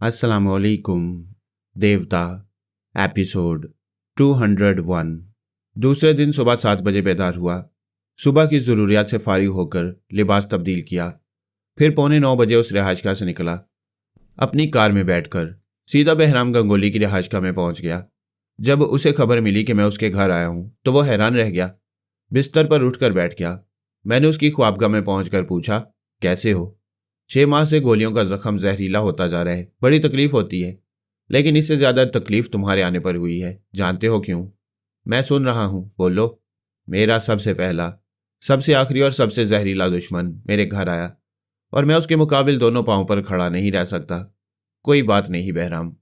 अस्सलामुअलैकुम। देवता एपिसोड 201। दूसरे दिन सुबह 7 बजे बेदार हुआ। सुबह की ज़रूरियात से फारिग होकर लिबास तब्दील किया, फिर 8:45 बजे उस रिहाइशगाह से निकला। अपनी कार में बैठकर सीधा बहराम गंगोली की रिहाइशगाह में पहुंच गया। जब उसे खबर मिली कि मैं उसके घर आया हूं तो वह हैरान रह गया। बिस्तर पर उठकर बैठ गया। मैंने उसकी ख्वाबगाह में पहुंचकर पूछा, कैसे हो? 6 माह से गोलियों का जख्म जहरीला होता जा रहा है। बड़ी तकलीफ होती है, लेकिन इससे ज्यादा तकलीफ तुम्हारे आने पर हुई है। जानते हो क्यों? मैं सुन रहा हूं, बोलो। मेरा सबसे पहला, सबसे आखिरी और सबसे जहरीला दुश्मन मेरे घर आया और मैं उसके मुकाबिल दोनों पांवों पर खड़ा नहीं रह सकता। कोई बात नहीं बहराम,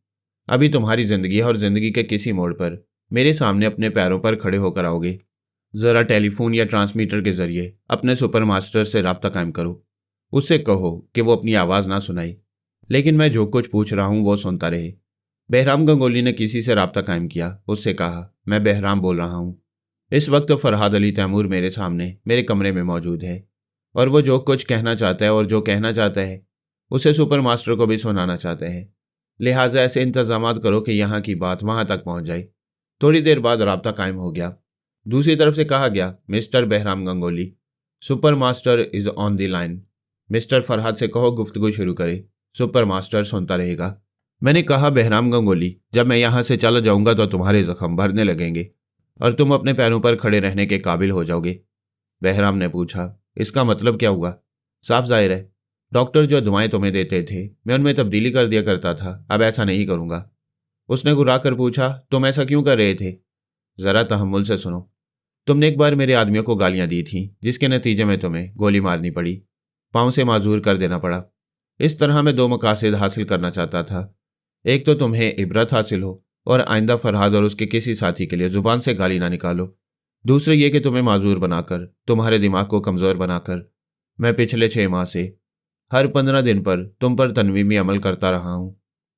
अभी तुम्हारी जिंदगी है और जिंदगी के किसी मोड़ पर मेरे सामने अपने पैरों पर खड़े होकर आओगे। जरा टेलीफोन या ट्रांसमीटर के जरिए अपने सुपर मास्टर से राब्ता कायम करो। उससे कहो कि वो अपनी आवाज़ ना सुनाई, लेकिन मैं जो कुछ पूछ रहा हूं वो सुनता रहे। बहराम गंगोली ने किसी से राब्ता कायम किया। उससे कहा, मैं बहराम बोल रहा हूं। इस वक्त फरहाद अली तैमूर मेरे सामने मेरे कमरे में मौजूद है और वो जो कुछ कहना चाहता है और जो कहना चाहता है उसे सुपर मास्टर को भी सुनाना चाहते हैं। लिहाजा ऐसे इंतजाम करो कि यहाँ की बात वहां तक पहुंच जाए। थोड़ी देर बाद राब्ता कायम हो गया। दूसरी तरफ से कहा गया, mister Bahram Gangoli, super master is on the line. Mister Farhad से कहो गुफ्तगू शुरू करे। सुपर मास्टर सुनता रहेगा। मैंने कहा, बहराम गंगोली, जब मैं यहाँ से चला जाऊंगा तो तुम्हारे जख्म भरने लगेंगे और तुम अपने पैरों पर खड़े रहने के काबिल हो जाओगे। बहराम ने पूछा, इसका मतलब क्या हुआ? साफ जाहिर है, डॉक्टर जो दवाएं तुम्हें देते थे मैं उनमें तब्दीली कर दिया करता था, अब ऐसा नहीं करूंगा। उसने घुरा कर पूछा, तुम ऐसा क्यों कर रहे थे? जरा तहम्मुल से सुनो। तुमने एक बार मेरे आदमियों को गालियां दी थी, जिसके नतीजे में तुम्हें गोली मारनी पड़ी, पांव से माजूर कर देना पड़ा। इस तरह मैं 2 मकासद हासिल करना चाहता था। एक तो तुम्हें इबरत हासिल हो और आइंदा फरहाद और उसके किसी साथी के लिए जुबान से गाली ना निकालो। दूसरे ये कि तुम्हें माजूर बनाकर, तुम्हारे दिमाग को कमज़ोर बनाकर मैं पिछले 6 माह से हर 15 दिन पर तुम पर तनवीमी अमल करता रहा हूँ।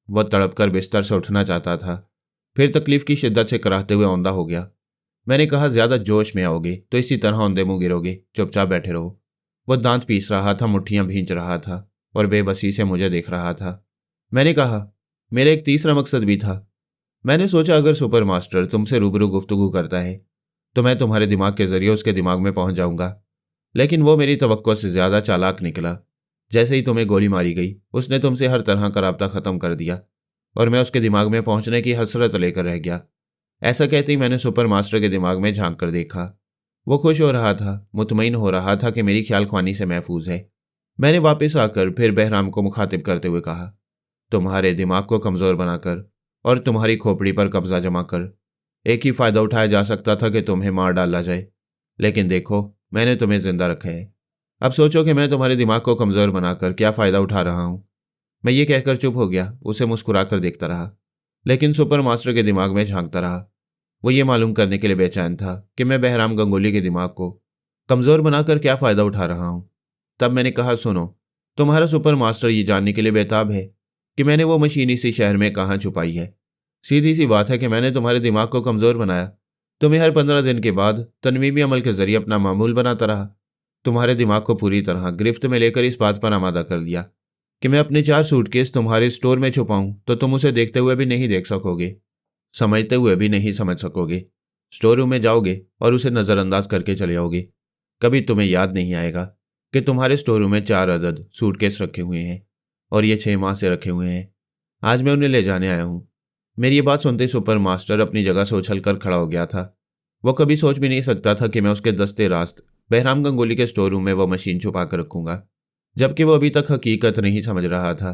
वह तड़प कर बिस्तर से उठना चाहता था, फिर तकलीफ की शिद्दत से कराहते हुए औंधा हो गया। मैंने कहा, ज्यादा जोश में आओगे तो इसी तरह औंधे मुंह गिरोगे, चुपचाप बैठे रहो। वह दांत पीस रहा था, मुट्ठियां भींच रहा था और बेबसी से मुझे देख रहा था। मैंने कहा, मेरा एक तीसरा मकसद भी था। मैंने सोचा, अगर सुपर मास्टर तुमसे रूबरू गुफ्तगू करता है तो मैं तुम्हारे दिमाग के जरिए उसके दिमाग में पहुंच जाऊंगा। लेकिन वो मेरी तवक्को से ज्यादा चालाक निकला। जैसे ही तुम्हें गोली मारी गई उसने तुमसे हर तरह का राब्ता खत्म कर दिया और मैं उसके दिमाग में पहुंचने की हसरत लेकर रह गया। ऐसा कहते ही मैंने सुपर मास्टर के दिमाग में झांक कर देखा। वो खुश हो रहा था, मुतमईन हो रहा था कि मेरी ख्याल ख्वानी से महफूज है। मैंने वापस आकर फिर बहराम को मुखातिब करते हुए कहा, तुम्हारे दिमाग को कमज़ोर बनाकर और तुम्हारी खोपड़ी पर कब्जा जमा कर एक ही फ़ायदा उठाया जा सकता था कि तुम्हें मार डाला जाए। लेकिन देखो, मैंने तुम्हें जिंदा रखा है। अब सोचो कि मैं तुम्हारे दिमाग को कमज़ोर बनाकर क्या फ़ायदा उठा रहा हूँ। मैं ये कहकर चुप हो गया, उसे मुस्कुराकर देखता रहा, लेकिन सुपर मास्टर के दिमाग में झांकता रहा। वो ये मालूम करने के लिए बेचैन था कि मैं बहराम गंगोली के दिमाग को कमज़ोर बनाकर क्या फ़ायदा उठा रहा हूँ। तब मैंने कहा, सुनो, तुम्हारा सुपर मास्टर ये जानने के लिए बेताब है कि मैंने वो मशीन इसी शहर में कहाँ छुपाई है। सीधी सी बात है कि मैंने तुम्हारे दिमाग को कमज़ोर बनाया। तुम्हें हर 15 दिन के बाद तनवीमी अमल के जरिए अपना मामूल बनाता रहा। तुम्हारे दिमाग को पूरी तरह गिरफ्त में लेकर इस बात पर आमादा कर दिया कि मैं अपने 4 सूटकेस तुम्हारे स्टोर में छुपाऊं तो तुम उसे देखते हुए भी नहीं देख सकोगे, समझते हुए भी नहीं समझ सकोगे। स्टोर रूम में जाओगे और उसे नज़रअंदाज करके चले आओगे। कभी तुम्हें याद नहीं आएगा कि तुम्हारे स्टोर रूम में 4 अदद सूटकेस रखे हुए हैं और ये 6 माह से रखे हुए हैं। आज मैं उन्हें ले जाने आया हूँ। मेरी ये बात सुनते सुपर मास्टर अपनी जगह से उछल कर खड़ा हो गया था। वो कभी सोच भी नहीं सकता था कि मैं उसके दस्ते रास्त बहराम गंगोली के स्टोर रूम में वह मशीन छुपा कर रखूंगा, जबकि वो अभी तक हकीकत नहीं समझ रहा था।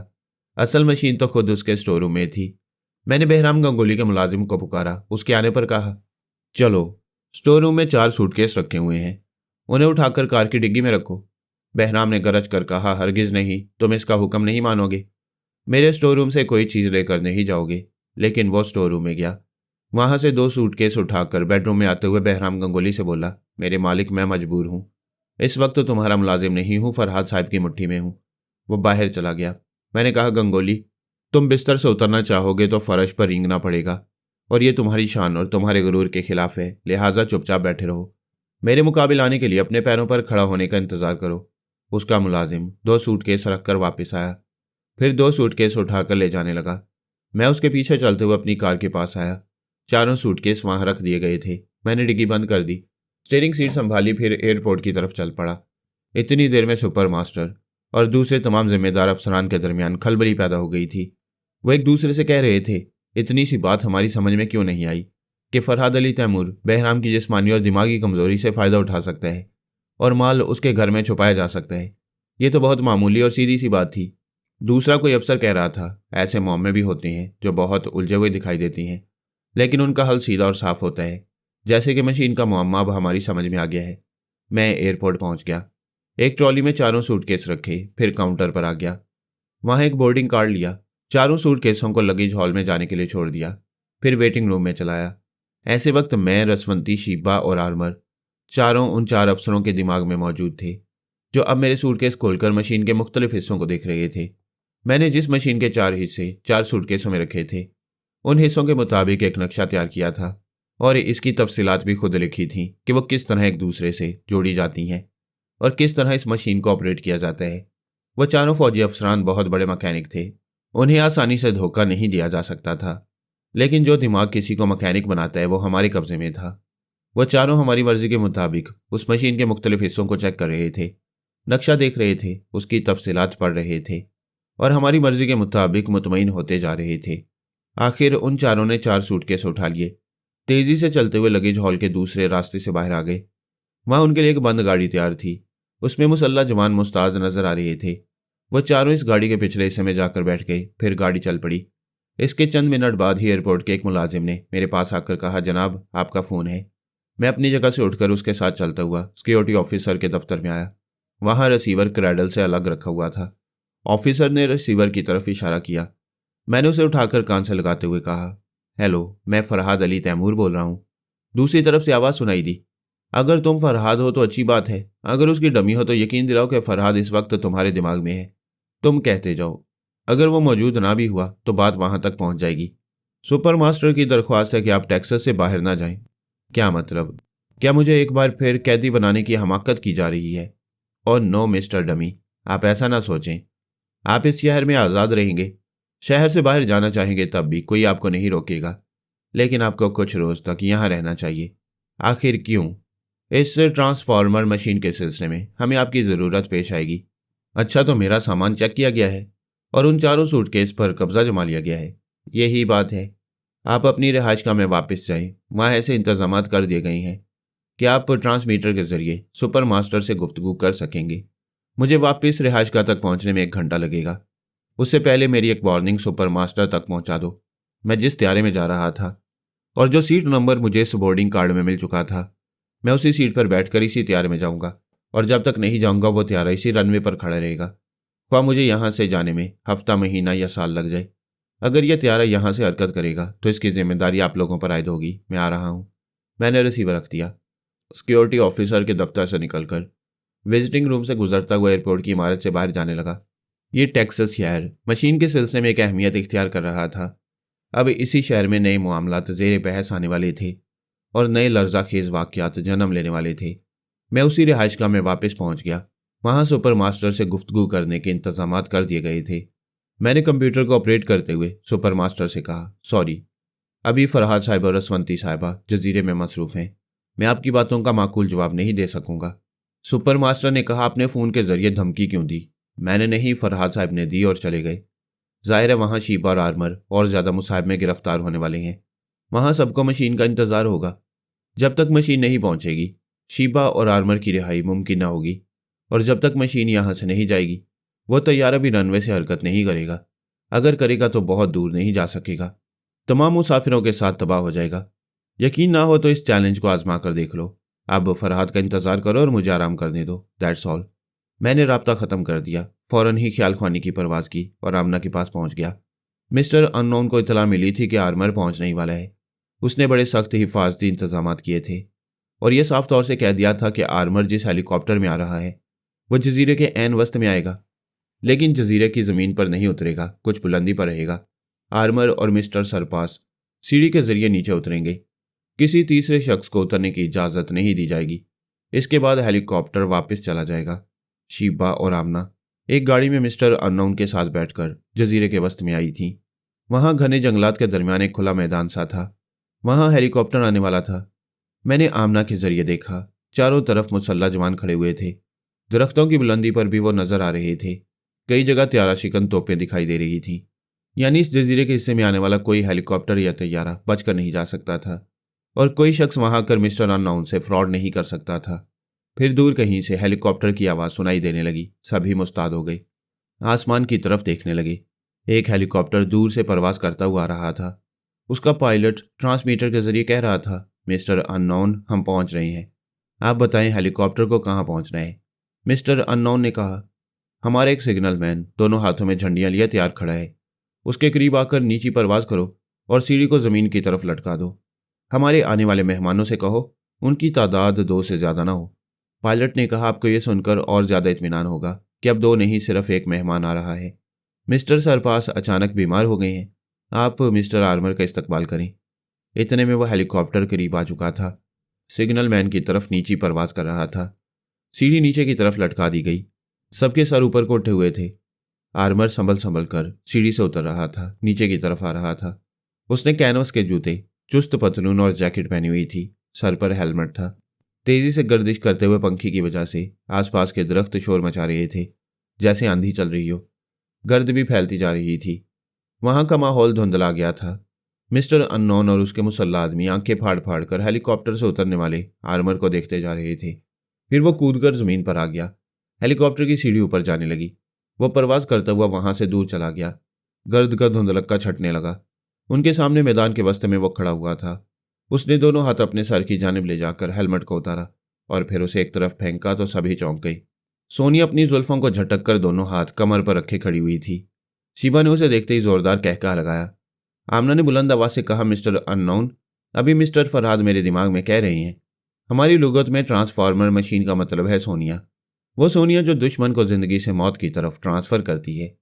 असल मशीन तो खुद उसके स्टोर रूम में थी। मैंने बहराम गंगोली के मुलाजिम को पुकारा। उसके आने पर कहा, चलो, स्टोर रूम में 4 सूटकेस रखे हुए हैं, उन्हें उठाकर कार की डिग्गी में रखो। बहराम ने गरज कर कहा, हरगिज नहीं, तुम इसका हुक्म नहीं मानोगे। मेरे स्टोर रूम से कोई चीज़ लेकर नहीं जाओगे। लेकिन वो स्टोर रूम में गया। वहां से 2 सूटकेस उठाकर बेडरूम में आते हुए बहराम गंगोली से बोला, मेरे मालिक, मैं मजबूर हूँ। इस वक्त तो तुम्हारा मुलाजिम नहीं हूँ, फरहाद साहब की मुट्ठी में हूँ। वो बाहर चला गया। मैंने कहा, गंगोली, तुम बिस्तर से उतरना चाहोगे तो फर्श पर रेंगना पड़ेगा और ये तुम्हारी शान और तुम्हारे गुरूर के खिलाफ है। लिहाजा चुपचाप बैठे रहो। मेरे मुकाबिल आने के लिए अपने पैरों पर खड़ा होने का इंतजार करो। उसका मुलाजिम 2 सूटकेस रखकर वापस आया। फिर 2 सूटकेस उठाकर ले जाने लगा। मैं उसके पीछे चलते हुए अपनी कार के पास आया। चारों सूटकेस वहां रख दिए गए थे। मैंने डिग्गी बंद कर दी, स्टीयरिंग सीट संभाली, फिर एयरपोर्ट की तरफ चल पड़ा। इतनी देर में सुपर मास्टर और दूसरे तमाम जिम्मेदार अफसरान के दरमियान खलबली पैदा हो गई थी। वो एक दूसरे से कह रहे थे, इतनी सी बात हमारी समझ में क्यों नहीं आई कि फरहाद अली तैमूर बहराम की जिस्मानी और दिमागी कमजोरी से फ़ायदा उठा सकता है और माल उसके घर में छुपाया जा सकता है। ये तो बहुत मामूली और सीधी सी बात थी। दूसरा कोई अफसर कह रहा था, ऐसे मुअम्मे भी होते हैं जो बहुत उलझे हुए दिखाई देती हैं, लेकिन उनका हल सीधा और साफ होता है, जैसे कि मशीन का मुअम्मा अब हमारी समझ में आ गया है। मैं एयरपोर्ट पहुंच गया। एक ट्रॉली में चारों सूटकेस रखे, फिर काउंटर पर आ गया। वहां एक बोर्डिंग कार्ड लिया, चारों सूटकेसों को लगेज हॉल में जाने के लिए छोड़ दिया, फिर वेटिंग रूम में चलाया। ऐसे वक्त मैं, रसवंती, शीबा और आर्मर चारों उन 4 अफसरों के दिमाग में मौजूद थे, जो अब मेरे सूटकेस खोलकर मशीन के मुख्तलिफ हिस्सों को देख रहे थे। मैंने जिस मशीन के 4 हिस्से 4 सूटकेसों में रखे थे, उन हिस्सों के मुताबिक एक नक्शा तैयार किया था और इसकी तफसीलात भी खुद लिखी थी कि वो किस तरह एक दूसरे से जोड़ी जाती हैं और किस तरह इस मशीन को ऑपरेट किया जाता है। वह चारों फौजी अफसरान बहुत बड़े मैकेनिक थे। उन्हें आसानी से धोखा नहीं दिया जा सकता था, लेकिन जो दिमाग किसी को मैकेनिक बनाता है वो हमारे कब्जे में था। वह चारों हमारी मर्जी के मुताबिक उस मशीन के मुख्तलिफ हिस्सों को चेक कर रहे थे, नक्शा देख रहे थे, उसकी तफसीलात पढ़ रहे थे और हमारी मर्जी के मुताबिक मुतमईन होते जा रहे थे। आखिर उन चारों ने 4 सूटकेस उठा लिए, तेजी से चलते हुए लगेज हॉल के दूसरे रास्ते से बाहर आ गए। वहां उनके लिए एक बंद गाड़ी तैयार थी, उसमें मुसल्ला जवान मुस्ताद नजर आ रहे थे। वह चारों इस गाड़ी के पिछले हिस्से में जाकर बैठ गए, फिर गाड़ी चल पड़ी। इसके चंद मिनट बाद ही एयरपोर्ट के एक मुलाजिम ने मेरे पास आकर कहा, जनाब आपका फ़ोन है। मैं अपनी जगह से उठकर उसके साथ चलता हुआ सिक्योरिटी ऑफिसर के दफ्तर में आया। वहां रिसीवर क्रैडल से अलग रखा हुआ था। ऑफिसर ने रिसीवर की तरफ इशारा किया। मैंने उसे उठाकर कान से लगाते हुए कहा, हेलो, मैं फरहाद अली तैमूर बोल रहा हूँ। दूसरी तरफ से आवाज़ सुनाई दी, अगर तुम फरहाद हो तो अच्छी बात है, अगर उसकी डमी हो तो यकीन दिलाओ कि फरहाद इस वक्त तुम्हारे दिमाग में है। तुम कहते जाओ, अगर वो मौजूद ना भी हुआ तो बात वहां तक पहुंच जाएगी। सुपर मास्टर की दरख्वास्त है कि आप टेक्सास से बाहर ना जाएं। क्या मतलब? क्या मुझे एक बार फिर कैदी बनाने की हमाकत की जा रही है? और नो मिस्टर डमी, आप ऐसा ना सोचें। आप इस शहर में आज़ाद रहेंगे। शहर से बाहर जाना चाहेंगे तब भी कोई आपको नहीं रोकेगा, लेकिन आपको कुछ रोज तक यहाँ रहना चाहिए। आखिर क्यों? इस ट्रांसफार्मर मशीन के सिलसिले में हमें आपकी ज़रूरत पेश आएगी। अच्छा, तो मेरा सामान चेक किया गया है और उन चारों सूटकेस पर कब्जा जमा लिया गया है। यही बात है। आप अपनी रिहाइशगाह में वापस जाएं। वहाँ ऐसे इंतजामात कर दिए गए हैं कि आप ट्रांसमीटर के जरिए सुपर मास्टर से गुफ्तगू कर सकेंगे। मुझे वापस रिहाइशगाह तक पहुँचने में 1 घंटा लगेगा। उससे पहले मेरी एक वार्निंग सुपर मास्टर तक पहुँचा दो। मैं जिस त्यारे में जा रहा था और जो सीट नंबर मुझे इस बोर्डिंग कार्ड में मिल चुका था, मैं उसी सीट पर बैठकर इसी त्यारे में जाऊंगा और जब तक नहीं जाऊंगा वो त्यारा इसी रनवे पर खड़ा रहेगा, ख्वाह मुझे यहाँ से जाने में हफ्ता, महीना या साल लग जाए। अगर यह त्यारा यहाँ से हरकत करेगा तो इसकी जिम्मेदारी आप लोगों पर आयद होगी। मैं आ रहा हूँ। मैंने रिसीवर रख दिया। सिक्योरिटी ऑफिसर के दफ्तर से निकलकर विजिटिंग रूम से गुजरता हुआ एयरपोर्ट की इमारत से बाहर जाने लगा। ये टेक्सास शहर मशीन के सिलसिले में एक अहमियत इख्तियार कर रहा था। अब इसी शहर में नए मामलात ज़ेर बहस आने वाले थे और नए लर्जाखेज वाक़यात जन्म लेने वाले थे। मैं उसी रिहाइशगाह में वापस पहुंच गया। वहां सुपर मास्टर से गुफ्तगू करने के इंतजामात कर दिए गए थे। मैंने कंप्यूटर को ऑपरेट करते हुए सुपर मास्टर से कहा, सॉरी, अभी फरहाद साहिब और रसवंती साहिबा जजीरे में मसरूफ़ हैं। मैं आपकी बातों का माकूल जवाब नहीं दे सकूंगा। सुपर मास्टर ने कहा, आपने फ़ोन के जरिए धमकी क्यों दी? मैंने नहीं, फरहाद साहब ने दी और चले गए। जाहिर है वहाँ शीबा और आर्मर और ज़्यादा मुसाहिब में गिरफ्तार होने वाले हैं। वहाँ सबको मशीन का इंतज़ार होगा। जब तक मशीन नहीं पहुँचेगी शीबा और आर्मर की रिहाई मुमकिन न होगी, और जब तक मशीन यहाँ से नहीं जाएगी वह तैयारा भी रनवे से हरकत नहीं करेगा। अगर करेगा तो बहुत दूर नहीं जा सकेगा, तमाम मुसाफिरों के साथ तबाह हो जाएगा। यकीन ना हो तो इस चैलेंज को आजमा कर देख लो। अब फरहाद का इंतज़ार करो और मुझे आराम करने दो, दैट्स ऑल। मैंने राब्ता ख़त्म कर दिया। फ़ौरन ही ख्याल ख्वानी की परवाज़ की और आमना के पास पहुँच गया। मिस्टर अननोन को इतला मिली थी कि आर्मर पहुँचने ही वाला है। उसने बड़े सख्त हिफाजती इंतजामात किए थे और यह साफ तौर से कह दिया था कि आर्मर जिस हेलीकॉप्टर में आ रहा है वह जजीरे के ऐन वस्त में आएगा, लेकिन जजीरे की ज़मीन पर नहीं उतरेगा, कुछ बुलंदी पर रहेगा। आर्मर और मिस्टर सरपास सीढ़ी के जरिए नीचे उतरेंगे। किसी तीसरे शख्स को उतरने की इजाज़त नहीं दी जाएगी। इसके बाद हेलीकॉप्टर वापस चला जाएगा। शीबा और आमना एक गाड़ी में मिस्टर अननोन के साथ बैठकर जजीरे के वस्त में आई थी। वहां घने जंगलात के दरमियान एक खुला मैदान सा था। वहां हेलीकॉप्टर आने वाला था। मैंने आमना के जरिए देखा। चारों तरफ मुसल्लह जवान खड़े हुए थे। दरख्तों की बुलंदी पर भी वो नजर आ रहे थे। कई जगह त्यारा शिकन तोपें दिखाई दे रही थी। यानी इस जजीरे के हिस्से में आने वाला कोई हेलीकॉप्टर या तैयारा बचकर नहीं जा सकता था और कोई शख्स वहां आकर मिस्टर अननोन से फ्रॉड नहीं कर सकता था। फिर दूर कहीं से हेलीकॉप्टर की आवाज सुनाई देने लगी। सभी मुस्ताद हो गए। आसमान की तरफ देखने लगे। एक हेलीकॉप्टर दूर से परवाज करता हुआ आ रहा था। उसका पायलट ट्रांसमीटर के जरिए कह रहा था, मिस्टर अननोन, हम पहुंच रहे हैं। आप बताएं हेलीकॉप्टर को कहां पहुंचना है। मिस्टर अननोन ने कहा, हमारा एक सिग्नल मैन दोनों हाथों में झंडियां लिए तैयार खड़ा है। उसके करीब आकर नीची परवाज करो और सीढ़ी को जमीन की तरफ लटका दो। हमारे आने वाले मेहमानों से कहो उनकी तादाद 2 से ज्यादा ना हो। पायलट ने कहा, आपको यह सुनकर और ज्यादा इत्मीनान होगा कि अब 2 नहीं सिर्फ एक मेहमान आ रहा है। मिस्टर सरपास अचानक बीमार हो गए हैं। आप मिस्टर आर्मर का इस्तकबाल करें। इतने में वह हेलीकॉप्टर करीब आ चुका था। सिग्नल मैन की तरफ नीची परवाज कर रहा था। सीढ़ी नीचे की तरफ लटका दी गई। सबके सर ऊपर को उठे हुए थे। आर्मर संभल कर सीढ़ी से उतर रहा था, नीचे की तरफ आ रहा था। उसने कैनवस के जूते, चुस्त पतलून और जैकेट पहनी हुई थी। सर पर हेलमेट था। तेजी से गर्दिश करते हुए पंखी की वजह से आसपास के दरख्त शोर मचा रहे थे, जैसे आंधी चल रही हो। गर्द भी फैलती जा रही थी। वहां का माहौल धुंधला गया था। मिस्टर अननोन और उसके मुसल्ला आदमी आंखें फाड़ फाड़ कर हेलीकॉप्टर से उतरने वाले आर्मर को देखते जा रहे थे। फिर वो कूदकर जमीन पर आ गया। हेलीकॉप्टर की सीढ़ी ऊपर जाने लगी। वो परवाज करता हुआ वहां से दूर चला गया। गर्द का धुंधलक्का छटने लगा। उनके सामने मैदान के वस्त में वो खड़ा हुआ था। उसने दोनों हाथ अपने सर की जानिब ले जाकर हेलमेट को उतारा और फिर उसे एक तरफ फेंका तो सभी चौंक गए। सोनिया अपनी जुल्फों को झटक कर दोनों हाथ कमर पर रखे खड़ी हुई थी। शिबा ने उसे देखते ही जोरदार कहका लगाया। आमना ने बुलंद आवाज से कहा, मिस्टर अननोन, अभी मिस्टर फरहाद मेरे दिमाग में कह रहे हैं। हमारी लुगत में ट्रांसफार्मर मशीन का मतलब है सोनिया। वो सोनिया जो दुश्मन को जिंदगी से मौत की तरफ ट्रांसफर करती है।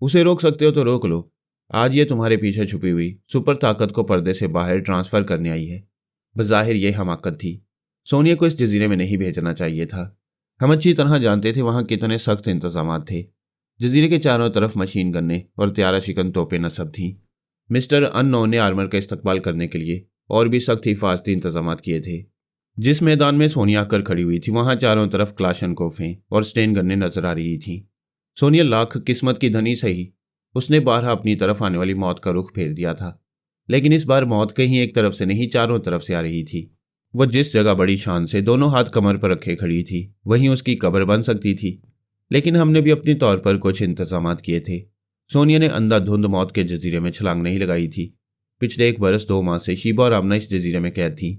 उसे रोक सकते हो तो रोक लो। आज ये तुम्हारे पीछे छुपी हुई सुपर ताकत को पर्दे से बाहर ट्रांसफर करने आई है। बज़ाहिर ये हमाकत थी। सोनिया को इस जजीरे में नहीं भेजना चाहिए था। हम अच्छी तरह जानते थे वहां कितने सख्त इंतजाम थे। जजीरे के चारों तरफ मशीन गन्ने और त्यारा शिकन तोपें नस्ब थीं। मिस्टर अननोन ने आर्मर का इस्तकबाल करने के लिए और भी सख्त हिफाजती इंतजाम किए थे। जिस मैदान में सोनिया आकर खड़ी हुई थी वहां चारों तरफ क्लाशनकोफें और स्टेन गन्ने नजर आ रही थीं। सोनिया लाख किस्मत की धनी सही, उसने बारहा अपनी तरफ आने वाली मौत का रुख फेर दिया था। लेकिन इस बार मौत कहीं एक तरफ से नहीं, चारों तरफ से आ रही थी। वह जिस जगह बड़ी शान से दोनों हाथ कमर पर रखे खड़ी थी वहीं उसकी कब्र बन सकती थी। लेकिन हमने भी अपने तौर पर कुछ इंतजाम किए थे। सोनिया ने अंधाधुंध मौत के जजीरे में छलांग नहीं लगाई थी। पिछले 1 बरस 2 माह से शीबा और आमना इस जजीरे में कैद थी।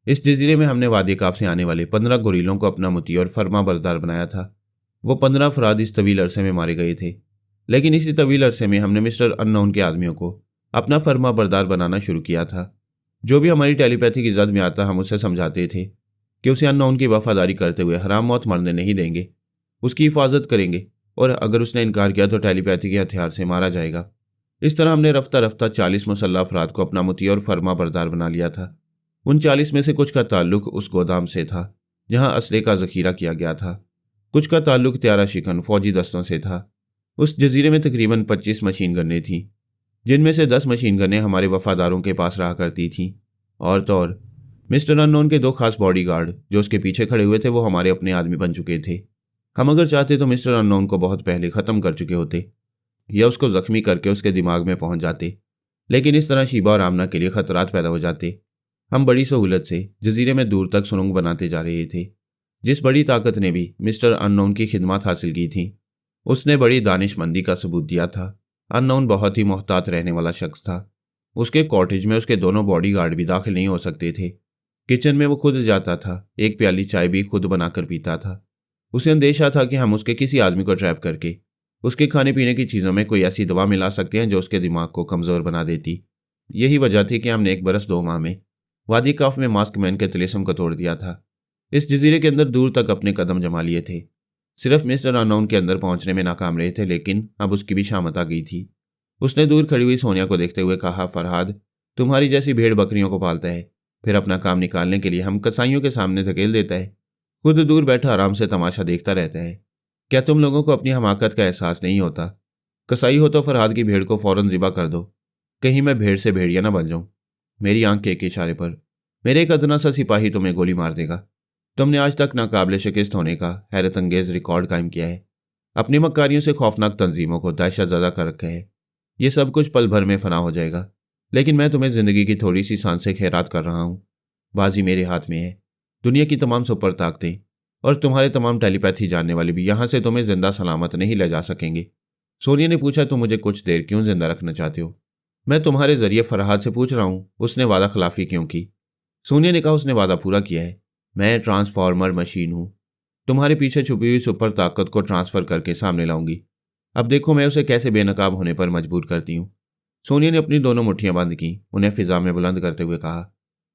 इस जजीरे में हमने वादी काफ से आने वाले 15 गोरीलों को अपना मुती और फर्मा बरदार बनाया था। वो 15 अफराद इस तवील अरसे में मारे गए थे। लेकिन इसी तवील अरसे में हमने मिस्टर अननोन के आदमियों को अपना फर्मा बरदार बनाना शुरू किया था। जो भी हमारी टेलीपैथी की जद में आता हम उसे समझाते थे कि उसे अननोन की वफादारी करते हुए हराम मौत मरने नहीं देंगे, उसकी हिफाजत करेंगे और अगर उसने इनकार किया तो टेलीपैथी के हथियार से मारा जाएगा। इस तरह हमने रफ्ता रफ्ता 40 मुसल्ला अफराद को अपना मुती और फर्मा बरदार बना लिया था। उन 40 में से कुछ का ताल्लुक उस गोदाम से था जहां असले का जखीरा किया गया था। कुछ का ताल्लुक त्यारा शिकन फौजी दस्तों से था। उस जजीरे में तकरीबन 25 मशीन गन्नें थीं, जिनमें से 10 मशीन गन्नें हमारे वफादारों के पास रहा करती थीं। और तो और मिस्टर अननोन के 2 खास बॉडीगार्ड जो उसके पीछे खड़े हुए थे वो हमारे अपने आदमी बन चुके थे। हम अगर चाहते तो मिस्टर अननोन को बहुत पहले ख़त्म कर चुके होते या उसको जख्मी करके उसके दिमाग में पहुंच जाते। लेकिन इस तरह शीबा और आमना के लिए खतरात पैदा हो जाते। हम बड़ी सहूलत से जजीरे में दूर तक सुरंग बनाते जा रहे थे। जिस बड़ी ताकत ने भी मिस्टर अननोन की खिदमत हासिल की थी उसने बड़ी दानिशमंदी का सबूत दिया था। अननोन बहुत ही मोहतात रहने वाला शख्स था। उसके कॉटेज में उसके दोनों बॉडीगार्ड भी दाखिल नहीं हो सकते थे। किचन में वो खुद जाता था, एक प्याली चाय भी खुद बनाकर पीता था। उसे अंदेशा था कि हम उसके किसी आदमी को ट्रैप करके उसके खाने पीने की चीज़ों में कोई ऐसी दवा मिला सकते हैं जो उसके दिमाग को कमज़ोर बना देती। यही वजह थी कि हमने 1 बरस 2 माह में वादी काफ में मास्क मैन के तिलिस्म को तोड़ दिया था। इस जजीरे के अंदर दूर तक अपने कदम जमा लिए थे। सिर्फ मिस्टर अननोन के अंदर पहुंचने में नाकाम रहे थे, लेकिन अब उसकी भी शामत आ गई थी। उसने दूर खड़ी हुई सोनिया को देखते हुए कहा, फरहाद तुम्हारी जैसी भेड़ बकरियों को पालता है, फिर अपना काम निकालने के लिए हम कसाईयों के सामने धकेल देता है। खुद दूर बैठा आराम से तमाशा देखता रहता है। क्या तुम लोगों को अपनी हमाकत का एहसास नहीं होता? कसाई हो तो फरहाद की भेड़ को फौरन ज़िबा कर दो, कहीं मैं भेड़ से भेड़िया ना बन जाऊं। मेरी आंख के एक इशारे पर मेरे एक अदना सा सिपाही तुम्हें गोली मार देगा। तुमने आज तक नाकाबिले शिकस्त होने का हैरत अंगेज रिकॉर्ड कायम किया है। अपनी मक्कारियों से खौफनाक तंजीमों को दहशत ज़दा कर रखा है। ये सब कुछ पल भर में फना हो जाएगा, लेकिन मैं तुम्हें ज़िंदगी की थोड़ी सी सांसें खैरात कर रहा हूँ। बाजी मेरे हाथ में है। दुनिया की तमाम सुपर ताकतें और तुम्हारे तमाम टेलीपैथी जानने वाले भी यहाँ से तुम्हें जिंदा सलामत नहीं ले जा सकेंगे। सोनिया ने पूछा, तुम मुझे कुछ देर क्यों जिंदा रखना चाहते हो? मैं तुम्हारे जरिए फरहाद से पूछ रहा हूँ, उसने वादा खिलाफी क्यों की? सोनिया ने कहा, उसने वादा पूरा किया है। मैं ट्रांसफॉर्मर मशीन हूँ। तुम्हारे पीछे छुपी हुई सुपर ताकत को ट्रांसफर करके सामने लाऊंगी। अब देखो मैं उसे कैसे बेनकाब होने पर मजबूर करती हूँ। सोनिया ने अपनी दोनों मुट्ठियां बंद की, उन्हें फिजा में बुलंद करते हुए कहा,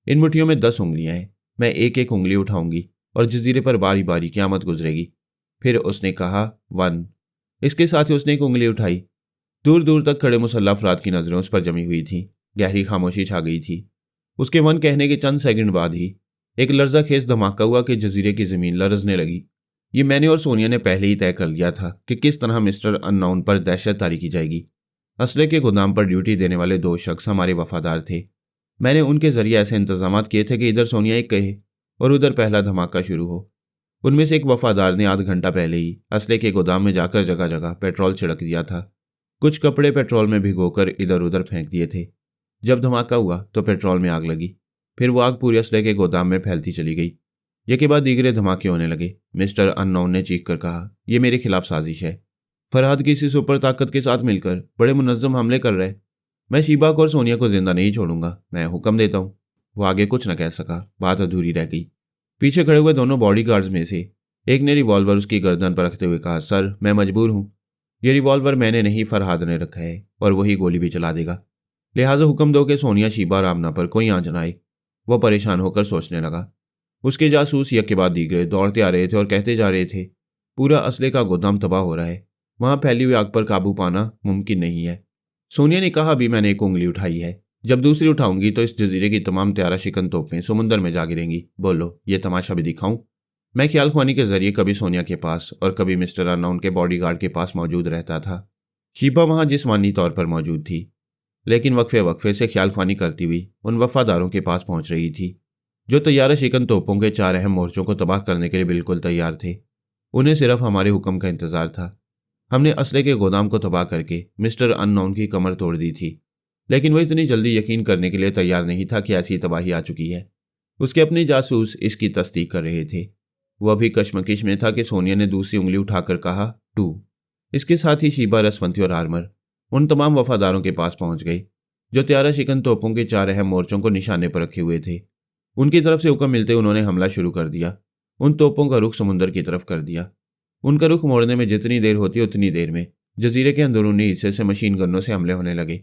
इन मुट्ठियों में 10 उंगलियां हैं। मैं एक एक उंगली उठाऊंगी और जजीरे पर बारी बारी क़यामत गुजरेगी। फिर उसने कहा, 1। इसके साथ ही उसने एक उंगली उठाई। दूर दूर तक खड़े मुसल्लह अफराद की नजरें उस पर जमी हुई थी। गहरी खामोशी छा गई थी। उसके 1 कहने के चंद सेकंड बाद ही एक लर्जा खेज धमाका हुआ कि जजीरे की जमीन लरजने लगी। ये मैंने और सोनिया ने पहले ही तय कर लिया था कि किस तरह मिस्टर अननोन पर दहशत तारी की जाएगी। असले के गोदाम पर ड्यूटी देने वाले 2 शख्स हमारे वफादार थे। मैंने उनके जरिए ऐसे इंतजाम किए थे कि इधर सोनिया एक कहे और उधर पहला धमाका शुरू हो। उनमें से एक वफादार ने आध घंटा पहले ही असले के गोदाम में जाकर जगह जगह पेट्रोल छिड़क दिया था। कुछ कपड़े पेट्रोल में भिगोकर इधर उधर फेंक दिए थे। जब धमाका हुआ तो पेट्रोल में आग लगी। फिर वो आग पूरे असले के गोदाम में फैलती चली गई। ये के बाद दीगरे धमाके होने लगे। मिस्टर अननोन ने चीख कर कहा, यह मेरे खिलाफ साजिश है। फरहाद किसी सुपर ताकत के साथ मिलकर बड़े मुनज़्ज़म हमले कर रहे। मैं शीबा को और सोनिया को जिंदा नहीं छोड़ूंगा। मैं हुक्म देता हूँ। वो आगे कुछ न कह सका, बात अधूरी रह गई। पीछे खड़े हुए दोनों बॉडीगार्ड्स में से एक ने रिवॉल्वर उसकी गर्दन पर रखते हुए कहा, सर मैं मजबूर हूँ। ये रिवॉल्वर मैंने नहीं, फरहाद ने रखा है और वही गोली भी चला देगा। लिहाजा हुक्म दो कि सोनिया शीबा और आमना पर कोई आंच न आए। वो परेशान होकर सोचने लगा। उसके जासूस यक के बाद दीगरे दौड़ते आ रहे थे और कहते जा रहे थे, पूरा असले का गोदाम तबाह हो रहा है। वहां फैली हुई आग पर काबू पाना मुमकिन नहीं है। सोनिया ने कहा, अभी मैंने एक उंगली उठाई है, जब दूसरी उठाऊंगी तो इस जजीरे की तमाम त्यारा शिकन तोपें समुंदर में जा गिरेंगी। बोलो, ये तमाशा भी दिखाऊं? मैं ख्याल ख्वानी के जरिए कभी सोनिया के पास और कभी मिस्टर अननोन के बॉडीगार्ड के पास मौजूद रहता था। शीबा वहां जिस्मानी तौर पर मौजूद थी, लेकिन वक्फे वक्फे से ख्याल ख्वानी करती हुई उन वफादारों के पास पहुंच रही थी जो तैयारा शिकन तोपों के 4 अहम मोर्चों को तबाह करने के लिए बिल्कुल तैयार थे। उन्हें सिर्फ हमारे हुक्म का इंतजार था। हमने असले के गोदाम को तबाह करके मिस्टर अननोन की कमर तोड़ दी थी, लेकिन वो इतनी जल्दी यकीन करने के लिए तैयार नहीं था कि ऐसी तबाही आ चुकी है। उसके अपने जासूस इसकी तस्दीक कर रहे थे। वह भी कश्मकश में था कि सोनिया ने दूसरी उंगली उठाकर कहा, 2। इसके साथ ही शीबा, रसवंती और आर्मर उन तमाम वफादारों के पास पहुंच गए जो त्यारा शिकन तोपों के 4 अहम मोर्चों को निशाने पर रखे हुए थे। उनकी तरफ से हुक्म मिलते उन्होंने हमला शुरू कर दिया। उन तोपों का रुख समुंदर की तरफ कर दिया। उनका रुख मोड़ने में जितनी देर होती उतनी देर में जजीरे के अंदरूनी हिस्से से मशीन गनों से हमले होने लगे।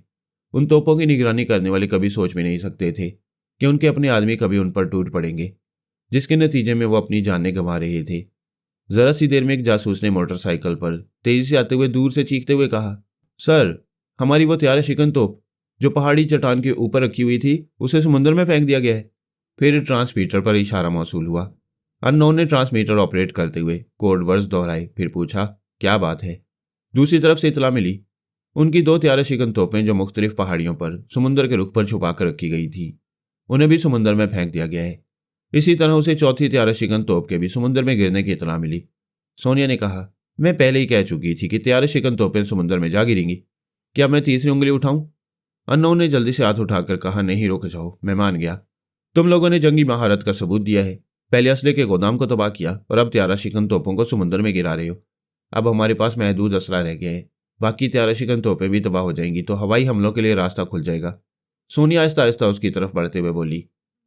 उन तोपों की निगरानी करने वाले कभी सोच भी नहीं सकते थे कि उनके अपने आदमी कभी उन पर टूट पड़ेंगे, जिसके नतीजे में वो अपनी जानें गंवा रहे थे। जरा सी देर में एक जासूस ने मोटरसाइकिल पर तेजी से आते हुए दूर से चीखते हुए कहा, सर, हमारी वो त्यारा शिकन तोप जो पहाड़ी चट्टान के ऊपर रखी हुई थी, उसे समुद्र में फेंक दिया गया है। फिर ट्रांसमीटर पर इशारा मौसूल हुआ। अननोन ने ट्रांसमीटर ऑपरेट करते हुए कोड वर्ड्स दोहराए, फिर पूछा, क्या बात है? दूसरी तरफ से इतला मिली। उनकी 2 त्यारा शिकन तोपें जो मुख्तलिफ पहाड़ियों पर समुद्र के रुख पर छुपा कर रखी गई थी, उन्हें भी समुद्र में फेंक दिया गया है। इसी तरह उसे चौथी त्यारा शिकन तोप के भी समुद्र में गिरने की इतला मिली। सोनिया ने कहा, मैं पहले ही कह चुकी थी कि त्यारा शिकन तोपें समुद्र में जा गिरेंगी। क्या मैं तीसरी उंगली उठाऊं? अननोन ने जल्दी से हाथ उठाकर कहा, नहीं, रुक जाओ, मैं मान गया। तुम लोगों ने जंगी महारत का सबूत दिया है। पहले असले के गोदाम को तबाह किया और अब त्यारा शिकन तोपों को समुद्र में गिरा रहे हो। अब हमारे पास महदूद असला रह गया है। बाकी त्यारा शिकन तोपें भी तबाह हो जाएंगी तो हवाई हमलों के लिए रास्ता खुल जाएगा। सोनिया आहिस्ता आहिस्ता उसकी तरफ बढ़ते हुए बोली,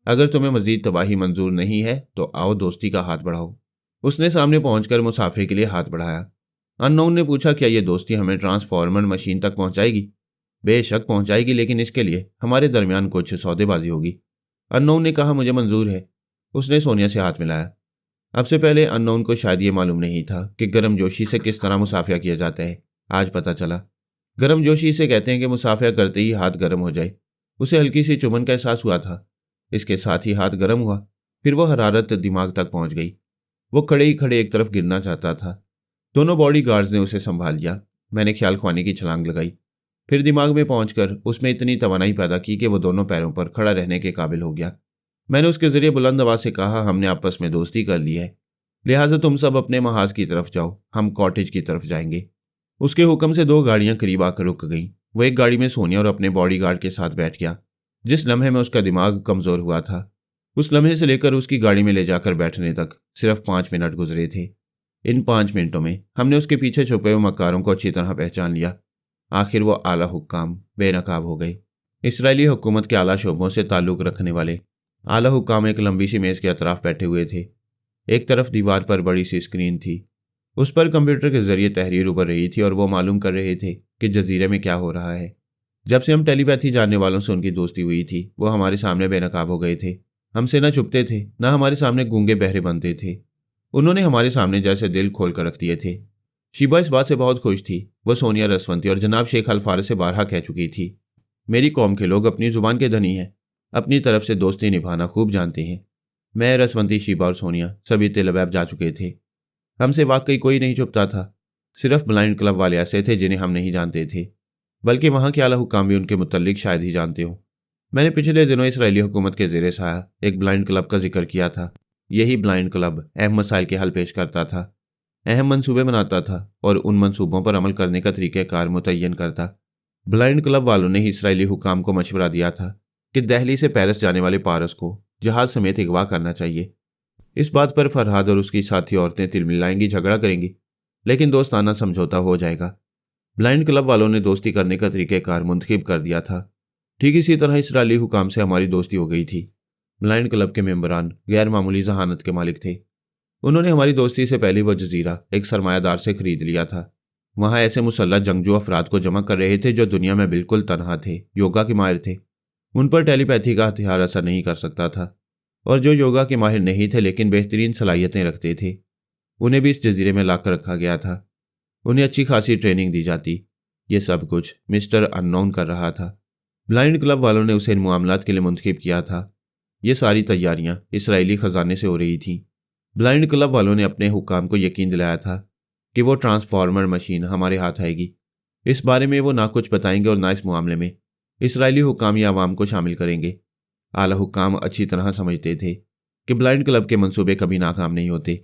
अगर तुम्हें मजीद तबाही मंजूर नहीं है तो आओ दोस्ती का हाथ बढ़ाओ। उसने सामने पहुंचकर मुसाफिर के लिए हाथ बढ़ाया। अननोन ने पूछा, क्या ये दोस्ती हमें ट्रांसफॉर्मर मशीन तक पहुंचाएगी? बेशक पहुंचाएगी, लेकिन इसके लिए हमारे दरमियान कुछ सौदेबाजी होगी। अननोन ने कहा, मुझे मंजूर है। उसने सोनिया से हाथ मिलाया। अब से पहले अननोन को शायद ये मालूम नहीं था कि गर्मजोशी से किस तरह मुसाफिया किया जाता है। आज पता चला। गर्मजोशी इसे कहते हैं कि मुसाफिया करते ही हाथ गर्म हो जाए। उसे हल्की सी चुभन का एहसास हुआ था। इसके साथ ही हाथ गर्म हुआ। फिर वो हरारत दिमाग तक पहुंच गई। वो खड़े ही खड़े एक तरफ गिरना चाहता था। दोनों बॉडी गार्ड्स ने उसे संभाल लिया। मैंने ख्याल खुआने की छलांग लगाई, फिर दिमाग में पहुंचकर उसमें इतनी तवानाई पैदा की कि वो दोनों पैरों पर खड़ा रहने के काबिल हो गया। मैंने उसके जरिए बुलंद आवाज से कहा, हमने आपस में दोस्ती कर ली है, लिहाजा तुम सब अपने महाज की तरफ जाओ, हम कॉटेज की तरफ जाएंगे। उसके हुक्म से 2 गाड़ियां करीब आकर रुक गईं। वो एक गाड़ी में सोनिया और अपने बॉडीगार्ड के साथ बैठ गया। जिस लम्हे में उसका दिमाग कमजोर हुआ था, उस लम्हे से लेकर उसकी गाड़ी में ले जाकर बैठने तक सिर्फ 5 मिनट गुजरे थे। इन 5 मिनटों में हमने उसके पीछे छुपे हुए मक्कारों को अच्छी तरह पहचान लिया। आखिर वो आला हुक्काम बेनकाब हो गए। इसराइली हुकूमत के आला शोबों से ताल्लुक रखने वाले आला हुक्काम एक लंबी सी मेज के अतराफ बैठे हुए थे। एक तरफ दीवार पर बड़ी सी स्क्रीन थी, उस पर कंप्यूटर के जरिए तहरीर उभर रही थी और वो मालूम कर रहे थे कि जजीरे में क्या हो रहा है। जब से हम टेलीपैथी जानने वालों से उनकी दोस्ती हुई थी, वो हमारे सामने बेनकाब हो गए थे। हमसे न छुपते थे, न हमारे सामने गूंगे बहरे बनते थे। उन्होंने हमारे सामने जैसे दिल खोल कर रख दिए थे। शीबा इस बात से बहुत खुश थी। वह सोनिया रसवंती और जनाब शेख अल-फारस से बारहा कह चुकी थी, मेरी कौम के लोग अपनी जुबान के धनी हैं, अपनी तरफ से दोस्ती निभाना खूब जानते हैं। मैं, रसवंती, शीबा और सोनिया सभी तेलबैब जा चुके थे। हमसे वाकई कोई नहीं छुपता था। सिर्फ ब्लाइंड क्लब वाले ऐसे थे जिन्हें हम नहीं जानते थे, बल्कि वहां के आला हुक्काम भी उनके मुतल्लिक शायद ही जानते हो। मैंने पिछले दिनों इसराइली हुकूमत के ज़ेरे साया एक ब्लाइंड क्लब का जिक्र किया था। यही ब्लाइंड क्लब अहम मसाइल के हल पेश करता था, अहम मंसूबे बनाता था और उन मंसूबों पर अमल करने का तरीक़ाकार मुतय्यन करता। ब्लाइंड क्लब वालों ने ही इसराइली हुक्काम को मशवरा दिया था कि दिल्ली से पेरिस जाने वाले पारस को जहाज समेत अगवा करना चाहिए। इस बात पर फरहाद और उसकी साथी औरतें तिल मिलाएंगी, झगड़ा करेंगी, लेकिन दोस्ताना समझौता हो जाएगा। ब्लाइंड क्लब वालों ने दोस्ती करने का तरीक़ाकार मुंतखब कर दिया था। ठीक इसी तरह इसराइली हुकाम से हमारी दोस्ती हो गई थी। ब्लाइंड क्लब के मेंबरान गैर मामूली जहानत के मालिक थे। उन्होंने हमारी दोस्ती से पहले वह जजीरा एक सरमायादार से खरीद लिया था। वहां ऐसे मुसल्लह जंगजू अफराद को जमा कर रहे थे जो दुनिया में बिल्कुल तनहा थे, योगा के माहिर थे। उन पर टेलीपैथी का हथियार असर नहीं कर सकता था, और जो योगा के माहिर नहीं थे लेकिन बेहतरीन सलाहियतें रखते थे, उन्हें भी इस जजीरे में लाकर रखा गया था। उन्हें अच्छी खासी ट्रेनिंग दी जाती। ये सब कुछ मिस्टर अननोन कर रहा था। ब्लाइंड क्लब वालों ने उसे इन मामलात के लिए मुंतखब किया था। ये सारी तैयारियां इसराइली खजाने से हो रही थीं। ब्लाइंड क्लब वालों ने अपने हुक्काम को यकीन दिलाया था कि वो ट्रांसफार्मर मशीन हमारे हाथ आएगी। इस बारे में वो ना कुछ बताएंगे और ना इस मामले में इसराइली हुक्काम या आवाम को शामिल करेंगे। आला हुक्काम अच्छी तरह समझते थे कि ब्लाइंड क्लब के मंसूबे कभी नाकाम नहीं होते।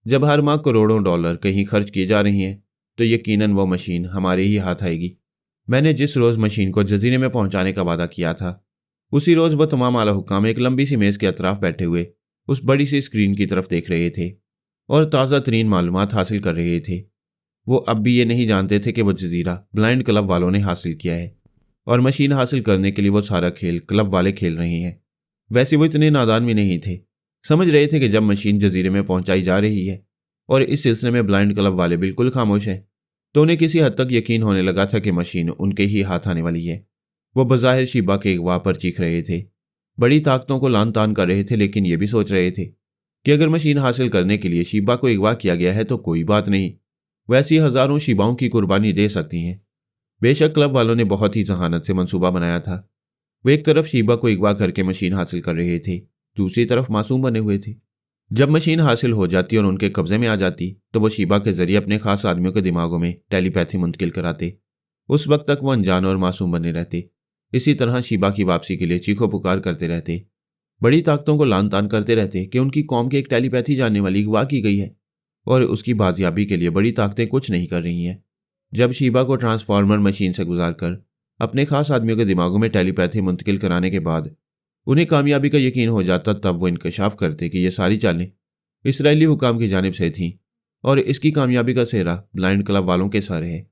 जब हर माह करोड़ों डॉलर कहीं खर्च किए जा रही हैं तो यकीनन वो मशीन हमारे ही हाथ आएगी। मैंने जिस रोज़ मशीन को जजीरे में पहुंचाने का वादा किया था, उसी रोज़ वह तमाम आला हुक्काम एक लंबी सी मेज़ के अतराफ बैठे हुए उस बड़ी सी स्क्रीन की तरफ देख रहे थे और ताज़ा तरीन मालूमात हासिल कर रहे थे। वो अब भी ये नहीं जानते थे कि वो जजीरा ब्लाइंड क्लब वालों ने हासिल किया है और मशीन हासिल करने के लिए वो सारा खेल क्लब वाले खेल रहे हैं। वैसे वो इतने नादान भी नहीं थे। समझ रहे थे कि जब मशीन जजीरे में पहुंचाई जा रही है और इस सिलसिले में ब्लाइंड क्लब वाले बिल्कुल खामोश हैं, तो उन्हें किसी हद तक यकीन होने लगा था कि मशीन उनके ही हाथ आने वाली है। वो बज़ाहिर शीबा के अगवा पर चीख रहे थे, बड़ी ताकतों को लान तान कर रहे थे, लेकिन ये भी सोच रहे थे कि अगर मशीन हासिल करने के लिए शीबा को अगवा किया गया है तो कोई बात नहीं, वैसी हज़ारों शीबाओं की कुर्बानी दे सकती हैं। बेशक क्लब वालों ने बहुत ही जहानत से मंसूबा बनाया था। वे एक तरफ शीबा को अगवा करके मशीन हासिल कर रहे थे, दूसरी तरफ मासूम बने हुए थे। जब मशीन हासिल हो जाती और उनके कब्जे में आ जाती तो वो शीबा के जरिए अपने खास आदमियों के दिमागों में टेलीपैथी मुंतकिल कराते। उस वक्त तक वो अनजान और मासूम बने रहते। इसी तरह शीबा की वापसी के लिए चीखो पुकार करते रहते, बड़ी ताकतों को लान तान करते रहते कि उनकी कौम की एक टेलीपैथी जानने वाली अगवा की गई है और उसकी बाजियाबी के लिए बड़ी ताकतें कुछ नहीं कर रही हैं। जब शीबा को ट्रांसफार्मर मशीन से गुजार कर अपने खास आदमियों के दिमागों में टेलीपैथी मुंतकिल कराने के बाद उन्हें कामयाबी का यकीन हो जाता, तब वो इंकशाफ करते कि ये सारी चालें इसराइली हुकाम की जानिब से थीं और इसकी कामयाबी का सेहरा ब्लाइंड क्लब वालों के सर है।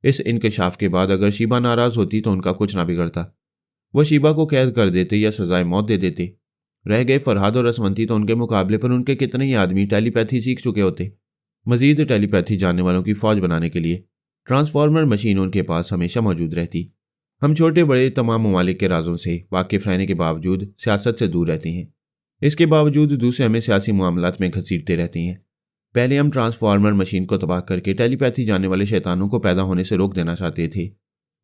इस इंकशाफ के बाद अगर शीबा नाराज़ होती तो उनका कुछ ना बिगड़ता। वह शीबा को कैद कर देते या सजाए मौत दे देते। रह गए फरहाद और रसवंती, तो उनके मुकाबले पर उनके कितने ही आदमी टेलीपैथी सीख चुके होते। मजीद टेलीपैथी जानने वालों की फौज बनाने के लिए ट्रांसफार्मर मशीन उनके पास हमेशा मौजूद रहती। हम छोटे बड़े तमाम ममालिक के राजों से वाकिफ रहने के बावजूद सियासत से दूर रहते हैं। इसके बावजूद दूसरे हमें सियासी मामलात में घसीटते रहते हैं। पहले हम ट्रांसफार्मर मशीन को तबाह करके टेलीपैथी जानने वाले शैतानों को पैदा होने से रोक देना चाहते थे।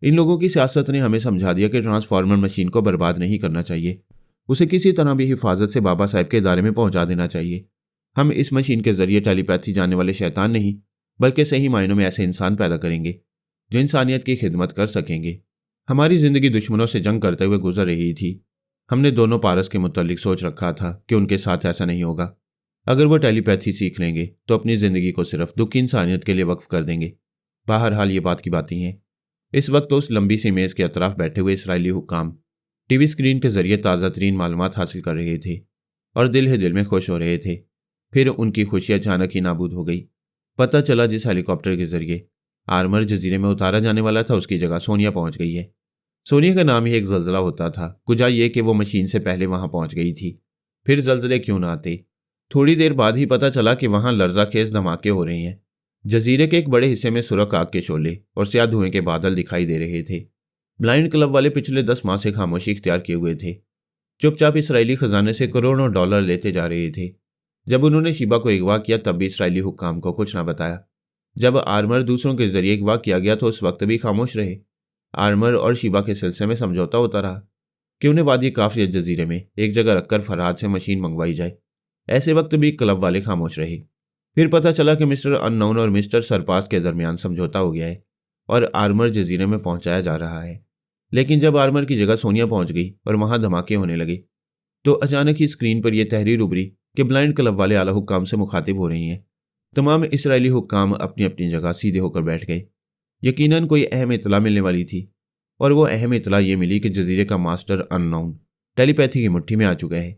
इन लोगों की सियासत ने हमें समझा दिया कि ट्रांसफार्मर मशीन को बर्बाद नहीं करना चाहिए, उसे किसी तरह भी हिफाजत से बाबा साहब के दायरे में पहुंचा देना चाहिए। हम इस मशीन के जरिए टेलीपैथी जानने वाले शैतान नहीं बल्कि सही मायनों में ऐसे इंसान पैदा करेंगे जो इंसानियत की खिदमत कर सकेंगे। हमारी जिंदगी दुश्मनों से जंग करते हुए गुजर रही थी। हमने दोनों पारस के मुतालिक सोच रखा था कि उनके साथ ऐसा नहीं होगा। अगर वो टेलीपैथी सीख लेंगे तो अपनी जिंदगी को सिर्फ दुखी इंसानियत के लिए वक्फ कर देंगे। बहरहाल ये बात की बातें हैं। इस वक्त उस लंबी सी मेज के अतराफ बैठे हुए इसराइली हुक्काम टीवी स्क्रीन के जरिए ताज़ा तरीन मालूमात हासिल कर रहे थे और दिल ही दिल में खुश हो रहे थे। फिर उनकी खुशी अचानक ही नाबूद हो गई। पता चला जिस हेलीकॉप्टर के जरिए आर्मर जजीरे में उतारा जाने वाला था उसकी जगह सोनिया पहुंच गई है। सोनिया का नाम ही एक जल्जला होता था। कुजा ये कि वो मशीन से पहले वहां पहुंच गई थी। फिर जल्जले क्यों ना आते। थोड़ी देर बाद ही पता चला कि वहां लर्जाखेज धमाके हो रहे हैं। जजीरे के एक बड़े हिस्से में सुरख आग के शोले और स्याह धुएं के बादल दिखाई दे रहे थे। ब्लाइंड क्लब वाले पिछले 10 माह से खामोशी इख्तियार किए हुए थे। चुपचाप इसराइली खजाने से करोड़ों डॉलर लेते जा रहे थे। जब उन्होंने शिबा को अगवा किया तब भी इसराइली हुक्काम को कुछ ना बताया। जब आर्मर दूसरों के जरिए अगवा किया गया तो उस वक्त भी खामोश रहे। आर्मर और शिबा के सिलसिले में समझौता होता रहा कि उन्हें वादी काफियत जजीरे में एक जगह रखकर फरहाद से मशीन मंगवाई जाए। ऐसे वक्त भी क्लब वाले खामोश रहे। फिर पता चला कि मिस्टर अननोन और मिस्टर सरपास के दरमियान समझौता हो गया है और आर्मर जजीरे में पहुंचाया जा रहा है। लेकिन जब आर्मर की जगह सोनिया पहुंच गई और वहां धमाके होने लगे तो अचानक ही स्क्रीन पर यह तहरीर उभरी कि ब्लाइंड क्लब वाले आला हुक्काम से मुखातिब हो रही हैं। तमाम इसराइली हुक्काम अपनी अपनी जगह सीधे होकर बैठ गए। यकीनन कोई अहम इतला मिलने वाली थी और वो अहम इतला ये मिली कि जजीरे का मास्टर अननोन टेलीपैथी की मुट्ठी में आ चुका है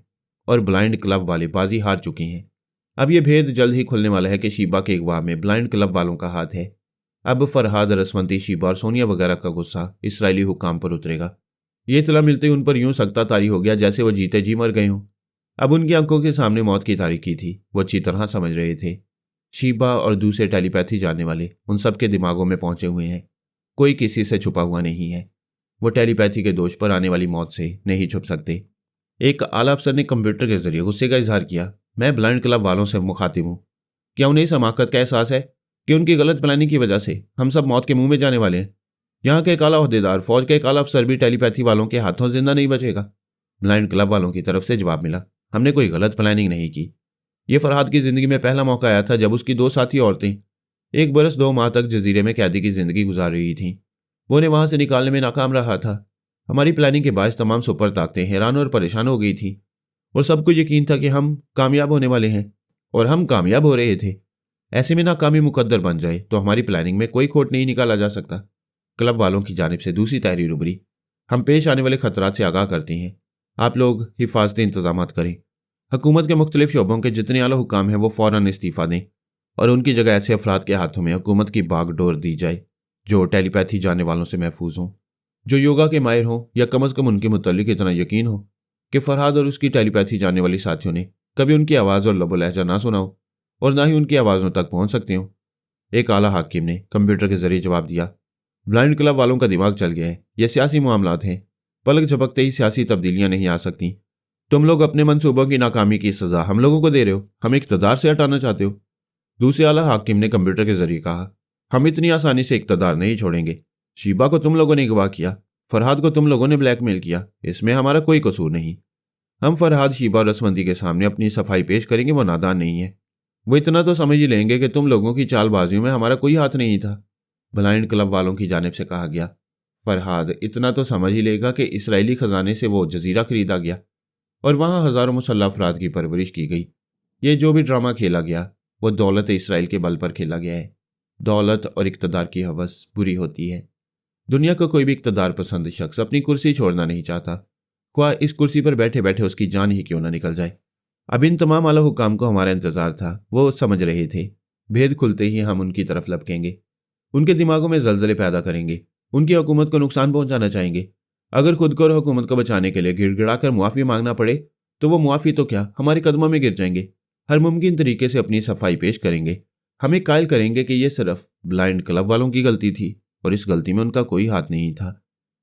और ब्लाइंड क्लब वाले बाजी हार चुके हैं। अब यह भेद जल्द ही खुलने वाला है कि शीबा के अगवा में ब्लाइंड क्लब वालों का हाथ है। अब फरहाद, रसवंती, शीबा और सोनिया वगैरह का गुस्सा इसराइली हुक्काम पर उतरेगा। ये इतला मिलते ही उन पर यूं सख्ता तारी हो गया जैसे वो जीते जी मर गए हों। अब उनकी आंखों के सामने मौत की तारीकी थी। वो अच्छी तरह समझ रहे थे। शीबा और दूसरे टेलीपैथी जानने वाले उन सबके दिमागों में पहुंचे हुए हैं। कोई किसी से छुपा हुआ नहीं है। वो टेलीपैथी के दोष पर आने वाली मौत से नहीं छुप सकते। एक आला अफसर ने कंप्यूटर के जरिए गुस्से का इजहार किया। मैं ब्लाइंड क्लब वालों से मुखातिब हूँ। क्या उन्हें इस हमाकत का एहसास है कि उनकी गलत प्लानिंग की वजह से हम सब मौत के मुंह में जाने वाले हैं? यहाँ के एक आला ओहदेदार, फौज का एक आला अफसर भी टेलीपैथी वालों के हाथों जिंदा नहीं बचेगा। ब्लाइंड क्लब वालों की तरफ से जवाब मिला, हमने कोई गलत प्लानिंग नहीं की। यह फरहाद की जिंदगी में पहला मौका आया था जब उसकी 2 साथी औरतें 1 बरस 2 माह तक जजीरे में कैदी की जिंदगी गुजार रही थीं। वो उन्हें वहां से निकालने में नाकाम रहा था। हमारी प्लानिंग के बायस तमाम सुपर ताकतें हैरान और परेशान हो गई थी और सबको यकीन था कि हम कामयाब होने वाले हैं और हम कामयाब हो रहे थे। ऐसे में नाकामी मुकद्दर बन जाए तो हमारी प्लानिंग में कोई खोट नहीं निकाला जा सकता। क्लब वालों की जानिब से दूसरी तहरीर उभरी, हम पेश आने वाले खतरात से आगाह करते हैं। आप लोग हिफाजती इंतजाम करें। हुकूमत के मुख्तलिफ शोबों के जितने आला हुकाम हैं वो फौरन इस्तीफा दें और उनकी जगह ऐसे अफराद के हाथों में हुकूमत की बागडोर दी जाए जो टेलीपैथी जानने वालों से महफूज हों, जो योगा के माहिर हों या कम अज़ कम उनके मुतालिक इतना यकीन हो कि फरहाद और उसकी टेलीपैथी जानने वाली साथियों ने कभी उनकी आवाज़ और लबो लहजा ना सुना हो और ना ही उनकी आवाज़ों तक पहुंच सकते हो। एक आला हाकिम ने कंप्यूटर के जरिए जवाब दिया, ब्लाइंड क्लब वालों का दिमाग चल गया है। ये सियासी मामलात हैं। पलक झपकते ही सियासी तब्दीलियां नहीं आ सकती। तुम लोग अपने मंसूबों की नाकामी की सजा हम लोगों को दे रहे हो। हम इक़्तिदार से हटाना चाहते हो। दूसरे आला हाकिम ने कंप्यूटर के जरिए कहा, हम इतनी आसानी से इक़्तिदार नहीं छोड़ेंगे। शीबा को तुम लोगों ने अगवा किया, फरहाद को तुम लोगों ने ब्लैकमेल किया, इसमें हमारा कोई कसूर नहीं। हम फरहाद, शीबा और रसवंती के सामने अपनी सफाई पेश करेंगे। वो नादान नहीं है। वो इतना तो समझ ही लेंगे कि तुम लोगों की चालबाजियों में हमारा कोई हाथ नहीं था। ब्लाइंड क्लब वालों की जानिब से कहा गया, फरहाद इतना तो समझ ही लेगा कि इसराइली खजाने से वो जजीरा खरीदा गया और वहां हजारों मुसल्लह अफराद की परवरिश की गई। ये जो भी ड्रामा खेला गया वो दौलत इसराइल के बल पर खेला गया है। दौलत और इक़्तिदार की हवस बुरी होती है। दुनिया का कोई भी इक़्तिदार पसंद शख्स अपनी कुर्सी छोड़ना नहीं चाहता, ख्वाह इस कुर्सी पर बैठे बैठे उसकी जान ही क्यों ना निकल जाए। अब इन तमाम आला हुकाम को हमारा इंतजार था। वो समझ रहे थे भेद खुलते ही हम उनकी तरफ लपकेंगे, उनके दिमागों में जलजले पैदा करेंगे, उनकी हुकूमत को नुकसान पहुंचाना चाहेंगे। अगर खुद को और हुकूमत को बचाने के लिए गिड़गिड़ाकर मुआफ़ी मांगना पड़े तो वो मुआफ़ी तो क्या हमारे कदमों में गिर जाएंगे। हर मुमकिन तरीके से अपनी सफाई पेश करेंगे। हमें कायल करेंगे कि यह सिर्फ ब्लाइंड क्लब वालों की गलती थी और इस गलती में उनका कोई हाथ नहीं था।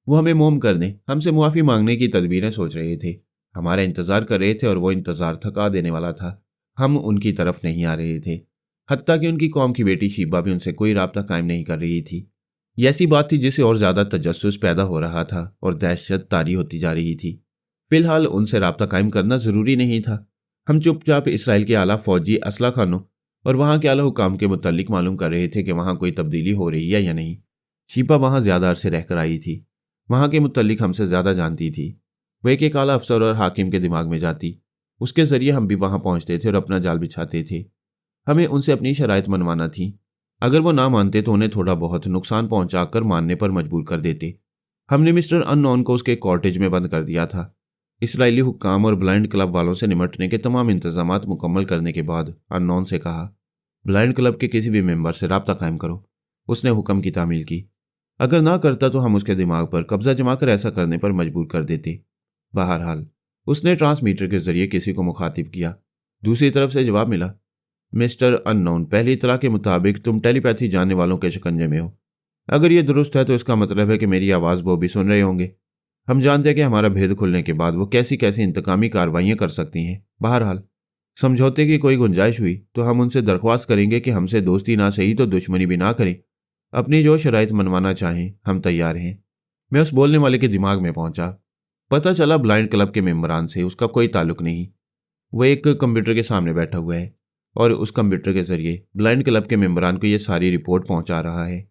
वो हमें मोम कर दें, हमसे मुआफ़ी मांगने की तदबीरें सोच रहे थे, हमारा इंतज़ार कर रहे थे और वो इंतज़ार थका देने वाला था। हम उनकी तरफ नहीं आ रहे थे। हत्ता कि उनकी कौम की बेटी शीबा भी उनसे कोई राब्ता कायम नहीं कर रही थी। ये ऐसी बात थी जिससे और ज़्यादा तजस्सुस पैदा हो रहा था और दहशत तारी होती जा रही थी। फिलहाल उनसे राब्ता कायम करना ज़रूरी नहीं था। हम चुपचाप इसराइल के आला फौजी असला खानों और वहाँ के आला हुकाम के मुतालिक मालूम कर रहे थे कि वहाँ कोई तब्दीली हो रही है या नहीं। शीबा वहाँ ज़्यादा अरसे रहकर आई थी, वहाँ के मुतालिक हमसे ज़्यादा जानती थी। वह एक आला अफसर और हाकिम के दिमाग में जाती, उसके ज़रिए हम भी वहाँ पहुँचते थे और अपना जाल बिछाते थे। हमें उनसे अपनी शराइत मनवाना थी। अगर वो ना मानते तो उन्हें थोड़ा बहुत नुकसान पहुँचाकर मानने पर मजबूर कर देते। हमने मिस्टर अननोन को उसके कॉटेज में बंद कर दिया था। इसराइली हुक्काम और ब्लाइंड क्लब वालों से निमटने के तमाम इंतजामात मुकम्मल करने के बाद अननोन से कहा, ब्लाइंड क्लब के किसी भी मेंबर से राब्ता कायम करो। उसने हुक्म की तामील की। अगर ना करता तो हम उसके दिमाग पर कब्जा जमाकर ऐसा करने पर मजबूर कर देते। बहरहाल उसने ट्रांसमीटर के जरिए किसी को मुखातिब किया। दूसरी तरफ से जवाब मिला, मिस्टर अननोन, पहली इतला के मुताबिक तुम टेलीपैथी जानने वालों के शिकंजे में हो। अगर ये दुरुस्त है तो इसका मतलब है कि मेरी आवाज़ वो भी सुन रहे होंगे। हम जानते हैं कि हमारा भेद खुलने के बाद वो कैसी कैसी इंतकामी कार्रवाइयाँ कर सकती हैं। बहरहाल समझौते की कोई गुंजाइश हुई तो हम उनसे दरख्वास्त करेंगे कि हमसे दोस्ती ना सही तो दुश्मनी भी ना करें। अपनी जो शराइत मनवाना चाहें हम तैयार हैं। मैं उस बोलने वाले के दिमाग में पहुंचा। पता चला ब्लाइंड क्लब के मेंबरान से उसका कोई ताल्लुक नहीं। वह एक कंप्यूटर के सामने बैठा हुआ है और उस कंप्यूटर के जरिए ब्लाइंड क्लब के मेंबरान को यह सारी रिपोर्ट पहुंचा रहा है।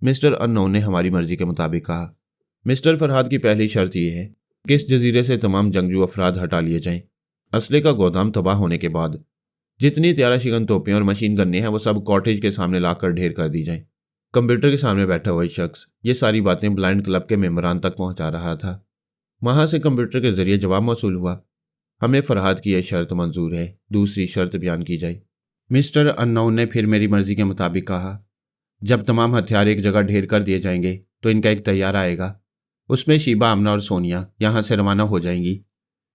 मिस्टर अननोन ने हमारी मर्जी के मुताबिक कहा, मिस्टर फरहाद की पहली शर्त यह है कि इस जजीरे से तमाम जंगजू अफराद हटा लिए जाएं। असले का गोदाम तबाह होने के बाद जितनी त्यारा शिकन तोपें और मशीन गन्ने हैं वो सब कॉटेज के सामने लाकर ढेर कर दी जाएं। कंप्यूटर के सामने बैठा हुआ शख्स ये सारी बातें ब्लाइंड क्लब के मेंबरान तक पहुंचा रहा था। वहां से कंप्यूटर के जरिए जवाब मौसूल हुआ, हमें फरहाद की यह शर्त मंजूर है, दूसरी शर्त बयान की जाए। मिस्टर अननोन ने फिर मेरी मर्जी के मुताबिक कहा, जब तमाम हथियार एक जगह ढेर कर दिए जाएंगे तो इनका एक तैयारा आएगा। उसमें शीबा, आमना और सोनिया यहाँ से रवाना हो जाएंगी।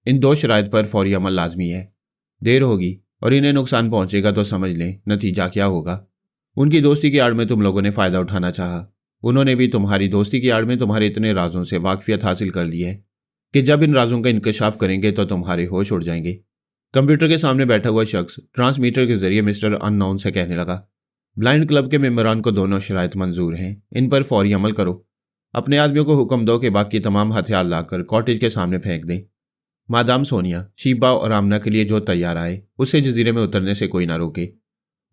इन दो शराइत पर फौरी अमल लाजमी है। देर होगी और इन्हें नुकसान पहुंचेगा तो समझ लें नतीजा क्या होगा। उनकी दोस्ती की आड़ में तुम लोगों ने फ़ायदा उठाना चाहा। उन्होंने भी तुम्हारी दोस्ती की आड़ में तुम्हारे इतने राजों से वाकफियत हासिल कर ली है कि जब इन राजों का इंकशाफ करेंगे तो तुम्हारे होश उड़ जाएंगे। कंप्यूटर के सामने बैठा हुआ शख्स ट्रांसमीटर के जरिए मिस्टर अननोन से कहने लगा, ब्लाइंड क्लब के मेंबरान को दोनों शराइत मंजूर हैं, इन पर फौरी अमल करो। अपने आदमियों को हुक्म दो कि बाकी तमाम हथियार लाकर कॉटेज के सामने फेंक दें। मादाम सोनिया, शीबा और आमना के लिए जो तैयार आए उसे जजीरे में उतरने से कोई ना रोके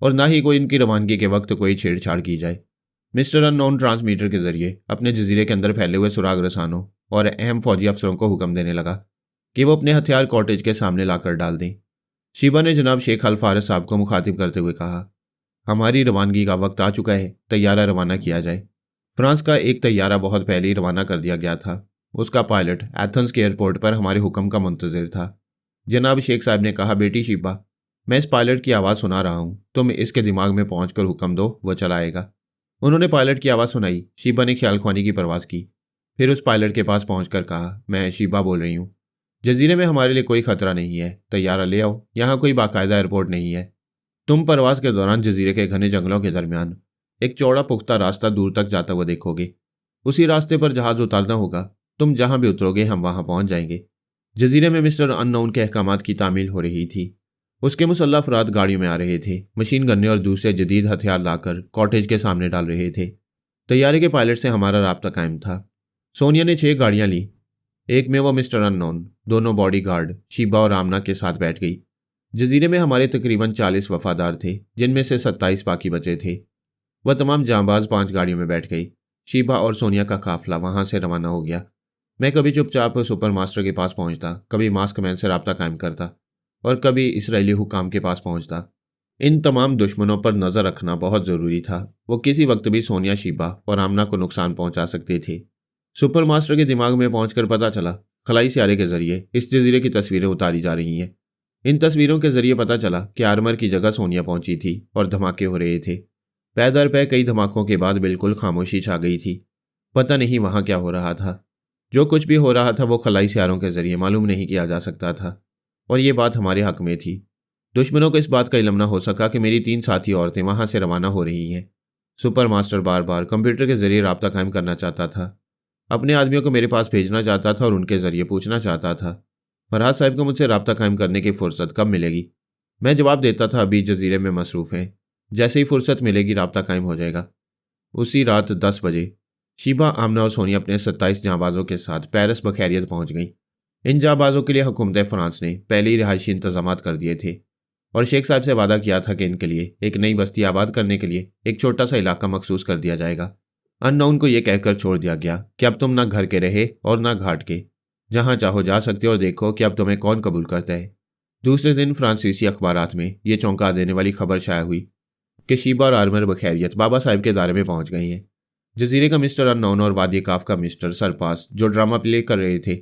और ना ही कोई इनकी रवानगी के वक्त कोई छेड़छाड़ की जाए। मिस्टर अननोन ट्रांसमीटर के जरिए अपने जजीरे के अंदर फैले हुए सुराग रसानों और अहम फौजी अफसरों को हुक्म देने लगा कि वो अपने हथियार कॉटेज के सामने लाकर डाल दें। शीबा ने जनाब शेख अल फारस साहब को मुखातिब करते हुए कहा, हमारी रवानगी का वक्त आ चुका है, तैयारा रवाना किया जाए। फ्रांस का एक तैयारा बहुत पहले ही रवाना कर दिया गया था। उसका पायलट एथेंस के एयरपोर्ट पर हमारे हुक्म का मुंतजिर था। जनाब शेख साहब ने कहा, बेटी शीबा, मैं इस पायलट की आवाज़ सुना रहा हूँ, तुम इसके दिमाग में पहुंचकर हुक्म दो, वह चलाएगा। उन्होंने पायलट की आवाज़ सुनाई। शीबा ने ख्याल ख्वानी की परवाज़ की, फिर उस पायलट के पास पहुंचकर कहा, मैं शीबा बोल रही हूँ, जजीरे में हमारे लिए कोई खतरा नहीं है, तैयारा ले आओ, यहाँ कोई बाकायदा एयरपोर्ट नहीं है। तुम परवाज़ के दौरान जजीरे के घने जंगलों के दरमियान एक चौड़ा पुख्ता रास्ता दूर तक जाता हुआ देखोगे। उसी रास्ते पर जहाज़ उतारना होगा। तुम जहाँ भी उतरोगे हम वहाँ पहुँच जाएंगे। जजीरे में मिस्टर अननोन के अहकामात की तामील हो रही थी। उसके मुसल्लह अफराद गाड़ियों में आ रहे थे, मशीन गन्ने और दूसरे जदीद हथियार लाकर कॉटेज के सामने डाल रहे थे। तैयारे के पायलट से हमारा राब्ता कायम था। सोनिया ने 6 गाड़ियां ली। एक में वो मिस्टर अननोन, दोनों बॉडीगार्ड शीबा और आमना के साथ बैठ गई। जजीरे में हमारे तकरीबन 40 वफादार थे, जिनमें से 27 बाकी बचे थे। वह तमाम जांबाज 5 गाड़ियों में बैठ गई। शीबा और सोनिया का काफिला वहां से रवाना हो गया। मैं कभी चुपचाप सुपर मास्टर के पास पहुंचता, कभी मास्क मैन से राब्ता कायम करता और कभी इसराइली हुकाम के पास पहुंचता। इन तमाम दुश्मनों पर नज़र रखना बहुत ज़रूरी था। वो किसी वक्त भी सोनिया, शीबा और आमना को नुकसान पहुंचा सकते थे। सुपर मास्टर के दिमाग में पहुंचकर पता चला खलाई सियारे के जरिए इस जजीरे की तस्वीरें उतारी जा रही हैं। इन तस्वीरों के जरिए पता चला कि आर्मर की जगह सोनिया पहुंची थी और धमाके हो रहे थे। पै दर पै कई धमाकों के बाद बिल्कुल खामोशी छा गई थी। पता नहीं वहां क्या हो रहा था। जो कुछ भी हो रहा था वो खलाई सियारों के जरिए मालूम नहीं किया जा सकता था और ये बात हमारे हक में थी। दुश्मनों को इस बात का इल्म न हो सका कि मेरी 3 साथी औरतें वहां से रवाना हो रही हैं। सुपर मास्टर बार बार कंप्यूटर के जरिए राब्ता कायम करना चाहता था। अपने आदमियों को मेरे पास भेजना चाहता था और उनके जरिए पूछना चाहता था, फरहाद साहब को मुझसे राब्ता कायम करने की फुर्सत कब मिलेगी। मैं जवाब देता था, अभी जजीरे में मसरूफ़ हैं, जैसे ही फुर्सत मिलेगी राब्ता कायम हो जाएगा। उसी रात 10 बजे शीबा, आमना और सोनिया अपने 27 जांबाजों के साथ पेरिस बखैरियत पहुंच गईं। इन जांबाजों के लिए हुकूमत फ्रांस ने पहले ही रिहायशी इंतजाम कर दिए थे। और शेख साहब से वादा किया था कि इनके लिए एक नई बस्ती आबाद करने के लिए एक छोटा सा इलाका मखसूस कर दिया जाएगा। अननोन को यह कहकर छोड़ दिया गया कि अब तुम ना घर के रहे और ना घाट के, जहां चाहो जा सकते हो और देखो कि अब तुम्हें कौन कबूल करता है। दूसरे दिन फ्रांसीसी अखबारात में ये चौंका देने वाली खबर शाया हुई कि शीबा और आर्मर बखैरियत बाबा साहब के दायरे में पहुंच गई हैं। जजीरे का मिस्टर अननोन और वादी काफ का मिस्टर सरपास जो ड्रामा प्ले कर रहे थे,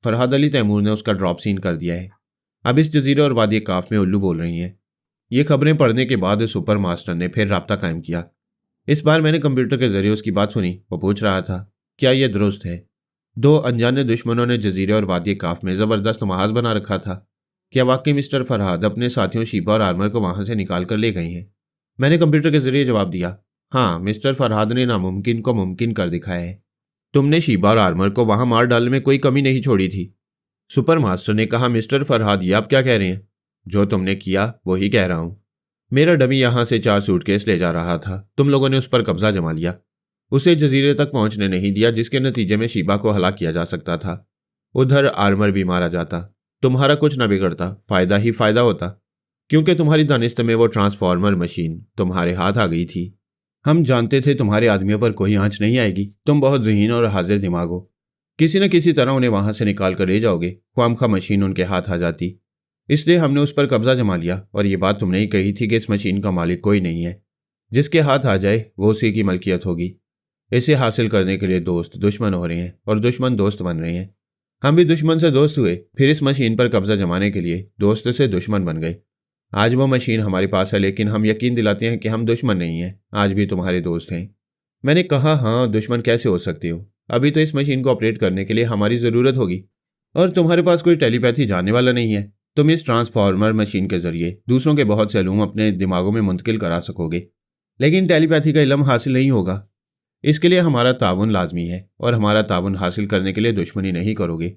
फरहाद अली तैमूर ने उसका ड्रॉप सीन कर दिया है। अब इस जजीरे और वादी काफ में उल्लू बोल रही हैं। ये खबरें पढ़ने के बाद सुपर मास्टर ने फिर राब्ता कायम किया। इस बार मैंने कंप्यूटर के जरिए उसकी बात सुनी। वो पूछ रहा था, क्या यह दुरुस्त है? 2 अनजाने दुश्मनों ने जजीरे और वादी काफ में ज़बरदस्त महाज बना रखा था। क्या वाकई मिस्टर फरहाद अपने साथियों शीबा और आर्मर को वहां से निकाल कर ले गई हैं? मैंने कंप्यूटर के जरिए जवाब दिया, हाँ, मिस्टर फरहाद ने नामुमकिन को मुमकिन कर दिखाया है। तुमने शीबा और आर्मर को वहां मार डालने में कोई कमी नहीं छोड़ी थी। सुपर मास्टर ने कहा, मिस्टर फरहाद, ये आप क्या कह रहे हैं? जो तुमने किया वही कह रहा हूं। मेरा डमी यहां से 4 सूटकेस ले जा रहा था। तुम लोगों ने उस पर कब्जा जमा लिया, उसे जजीरे तक पहुंचने नहीं दिया, जिसके नतीजे में शीबा को हलाक किया जा सकता था। उधर आर्मर भी मारा जाता। तुम्हारा कुछ न बिगड़ता, फायदा ही फायदा होता, क्योंकि तुम्हारी दानिस्त में वो ट्रांसफॉर्मर मशीन तुम्हारे हाथ आ गई थी। हम जानते थे तुम्हारे आदमियों पर कोई आंच नहीं आएगी। तुम बहुत ज़हीन और हाजिर दिमाग हो। किसी न किसी तरह उन्हें वहां से निकाल कर ले जाओगे। ख्वामखा मशीन उनके हाथ आ जाती, इसलिए हमने उस पर कब्जा जमा लिया। और ये बात तुमने ही कही थी कि इस मशीन का मालिक कोई नहीं है, जिसके हाथ आ जाए वो उसी की मलकियत होगी। इसे हासिल करने के लिए दोस्त दुश्मन हो रहे हैं और दुश्मन दोस्त बन रहे हैं। हम भी दुश्मन से दोस्त हुए, फिर इस मशीन पर कब्जा जमाने के लिए दोस्त से दुश्मन बन गए। आज वो मशीन हमारे पास है, लेकिन हम यकीन दिलाते हैं कि हम दुश्मन नहीं हैं, आज भी तुम्हारे दोस्त हैं। मैंने कहा, हाँ, दुश्मन कैसे हो सकते हो? अभी तो इस मशीन को ऑपरेट करने के लिए हमारी ज़रूरत होगी, और तुम्हारे पास कोई टेलीपैथी जानने वाला नहीं है। तुम इस ट्रांसफॉर्मर मशीन के जरिए दूसरों के बहुत से इल्म अपने दिमागों में मुंतकिल करा सकोगे, लेकिन टेलीपैथी का इल्म हासिल नहीं होगा। इसके लिए हमारा ताउन लाजमी है, और हमारा ताउन हासिल करने के लिए दुश्मनी नहीं करोगे।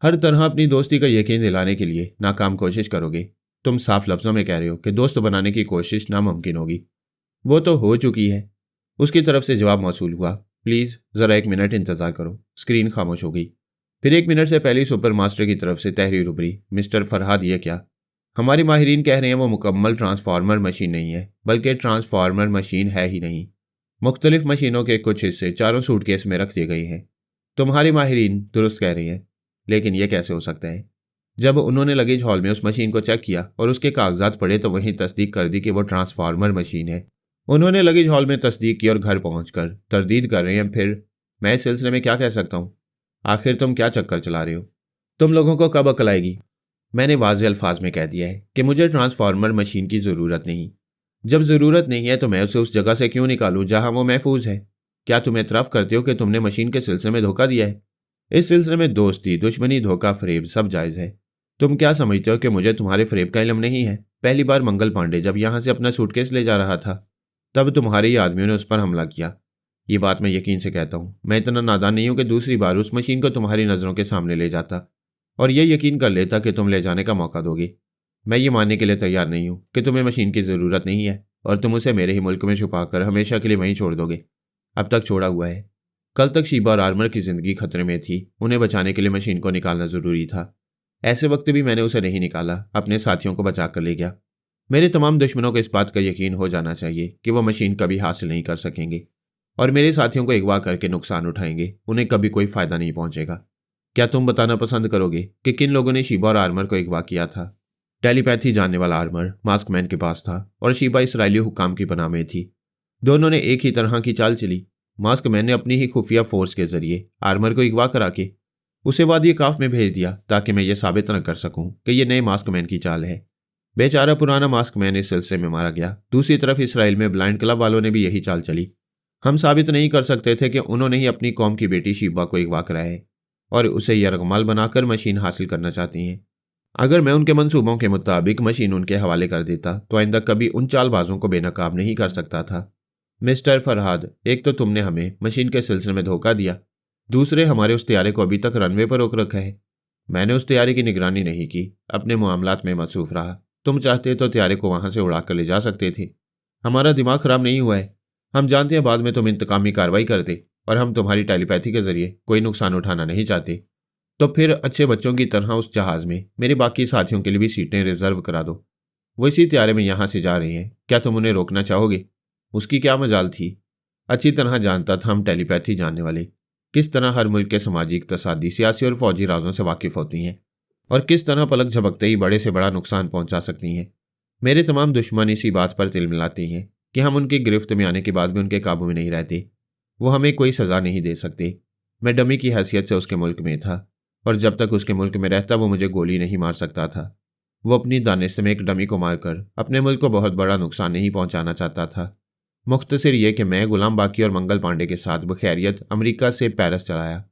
हर तरह अपनी दोस्ती का यकीन दिलाने के लिए नाकाम कोशिश करोगे। तुम साफ लफ्ज़ों में कह रहे हो कि दोस्त बनाने की कोशिश नामुमकिन होगी। वो तो हो चुकी है। उसकी तरफ से जवाब मौसूल हुआ, प्लीज़ ज़रा 1 मिनट इंतज़ार करो। स्क्रीन खामोश हो गई। फिर 1 मिनट से पहले सुपर मास्टर की तरफ से तहरीर उभरी, मिस्टर फरहाद, ये क्या? हमारी माहिरीन कह रहे हैं वो मुकम्मल ट्रांसफार्मर मशीन नहीं है, बल्कि ट्रांसफार्मर मशीन है ही नहीं। मुख्तलिफ मशीनों के कुछ हिस्से 4 सूटकेस में रख दिए गए हैं। तुम्हारी माहिरीन दुरुस्त कह रही है, लेकिन यह कैसे हो सकता है? जब उन्होंने लगेज हॉल में उस मशीन को चेक किया और उसके कागजात पढ़े तो वहीं तस्दीक कर दी कि वो ट्रांसफार्मर मशीन है। उन्होंने लगेज हॉल में तस्दीक की और घर पहुंचकर तरदीद कर रहे हैं। फिर मैं इस सिलसिले में क्या कह सकता हूँ? आखिर तुम क्या चक्कर चला रहे हो? तुम लोगों को कब अकल आएगी? मैंने वाज़ेह अल्फाज में कह दिया है कि मुझे ट्रांसफार्मर मशीन की ज़रूरत नहीं। जब ज़रूरत नहीं है तो मैं उसे उस जगह से क्यों निकालूं जहां वो महफूज है? क्या तुम एतराफ़ करते हो कि तुमने मशीन के सिलसिले में धोखा दिया है? इस सिलसिले में दोस्ती, दुश्मनी, धोखा, फरेब सब जायज़ है। तुम क्या समझते हो कि मुझे तुम्हारे फरेब का इल्म नहीं है? पहली बार मंगल पांडे जब यहाँ से अपना सूटकेस ले जा रहा था, तब तुम्हारे ही आदमियों ने उस पर हमला किया। ये बात मैं यकीन से कहता हूँ। मैं इतना नादान नहीं हूँ कि दूसरी बार उस मशीन को तुम्हारी नज़रों के सामने ले जाता और यह यकीन कर लेता कि तुम ले जाने का मौका दोगे। मैं ये मानने के लिए तैयार नहीं हूँ कि तुम्हें मशीन की ज़रूरत नहीं है और तुम उसे मेरे ही मुल्क में छुपाकर हमेशा के लिए वहीं छोड़ दोगे। अब तक छोड़ा हुआ है। कल तक शीबा और आर्मर की ज़िंदगी खतरे में थी। उन्हें बचाने के लिए मशीन को निकालना ज़रूरी था। ऐसे वक्त भी मैंने उसे नहीं निकाला, अपने साथियों को बचा कर ले गया। मेरे तमाम दुश्मनों को इस बात का यकीन हो जाना चाहिए कि वह मशीन कभी हासिल नहीं कर सकेंगे और मेरे साथियों को अगवा करके नुकसान उठाएंगे। उन्हें कभी कोई फ़ायदा नहीं पहुंचेगा। क्या तुम बताना पसंद करोगे कि किन लोगों ने शीबा और आर्मर को अगवा किया था? टेलीपैथी जानने वाला आर्मर मास्कमैन के पास था और शीबा इसराइली हुकाम की पनाह में थी। दोनों ने एक ही तरह की चाल चली। मास्कमैन ने अपनी ही खुफिया फोर्स के जरिए आर्मर को अगवा करा के उसे वादी काफ में भेज दिया ताकि मैं ये साबित न कर सकूं कि यह नए मास्कमैन की चाल है। बेचारा पुराना मास्कमैन इस सिलसिले में मारा गया। दूसरी तरफ इसराइल में ब्लाइंड क्लब वालों ने भी यही चाल चली। हम साबित नहीं कर सकते थे कि उन्होंने ही अपनी कौम की बेटी शीबा को अगवा कराया है और उसे यरगमाल बनाकर मशीन हासिल करना चाहती हैं। अगर मैं उनके मंसूबों के मुताबिक मशीन उनके हवाले कर देता तो आइंदा कभी उन चालबाजों को बेनकाब नहीं कर सकता था। मिस्टर फरहाद, एक तो तुमने हमें मशीन के सिलसिले में धोखा दिया, दूसरे हमारे उस तैयारे को अभी तक रनवे पर रोक रखा है। मैंने उस तैयारे की निगरानी नहीं की, अपने मामलात में मसरूफ रहा। तुम चाहते तो तैयारे को वहां से उड़ा कर ले जा सकते थे। हमारा दिमाग खराब नहीं हुआ है। हम जानते हैं बाद में तुम इंतकामी कार्रवाई करते और हम तुम्हारी टेलीपैथी के जरिए कोई नुकसान उठाना नहीं चाहते। तो फिर अच्छे बच्चों की तरह उस जहाज में मेरे बाकी साथियों के लिए भी सीटें रिजर्व करा दो। वो इसी त्यारे में यहाँ से जा रही हैं, क्या तुम उन्हें रोकना चाहोगे? उसकी क्या मजाल थी? अच्छी तरह जानता था हम टेलीपैथी जानने वाले किस तरह हर मुल्क के सामाजिक, इक़्तिसादी, सियासी और फौजी राजों से वाकिफ होती हैं और किस तरह पलक झपकते ही बड़े से बड़ा नुकसान पहुंचा सकती हैं। मेरे तमाम दुश्मन इसी बात पर तिल मिलाते हैं कि हम उनकी गिरफ्त में आने के बाद भी उनके काबू में नहीं रहते। वो हमें कोई सज़ा नहीं दे सकते। मैं डमी की हैसियत से उसके मुल्क में था और जब तक उसके मुल्क में रहता वो मुझे गोली नहीं मार सकता था। वो अपनी दानिश में एक डमी को मारकर अपने मुल्क को बहुत बड़ा नुकसान नहीं पहुंचाना चाहता था। मुख्तसर ये कि मैं गुलाम बाकी और मंगल पांडे के साथ बखैरियत अमेरिका से पेरिस चलाया।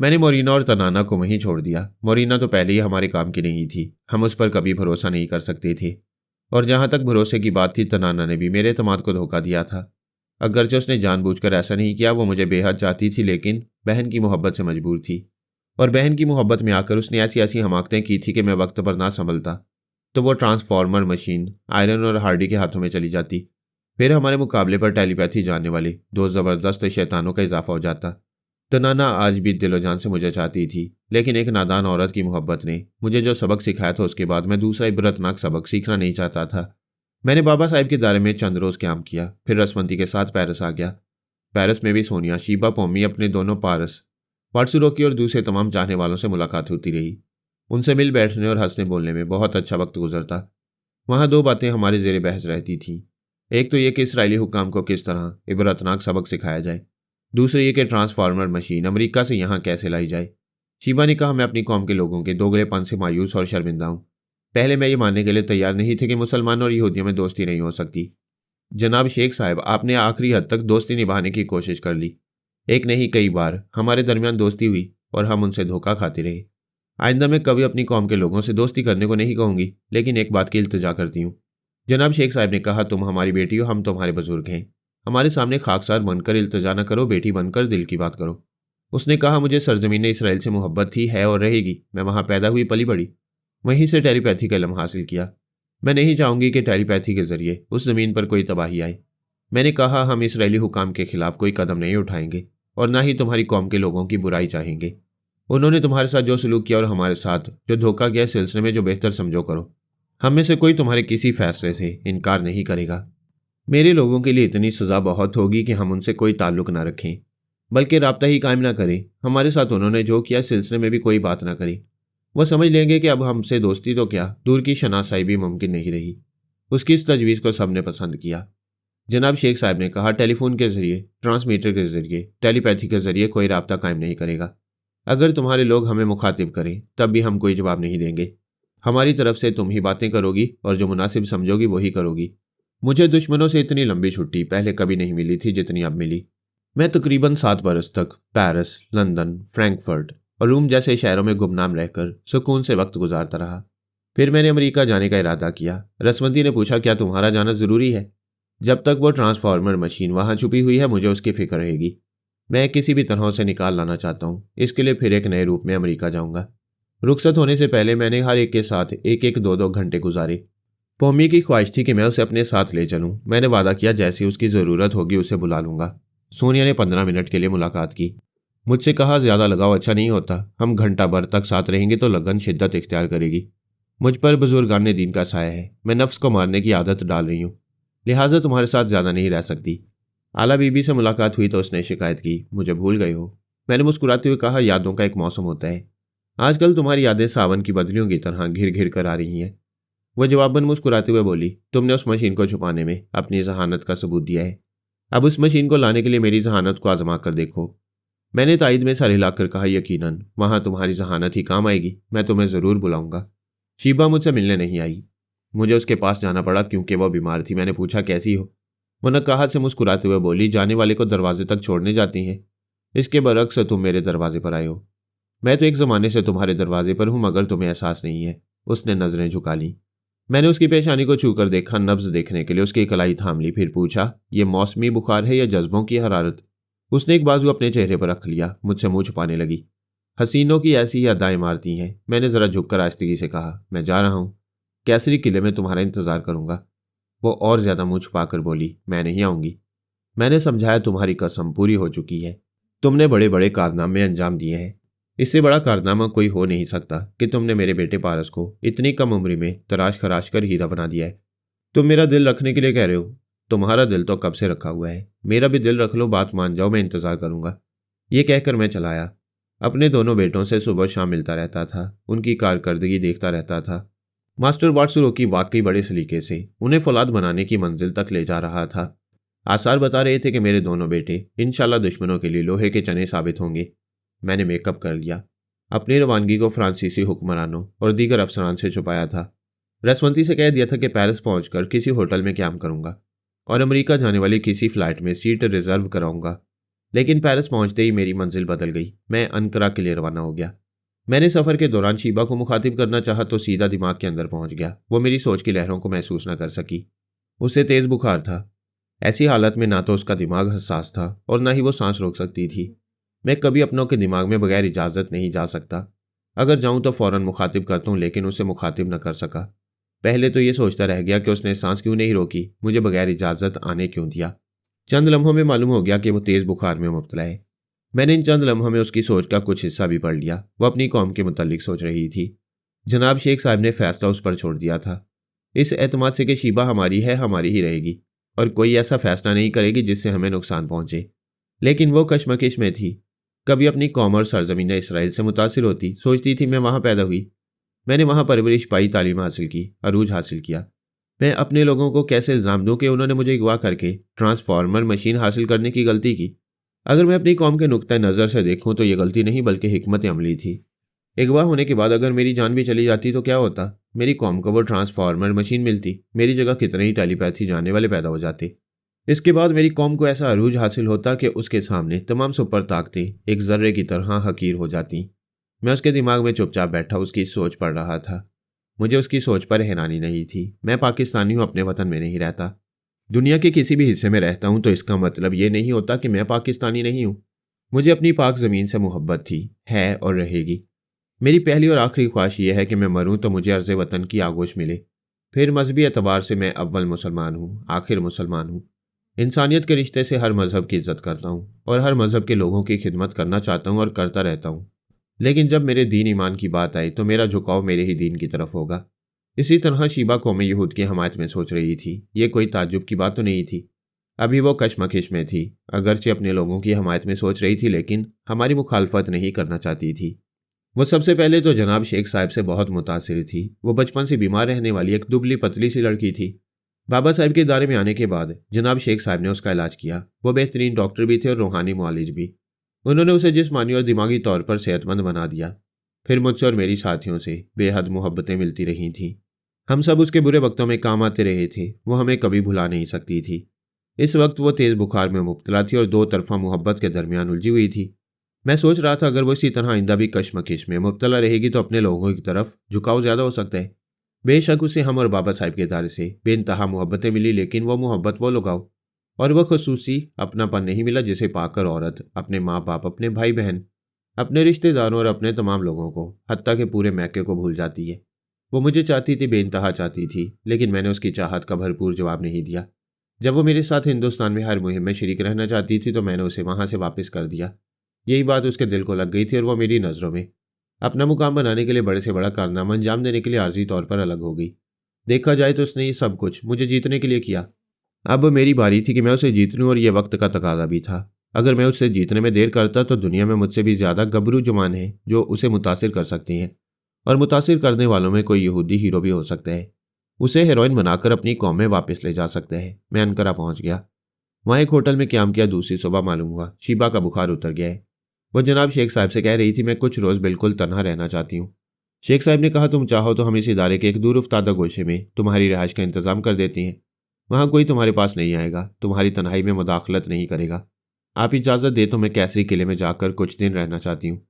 मैंने मोरिना और तनाना को वहीं छोड़ दिया। मोरिना तो पहले ही हमारे काम की नहीं थी, हम उस पर कभी भरोसा नहीं कर सकते थे। और जहां तक भरोसे की बात थी, तनाना ने भी मेरे एतमाद को धोखा दिया था। अगरचे उसने जानबूझकर ऐसा नहीं किया, वो मुझे बेहद चाहती थी, लेकिन बहन की मोहब्बत से मजबूर थी। और बहन की मोहब्बत में आकर उसने ऐसी ऐसी हमाकतें की थी कि मैं वक्त पर ना संभलता तो वो ट्रांसफार्मर मशीन आयरन और हार्डी के हाथों में चली जाती। फिर हमारे मुकाबले पर टेलीपैथी जानने वाले दो ज़बरदस्त शैतानों का इजाफा हो जाता। तनाना आज भी दिलो जान से मुझे चाहती थी, लेकिन एक नादान औरत की मोहब्बत ने मुझे जो सबक सिखाया था उसके बाद मैं दूसरा इबरतनाक सबक सीखना नहीं चाहता था। मैंने बाबा साहिब के दायरे में चंद रोज़ क्याम किया, फिर रसवंती के साथ पेरिस आ गया। पेरिस में भी सोनिया, शीबा, पोमी, अपने दोनों पारस, वाटसुरोकी और दूसरे तमाम चाहने वालों से मुलाकात होती रही। उनसे मिल बैठने और हंसने बोलने में बहुत अच्छा वक्त गुजरता। वहाँ दो बातें हमारे ज़ेरे बहस रहती थीं। एक तो ये कि इसराइली हुक्काम को किस तरह इबरतनाक सबक सिखाया जाए, दूसरी ये कि ट्रांसफार्मर मशीन अमेरिका से यहाँ कैसे लाई जाए। शीबा ने कहा, मैं अपनी कौम के लोगों के दोगलेपन से मायूस और शर्मिंदा हूँ। पहले मैं ये मानने के लिए तैयार नहीं थे कि मुसलमान और यहूदियों में दोस्ती नहीं हो सकती। जनाब शेख साहब, आपने आखिरी हद तक दोस्ती निभाने की कोशिश कर ली। एक नहीं कई बार हमारे दरमियान दोस्ती हुई और हम उनसे धोखा खाते रहे। आइंदा मैं कभी अपनी कौम के लोगों से दोस्ती करने को नहीं कहूँगी, लेकिन एक बात की इल्तिजा करती हूँ। जनाब शेख साहब ने कहा, तुम हमारी बेटी हो, हम तुम्हारे बुजुर्ग हैं। हमारे सामने खाकसार बनकर इल्तिजा न करो, बेटी बनकर दिल की बात करो। उसने कहा, मुझे सरजमीन इसराइल से मोहब्बत थी, है और रहेगी। मैं वहाँ पैदा हुई, पली बड़ी, वहीं से टेलीपैथी का इल्म हासिल किया। मैं नहीं चाहूँगी कि टेलीपैथी के जरिए उस ज़मीन पर कोई तबाही आए। मैंने कहा, हम इसराइली हुकाम के खिलाफ कोई कदम नहीं उठाएंगे और ना ही तुम्हारी कौम के लोगों की बुराई चाहेंगे। उन्होंने तुम्हारे साथ जो सलूक किया और हमारे साथ जो धोखा किया, इस सिलसिले में जो बेहतर समझो करो। हम में से कोई तुम्हारे किसी फैसले से इनकार नहीं करेगा। मेरे लोगों के लिए इतनी सज़ा बहुत होगी कि हम उनसे कोई ताल्लुक ना रखें, बल्कि राब्ता ही कायम ना करें। हमारे साथ उन्होंने जो किया, इस सिलसिले में भी कोई बात ना करें। वह समझ लेंगे कि अब हमसे दोस्ती तो क्या, दूर की शनासाई भी मुमकिन नहीं रही। उसकी इस तजवीज़ को सबने पसंद किया। जनाब शेख साहब ने कहा, टेलीफोन के जरिए, ट्रांसमीटर के जरिए, टेलीपैथी के जरिए कोई राब्ता कायम नहीं करेगा। अगर तुम्हारे लोग हमें मुखातिब करें तब भी हम कोई जवाब नहीं देंगे। हमारी तरफ से तुम ही बातें करोगी और जो मुनासिब समझोगी वही करोगी। मुझे दुश्मनों से इतनी लंबी छुट्टी पहले कभी नहीं मिली थी जितनी अब मिली। मैं तकरीबन 7 बरस तक पेरिस, लंदन, फ्रैंकफर्ट और रोम जैसे शहरों में गुमनाम रहकर सुकून से वक्त गुजारता रहा। फिर मैंने अमेरिका जाने का इरादा किया। रसवंती ने पूछा, क्या तुम्हारा जाना ज़रूरी है? जब तक वो ट्रांसफार्मर मशीन वहाँ छुपी हुई है, मुझे उसकी फिक्र रहेगी। मैं किसी भी तरह से निकाल लाना चाहता हूँ। इसके लिए फिर एक नए रूप में अमेरिका जाऊँगा। रुखसत होने से पहले मैंने हर एक के साथ 1-1, 2-2 घंटे गुजारे। पोमी की ख्वाहिश थी कि मैं उसे अपने साथ ले चलूँ। मैंने वादा किया, जैसी उसकी ज़रूरत होगी उसे बुला लूँगा। सोनिया ने 15 मिनट के लिए मुलाकात की। मुझसे कहा, ज़्यादा लगाव अच्छा नहीं होता। हम घंटा भर तक साथ रहेंगे तो लगन शिद्दत इख्तियार करेगी। मुझ पर बुजुर्गान दीन का साया है। मैं नफ्स को मारने की आदत डाल रही हूँ, लिहाजा तुम्हारे साथ ज़्यादा नहीं रह सकती। आला बीबी से मुलाकात हुई तो उसने शिकायत की, मुझे भूल गए हो। मैंने मुस्कुराते हुए कहा, यादों का एक मौसम होता है। आजकल तुम्हारी यादें सावन की बदलियों की तरह घिर घिर कर आ रही हैं। वह जवाबन मुस्कुराते हुए बोली, तुमने उस मशीन को छुपाने में अपनी जहानत का सबूत दिया है। अब उस मशीन को लाने के लिए मेरी जहानत को आजमा कर देखो। मैंने तायद में सर हिलाकर कहा, यकीनन वहाँ तुम्हारी जहानत ही काम आएगी। मैं तुम्हें ज़रूर बुलाऊंगा। शीबा मुझसे मिलने नहीं आई। मुझे उसके पास जाना पड़ा क्योंकि वह बीमार थी। मैंने पूछा, कैसी हो? वह नकाहत से मुस्कुराते हुए बोली, जाने वाले को दरवाजे तक छोड़ने जाती हैं। इसके बरक्स तुम मेरे दरवाजे पर आए हो। मैं तो एक ज़माने से तुम्हारे दरवाजे पर हूँ, मगर तुम्हें एहसास नहीं है। उसने नज़रें झुका लीं। मैंने उसकी पेशानी को छूकर देखा, नब्ज़ देखने के लिए उसकी कलाई थाम ली। फिर पूछा, ये मौसमी बुखार है या जज्बों की हरारत? उसने एक बाजू अपने चेहरे पर रख लिया। मुझसे मुँह छुपाने लगी। हसीनों की ऐसी ही अदाएं मारती हैं। मैंने ज़रा झुककर आहिस्तगी से कहा, मैं जा रहा हूँ। कैसरी किले में तुम्हारा इंतज़ार करूँगा। वो और ज़्यादा मुँह छुपाकर बोली, मैं नहीं आऊँगी। मैंने समझाया, तुम्हारी कसम पूरी हो चुकी है। तुमने बड़े बड़े कारनामे अंजाम दिए हैं। इससे बड़ा कारनामा कोई हो नहीं सकता कि तुमने मेरे बेटे पारस को इतनी कम उम्र में तराश खराश कर हीरा बना दिया है। तुम मेरा दिल रखने के लिए कह रहे हो? तुम्हारा दिल तो कब से रखा हुआ है, मेरा भी दिल रख लो, बात मान जाओ, मैं इंतजार करूंगा। ये कहकर मैं चला आया। अपने दोनों बेटों से सुबह शाम मिलता रहता था, उनकी कारकर्दगी देखता रहता था। मास्टर वाटसुरोकी वाकई बड़े सलीके से उन्हें फौलाद बनाने की मंजिल तक ले जा रहा था। आसार बता रहे थे कि मेरे दोनों बेटे इंशाल्लाह दुश्मनों के लिए लोहे के चने साबित होंगे। मैंने मेकअप कर लिया। अपनी रवानगी को फ्रांसीसी हुक्मरानों और दीगर अफसरान से छुपाया था। रसवंती से कह दिया था कि पेरिस पहुंचकर किसी होटल में क्याम करूंगा और अमेरिका जाने वाली किसी फ्लाइट में सीट रिजर्व कराऊंगा। लेकिन पेरिस पहुंचते ही मेरी मंजिल बदल गई। मैं अनकरा के लिए रवाना हो गया। मैंने सफ़र के दौरान शीबा को मुखातिब करना चाहा तो सीधा दिमाग के अंदर पहुंच गया। वो मेरी सोच की लहरों को महसूस न कर सकी। उसे तेज़ बुखार था। ऐसी हालत में ना तो उसका दिमाग हसास था और ना ही वो सांस रोक सकती थी। मैं कभी अपनों के दिमाग में बगैर इजाज़त नहीं जा सकता। अगर जाऊं तो फ़ौरन मुखातिब करता हूं, लेकिन उसे मुखातिब न कर सका। पहले तो ये सोचता रह गया कि उसने सांस क्यों नहीं रोकी, मुझे बगैर इजाज़त आने क्यों दिया। चंद लम्हों में मालूम हो गया कि वो तेज़ बुखार में मुब्तला है। मैंने इन चंद लम्हों में उसकी सोच का कुछ हिस्सा भी पढ़ लिया। वो अपनी कौम के मुतालिक सोच रही थी। जनाब शेख साहब ने फैसला उस पर छोड़ दिया था, इस एतमाद से कि शीबा हमारी है, हमारी ही रहेगी और कोई ऐसा फैसला नहीं करेगी जिससे हमें नुकसान पहुंचे। लेकिन वो कशमकश में थी। कभी अपनी कौम और सरजमीन इसराइल से मुतासिर होती, सोचती थी मैं वहाँ पैदा हुई, मैंने वहाँ परवरिश पाई, तालीम हासिल की, अरूज हासिल किया। मैं अपने लोगों को कैसे इल्ज़ाम दूँ कि उन्होंने मुझे अगवा करके ट्रांसफार्मर मशीन हासिल करने की गलती की। अगर मैं अपनी कौम के नुक्ता नज़र से देखूँ तो ये गलती नहीं बल्कि हिकमत अमली थी। अगवा होने के बाद अगर मेरी जान भी चली जाती तो क्या होता? मेरी कौम को वो ट्रांसफार्मर मशीन मिलती, मेरी जगह कितने ही टेलीपैथी जानने वाले पैदा हो जाते। इसके बाद मेरी कौम को ऐसा अरूज हासिल होता कि उसके सामने तमाम सुपर ताकतें एक जर्रे की तरह हकीर हो जाती। मैं उसके दिमाग में चुपचाप बैठा उसकी सोच पढ़ रहा था। मुझे उसकी सोच पर हैरानी नहीं थी। मैं पाकिस्तानी हूँ, अपने वतन में नहीं रहता। दुनिया के किसी भी हिस्से में रहता हूँ तो इसका मतलब ये नहीं होता कि मैं पाकिस्तानी नहीं हूँ। मुझे अपनी पाक ज़मीन से मोहब्बत थी, है और रहेगी। मेरी पहली और आखिरी ख्वाहिश ये है कि मैं मरूँ तो मुझे अर्ज़ वतन की आगोश मिले। फिर मजहबी एतबार से मैं अव्वल मुसलमान हूँ, आखिर मुसलमान हूँ। इंसानियत के रिश्ते से हर मज़हब की इज़्ज़त करता हूँ और हर मज़हब के लोगों की खिदमत करना चाहता हूँ और करता रहता हूँ। लेकिन जब मेरे दीन ईमान की बात आई तो मेरा झुकाव मेरे ही दीन की तरफ होगा। इसी तरह शीबा कौम यहूद की हमायत में सोच रही थी। ये कोई ताज्जुब की बात तो नहीं थी। अभी वो कशमकश में थी। अगरचे अपने लोगों की हमायत में सोच रही थी, लेकिन हमारी मुखालफत नहीं करना चाहती थी। वो सबसे पहले तो जनाब शेख साहब से बहुत मुतासिर थी। वो बचपन से बीमार रहने वाली एक दुबली पतली सी लड़की थी। बाबा साहब के दायरे में आने के बाद जनाब शेख साहब ने उसका इलाज किया। वो बेहतरीन डॉक्टर भी थे और रूहानी मुआलिज भी। उन्होंने उसे जिस्मानी और दिमागी तौर पर सेहतमंद बना दिया। फिर मुझसे और मेरी साथियों से बेहद मोहब्बतें मिलती रही थीं। हम सब उसके बुरे वक्तों में काम आते रहे थे। वो हमें कभी भुला नहीं सकती थी। इस वक्त वो तेज़ बुखार में मुब्तला थी और दो तरफा मोहब्बत के दरमियान उलझी हुई थी। मैं सोच रहा था अगर वो इसी तरह आइंदा भी कशमकश में मुब्तला रहेगी तो अपने लोगों की तरफ झुकाव ज़्यादा हो सकता है। बेशक उसे हम और बाबा साहब के दायरे से बेइंतहा मोहब्बतें मिली, लेकिन वो मोहब्बत, वो लगाव और वह खसूसी अपनापन नहीं मिला जिसे पाकर औरत अपने माँ बाप, अपने भाई बहन, अपने रिश्तेदारों और अपने तमाम लोगों को, हत्ता के पूरे मैके को भूल जाती है। वो मुझे चाहती थी, बेइंतहा चाहती थी, लेकिन मैंने उसकी चाहत का भरपूर जवाब नहीं दिया। जब वो मेरे साथ हिंदुस्तान में हर मुहिम में शरीक रहना चाहती थी तो मैंने उसे वहाँ से वापस कर दिया। यही बात उसके दिल को लग गई थी और वो मेरी नज़रों में अपना मुकाम बनाने के लिए बड़े से बड़ा कारनामा अंजाम देने के लिए आर्जी तौर पर अलग हो गई। देखा जाए तो उसने ये सब कुछ मुझे जीतने के लिए किया। अब मेरी बारी थी कि मैं उसे जीत लूं और ये वक्त का तकाजा भी था। अगर मैं उससे जीतने में देर करता तो दुनिया में मुझसे भी ज़्यादा गबरू जुबान हैं जो उसे मुतासिर कर सकती हैं, और मुतासिर करने वालों में कोई यहूदी हीरो भी हो सकता है। उसे हीरोइन बनाकर अपनी कौम में वापस ले जा सकता है। मैं अनकरा पहुंच गया। वहाँ एक होटल में क्याम किया। दूसरी सुबह मालूम हुआ शीबा का बुखार उतर गया है। वह जनाब शेख साहब से कह रही थी मैं कुछ रोज़ बिल्कुल तन्हा रहना चाहती हूँ। शेख साहब ने कहा तुम चाहो तो हम इस इदारे के एक दूर उफ्तादा गोशे में तुम्हारी रिहाइश का इंतज़ाम कर देती हैं। वहाँ कोई तुम्हारे पास नहीं आएगा, तुम्हारी तन्हाई में मुदाखलत नहीं करेगा। आप इजाज़त दे तो मैं कैसरी किले में जाकर कुछ दिन रहना चाहती हूँ।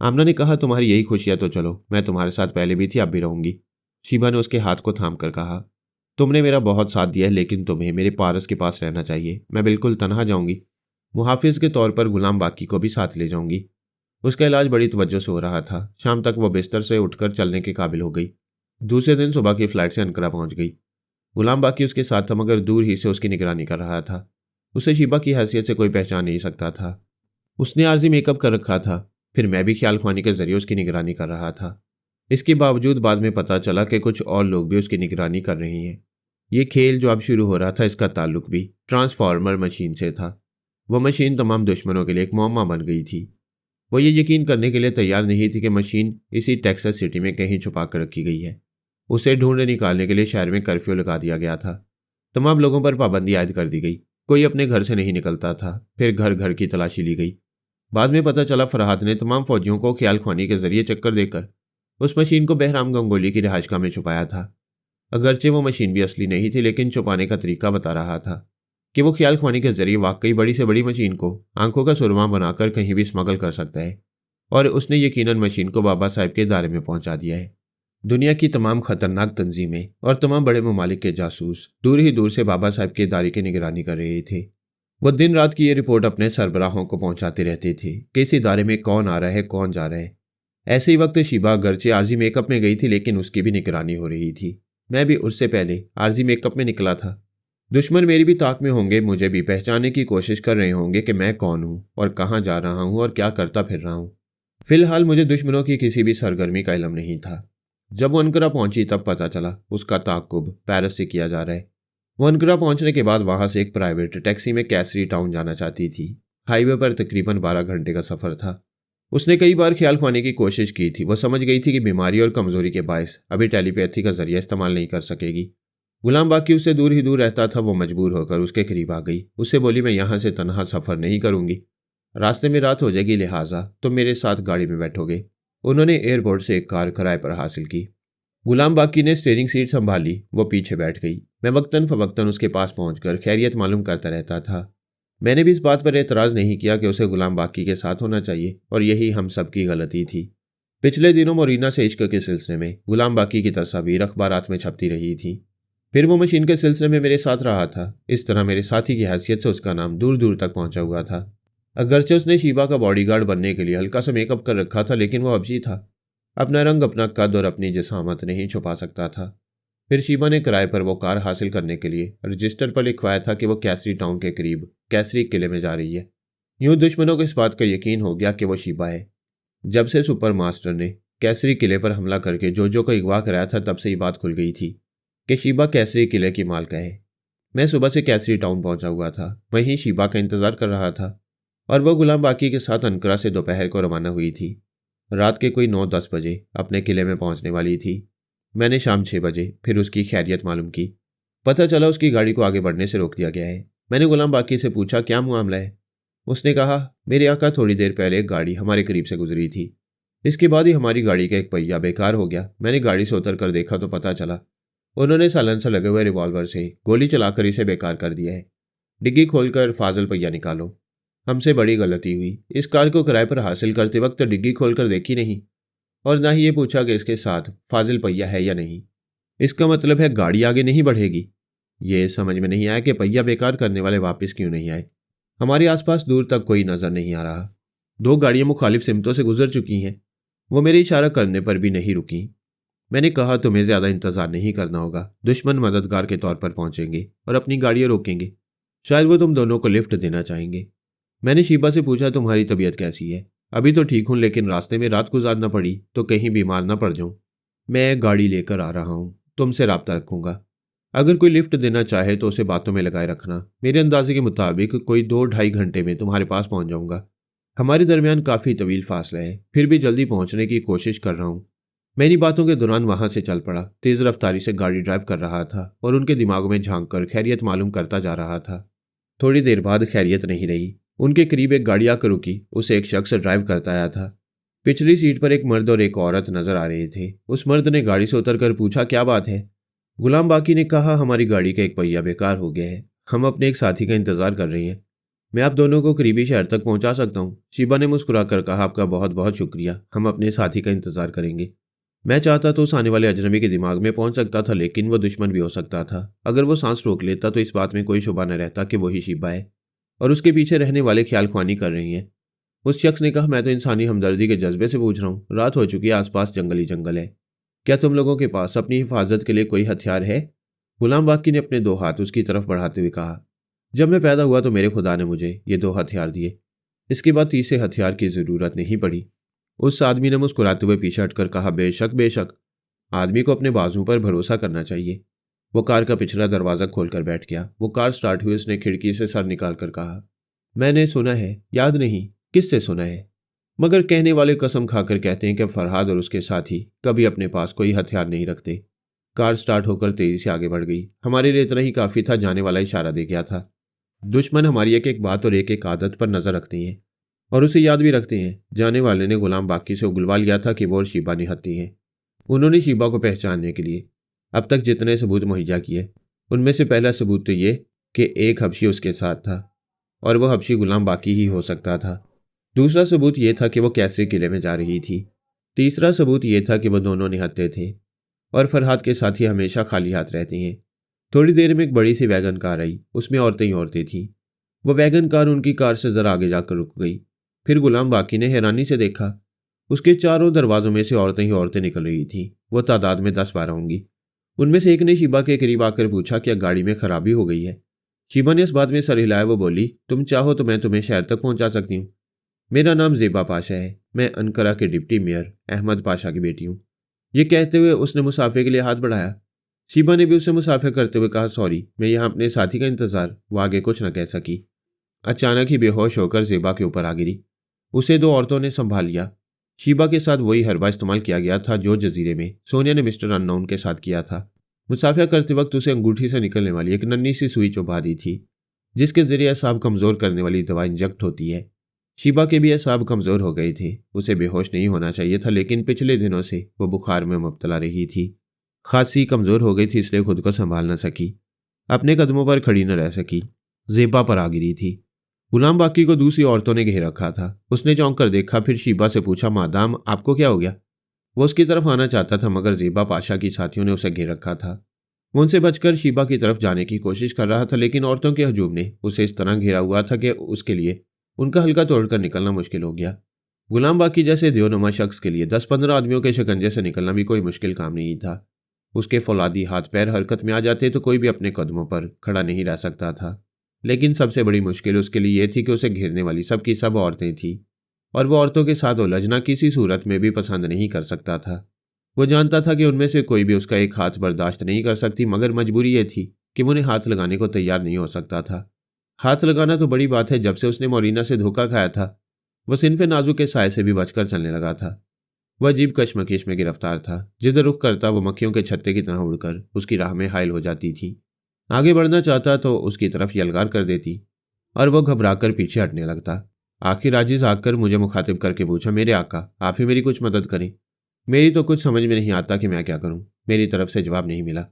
आमना ने कहा तुम्हारी यही खुशी है तो चलो, मैं तुम्हारे साथ पहले भी थी, अब भी रहूँगी। शीबा ने उसके हाथ को थाम कर कहा तुमने मेरा बहुत साथ दिया है, लेकिन तुम्हें मेरे पारस के पास रहना चाहिए। मैं बिल्कुल तनहा जाऊँगी। मुहाफिज के तौर पर गुलाम बाकी को भी साथ ले जाऊँगी। उसका इलाज बड़ी तवज्जो से हो रहा था। शाम तक वह बिस्तर से उठकर चलने के काबिल हो गई। दूसरे दिन सुबह की फ्लाइट से अनकरा पहुंच गई। गुलाम बाकी उसके साथ था, मगर दूर ही से उसकी निगरानी कर रहा था। उसे शीबा की हैसियत से कोई पहचान नहीं सकता था। उसने आर्जी मेकअप कर रखा था। फिर मैं भी ख्याल ख्वानी के जरिए उसकी निगरानी कर रहा था। इसके बावजूद बाद में पता चला कि कुछ और लोग भी उसकी निगरानी कर रहे हैं। ये खेल जो अब शुरू हो रहा था, इसका ताल्लुक भी ट्रांसफार्मर मशीन से था। वह मशीन तमाम दुश्मनों के लिए एक मुअम्मा बन गई थी। वो ये यकीन करने के लिए तैयार नहीं थी कि मशीन इसी टेक्सास सिटी में कहीं छुपा कर रखी गई है। उसे ढूंढ निकालने के लिए शहर में कर्फ्यू लगा दिया गया था। तमाम लोगों पर पाबंदी आयद कर दी गई। कोई अपने घर से नहीं निकलता था। फिर घर घर की तलाशी ली गई। बाद में पता चला फरहाद ने तमाम फौजियों को ख्याल ख्वानी के जरिए चक्कर देकर उस मशीन को बहराम गंगोली की रिहाइशगाह में छुपाया था। अगरचे वो मशीन भी असली नहीं थी, लेकिन छुपाने का तरीका बता रहा था कि वो ख्याल ख्वानी के जरिए वाकई बड़ी से बड़ी मशीन को आंखों का सुरमा बनाकर कहीं भी स्मगल कर सकता है। और उसने यकीनन मशीन को बाबा साहब के दायरे में पहुंचा दिया है। दुनिया की तमाम खतरनाक तंजीमें और तमाम बड़े ममालिक के जासूस दूर ही दूर से बाबा साहब के दायरे की निगरानी कर रहे थे। वो दिन रात की ये रिपोर्ट अपने सरबराहों को पहुंचाते रहते थे कि इस इदारे में कौन आ रहा है, कौन जा रहा है। ऐसे ही वक्त शिबा अगरचे आर्जी मेकअप में गई थी, लेकिन उसकी भी निगरानी हो रही थी। मैं भी उससे पहले आर्जी मेकअप में निकला था। दुश्मन मेरी भी ताक में होंगे, मुझे भी पहचानने की कोशिश कर रहे होंगे कि मैं कौन हूँ और कहाँ जा रहा हूँ और क्या करता फिर रहा हूँ। फिलहाल मुझे दुश्मनों की किसी भी सरगर्मी का इल्म नहीं था। जब वो अनकरा पहुंची तब पता चला उसका ताकुब पेरिस से किया जा रहा है। वो अनकरा पहुंचने के बाद वहां से एक प्राइवेट टैक्सी में कैसरी टाउन जाना चाहती थी। हाईवे पर तकरीबन 12 घंटे का सफर था। उसने कई बार ख्याल ख्वानी की कोशिश की थी। वो समझ गई थी कि बीमारी और कमजोरी के बायस अभी टेलीपैथी का जरिया इस्तेमाल नहीं कर सकेगी। गुलाम बाकी उससे दूर ही दूर रहता था। वो मजबूर होकर उसके करीब आ गई। उससे बोली, मैं यहाँ से तनहा सफर नहीं करूंगी, रास्ते में रात हो जाएगी, लिहाजा तुम मेरे साथ गाड़ी में बैठोगे। उन्होंने एयरपोर्ट से एक कार किराए पर हासिल की। गुलाम बाकी ने स्टीयरिंग सीट संभाली। वो पीछे बैठ गई। मैं वक्तन फवक्तन उसके पास पहुंचकर खैरियत मालूम करता रहता था। मैंने भी इस बात पर एतराज़ नहीं किया कि उसे गुलाम बाकी के साथ होना चाहिए, और यही हम सबकी गलती थी। पिछले दिनों मोरीना से इश्क के सिलसिले में गुलाम बाकी की तस्वीर अखबारात में छपती रही थी। फिर वो मशीन के सिलसिले में मेरे साथ रहा था। इस तरह मेरे साथी की हैसियत से उसका नाम दूर दूर तक पहुंचा हुआ था। अगरचे उसने शीबा का बॉडीगार्ड बनने के लिए हल्का सा मेकअप कर रखा था, लेकिन वो अबजी था। अपना रंग, अपना कद और अपनी जिसामत नहीं छुपा सकता था। फिर शीबा ने किराए पर वो कार हासिल करने के लिए रजिस्टर पर लिखवाया था कि वो कैसरी टाउन के करीब कैसरी किले में जा रही है। यूं दुश्मनों को इस बात का यकीन हो गया कि वो शीबा है। जब से सुपर मास्टर ने कैसरी किले पर हमला करके जोजो को अगवा कराया था, तब से ये बात खुल गई थी कि शीबा कैसरी किले की मालका है। मैं सुबह से कैसरी टाउन पहुंचा हुआ था। वहीं शीबा का इंतजार कर रहा था और वह गुलाम बाकी के साथ अनकरा से दोपहर को रवाना हुई थी। रात के कोई 9-10 बजे अपने किले में पहुंचने वाली थी। मैंने शाम 6 बजे फिर उसकी खैरियत मालूम की। पता चला उसकी गाड़ी को आगे बढ़ने से रोक दिया गया है। मैंने गुलाम बाकी से पूछा, क्या मामला है? उसने कहा, मेरे आका थोड़ी देर पहले एक गाड़ी हमारे करीब से गुजरी थी। इसके बाद ही हमारी गाड़ी का एक पहिया बेकार हो गया। मैंने गाड़ी से उतर कर देखा तो पता चला उन्होंने साइलेंसर लगे हुए रिवॉल्वर से गोली चलाकर इसे बेकार कर दिया है। डिग्गी खोलकर फाजल पहिया निकालो। हमसे बड़ी गलती हुई। इस कार को किराए पर हासिल करते वक्त डिग्गी खोलकर देखी नहीं, और ना ही ये पूछा कि इसके साथ फाजिल पहिया है या नहीं। इसका मतलब है गाड़ी आगे नहीं बढ़ेगी। ये समझ में नहीं आया कि पहिया बेकार करने वाले वापस क्यों नहीं आए। हमारे आसपास दूर तक कोई नजर नहीं आ रहा। 2 गाड़ियां मुखालिफ सिमतों से गुजर चुकी हैं। वो मेरे इशारा करने पर भी नहीं रुकी। मैंने कहा, तुम्हें ज्यादा इंतजार नहीं करना होगा। दुश्मन मददगार के तौर पर पहुंचेंगे और अपनी गाड़ियां रोकेंगे। शायद वो तुम दोनों को लिफ्ट देना चाहेंगे। मैंने शीबा से पूछा, तुम्हारी तबीयत कैसी है? अभी तो ठीक हूं, लेकिन रास्ते में रात गुजारना पड़ी तो कहीं बीमार ना पड़ जाऊं। मैं गाड़ी लेकर आ रहा हूं, तुमसे राब्ता रखूंगा। अगर कोई लिफ्ट देना चाहे तो उसे बातों में लगाए रखना। मेरे अंदाजे के मुताबिक कोई 2-2.5 घंटे में तुम्हारे पास पहुंच जाऊंगा। हमारे दरमियान काफ़ी तवील फासला है, फिर भी जल्दी पहुंचने की कोशिश कर रहा हूँ। मेरी बातों के दौरान वहां से चल पड़ा। तेज रफ्तारी से गाड़ी ड्राइव कर रहा था और उनके दिमाग में झांक कर खैरियत मालूम करता जा रहा था। थोड़ी देर बाद खैरियत नहीं रही। उनके करीब एक गाड़ी आकर रुकी। उसे एक शख्स ड्राइव करता आया था। पिछली सीट पर एक मर्द और एक औरत नजर आ रहे थे। उस मर्द ने गाड़ी से उतरकर पूछा, क्या बात है? गुलाम बाकी ने कहा, हमारी गाड़ी का एक पहिया बेकार हो गया है। हम अपने एक साथी का इंतजार कर रहे हैं। मैं आप दोनों को करीबी शहर तक पहुंचा सकता हूँ। शीबा ने मुस्कुराकर कहा, आपका बहुत बहुत शुक्रिया। हम अपने साथी का इंतजार करेंगे। मैं चाहता तो उस आने वाले अजनबी के दिमाग में पहुंच सकता था, लेकिन वो दुश्मन भी हो सकता था। अगर वो सांस रोक लेता तो इस बात में कोई शुबा न रहता कि वही शीबा है और उसके पीछे रहने वाले ख्याल ख्वानी कर रही हैं। उस शख्स ने कहा, मैं तो इंसानी हमदर्दी के जज्बे से पूछ रहा हूँ। रात हो चुकी है, आसपास जंगल ही जंगल है। क्या तुम लोगों के पास अपनी हिफाजत के लिए कोई हथियार है? गुलाम बाकी ने अपने 2 हाथ उसकी तरफ बढ़ाते हुए कहा, जब मैं पैदा हुआ तो मेरे खुदा ने मुझे ये 2 हथियार दिए। इसके बाद तीसरे हथियार की ज़रूरत नहीं पड़ी। उस आदमी ने मुस्कुराते हुए पीछे हटकर कहा, बेशक बेशक, आदमी को अपने बाजुओं पर भरोसा करना चाहिए। वो कार का पिछला दरवाजा खोलकर बैठ गया। वो कार स्टार्ट हुई। उसने खिड़की से सर निकालकर कहा, मैंने सुना है, याद नहीं किससे सुना है, मगर कहने वाले कसम खाकर कहते हैं कि फरहाद और उसके साथी कभी अपने पास कोई हथियार नहीं रखते। कार स्टार्ट होकर तेजी से आगे बढ़ गई। हमारे लिए इतना ही काफी था, जाने वाला इशारा दे गया था। दुश्मन हमारी एक एक बात और एक एक आदत पर नजर रखते हैं और उसे याद भी रखते हैं। जाने वाले ने गुलाम बाकी से उगलवा लिया था कि वो और शीबा निहत्ती हैं। उन्होंने शीबा को पहचानने के लिए अब तक जितने सबूत मुहैया किए, उनमें से पहला सबूत तो ये कि एक हबशी उसके साथ था और वह हबशी गुलाम बाकी ही हो सकता था। दूसरा सबूत यह था कि वो कैसरी किले में जा रही थी। तीसरा सबूत यह था कि वो दोनों निहत्ते थे और फरहाद के साथी हमेशा खाली हाथ रहते हैं। थोड़ी देर में एक बड़ी सी वैगन कार आई। उसमें औरतें ही औरतें थीं। वो वैगन कार उनकी कार से जरा आगे जाकर रुक गई। फिर गुलाम बाकी ने हैरानी से देखा, उसके चारों दरवाजों में से औरतें ही औरतें निकल रही थीं। वो तादाद में 10-12 होंगी। उनमें से एक ने शीबा के करीब आकर पूछा, क्या गाड़ी में खराबी हो गई है? शीबा ने इस बात में सर हिलाया। वो बोली, तुम चाहो तो मैं तुम्हें शहर तक पहुंचा सकती हूँ। मेरा नाम ज़ेबा पाशा है। मैं अनकरा के डिप्टी मेयर अहमद पाशा की बेटी हूँ। ये कहते हुए उसने मुसाफे के लिए हाथ बढ़ाया। शीबा ने भी उसे मुसाफे करते हुए कहा, सॉरी, मैं यहाँ अपने साथी का इंतजार। वो आगे कुछ न कह सकी। अचानक ही बेहोश होकर ज़ेबा के ऊपर आ गिरी। उसे 2 औरतों ने संभाल लिया। शीबा के साथ वही हरबा इस्तेमाल किया गया था जो जजीरे में सोनिया ने मिस्टर अननोन के साथ किया था। मुसाफिया करते वक्त उसे अंगूठी से निकलने वाली एक नन्ही सी सुई चुभा दी थी, जिसके जरिए असाब कमजोर करने वाली दवा इंजेक्ट होती है। शीबा के भी असाब कमजोर हो गए थे। उसे बेहोश नहीं होना चाहिए था, लेकिन पिछले दिनों से वो बुखार में मुब्तला रही थी। खांसी कमजोर हो गई थी, इसलिए खुद को संभाल न सकी, अपने कदमों पर खड़ी न रह सकी, ज़ेबा पर आ गिरी थी। गुलाम बाकी को दूसरी औरतों ने घेर रखा था। उसने चौंक कर देखा, फिर शीबा से पूछा, मादाम आपको क्या हो गया? वो उसकी तरफ आना चाहता था, मगर ज़ेबा पाशा की साथियों ने उसे घेर रखा था। वो उनसे बचकर शीबा की तरफ जाने की कोशिश कर रहा था, लेकिन औरतों के हजूम ने उसे इस तरह घेरा हुआ था कि उसके लिए उनका हल्का तोड़कर निकलना मुश्किल हो गया। गुलाम बाकी जैसे देवनुमा शख्स के लिए 10-15 आदमियों के शिकंजे से निकलना भी कोई मुश्किल काम नहीं था। उसके फौलादी हाथ पैर हरकत में आ जाते तो कोई भी अपने कदमों पर खड़ा नहीं रह सकता था। लेकिन सबसे बड़ी मुश्किल उसके लिए यह थी कि उसे घेरने वाली सबकी सब औरतें थीं और वो औरतों के साथ उलझना किसी सूरत में भी पसंद नहीं कर सकता था। वो जानता था कि उनमें से कोई भी उसका एक हाथ बर्दाश्त नहीं कर सकती, मगर मजबूरी ये थी कि वो उन्हें हाथ लगाने को तैयार नहीं हो सकता था। हाथ लगाना तो बड़ी बात है, जब से उसने मोरीना से धोखा खाया था वह सिनफे नाजुक के साय से भी बचकर चलने लगा था। वह अजीब कश्मकश में गिरफ्तार था। जिधर रुख करता वो मक्खियों के छत्ते की तरह उड़कर उसकी राह में हायल हो जाती थी। आगे बढ़ना चाहता तो उसकी तरफ यलगार कर देती और वह घबराकर पीछे हटने लगता। आखिर आजिज आकर मुझे मुखातिब करके पूछा, मेरे आका आप ही मेरी कुछ मदद करें। मेरी तो कुछ समझ में नहीं आता कि मैं क्या करूं। मेरी तरफ से जवाब नहीं मिला।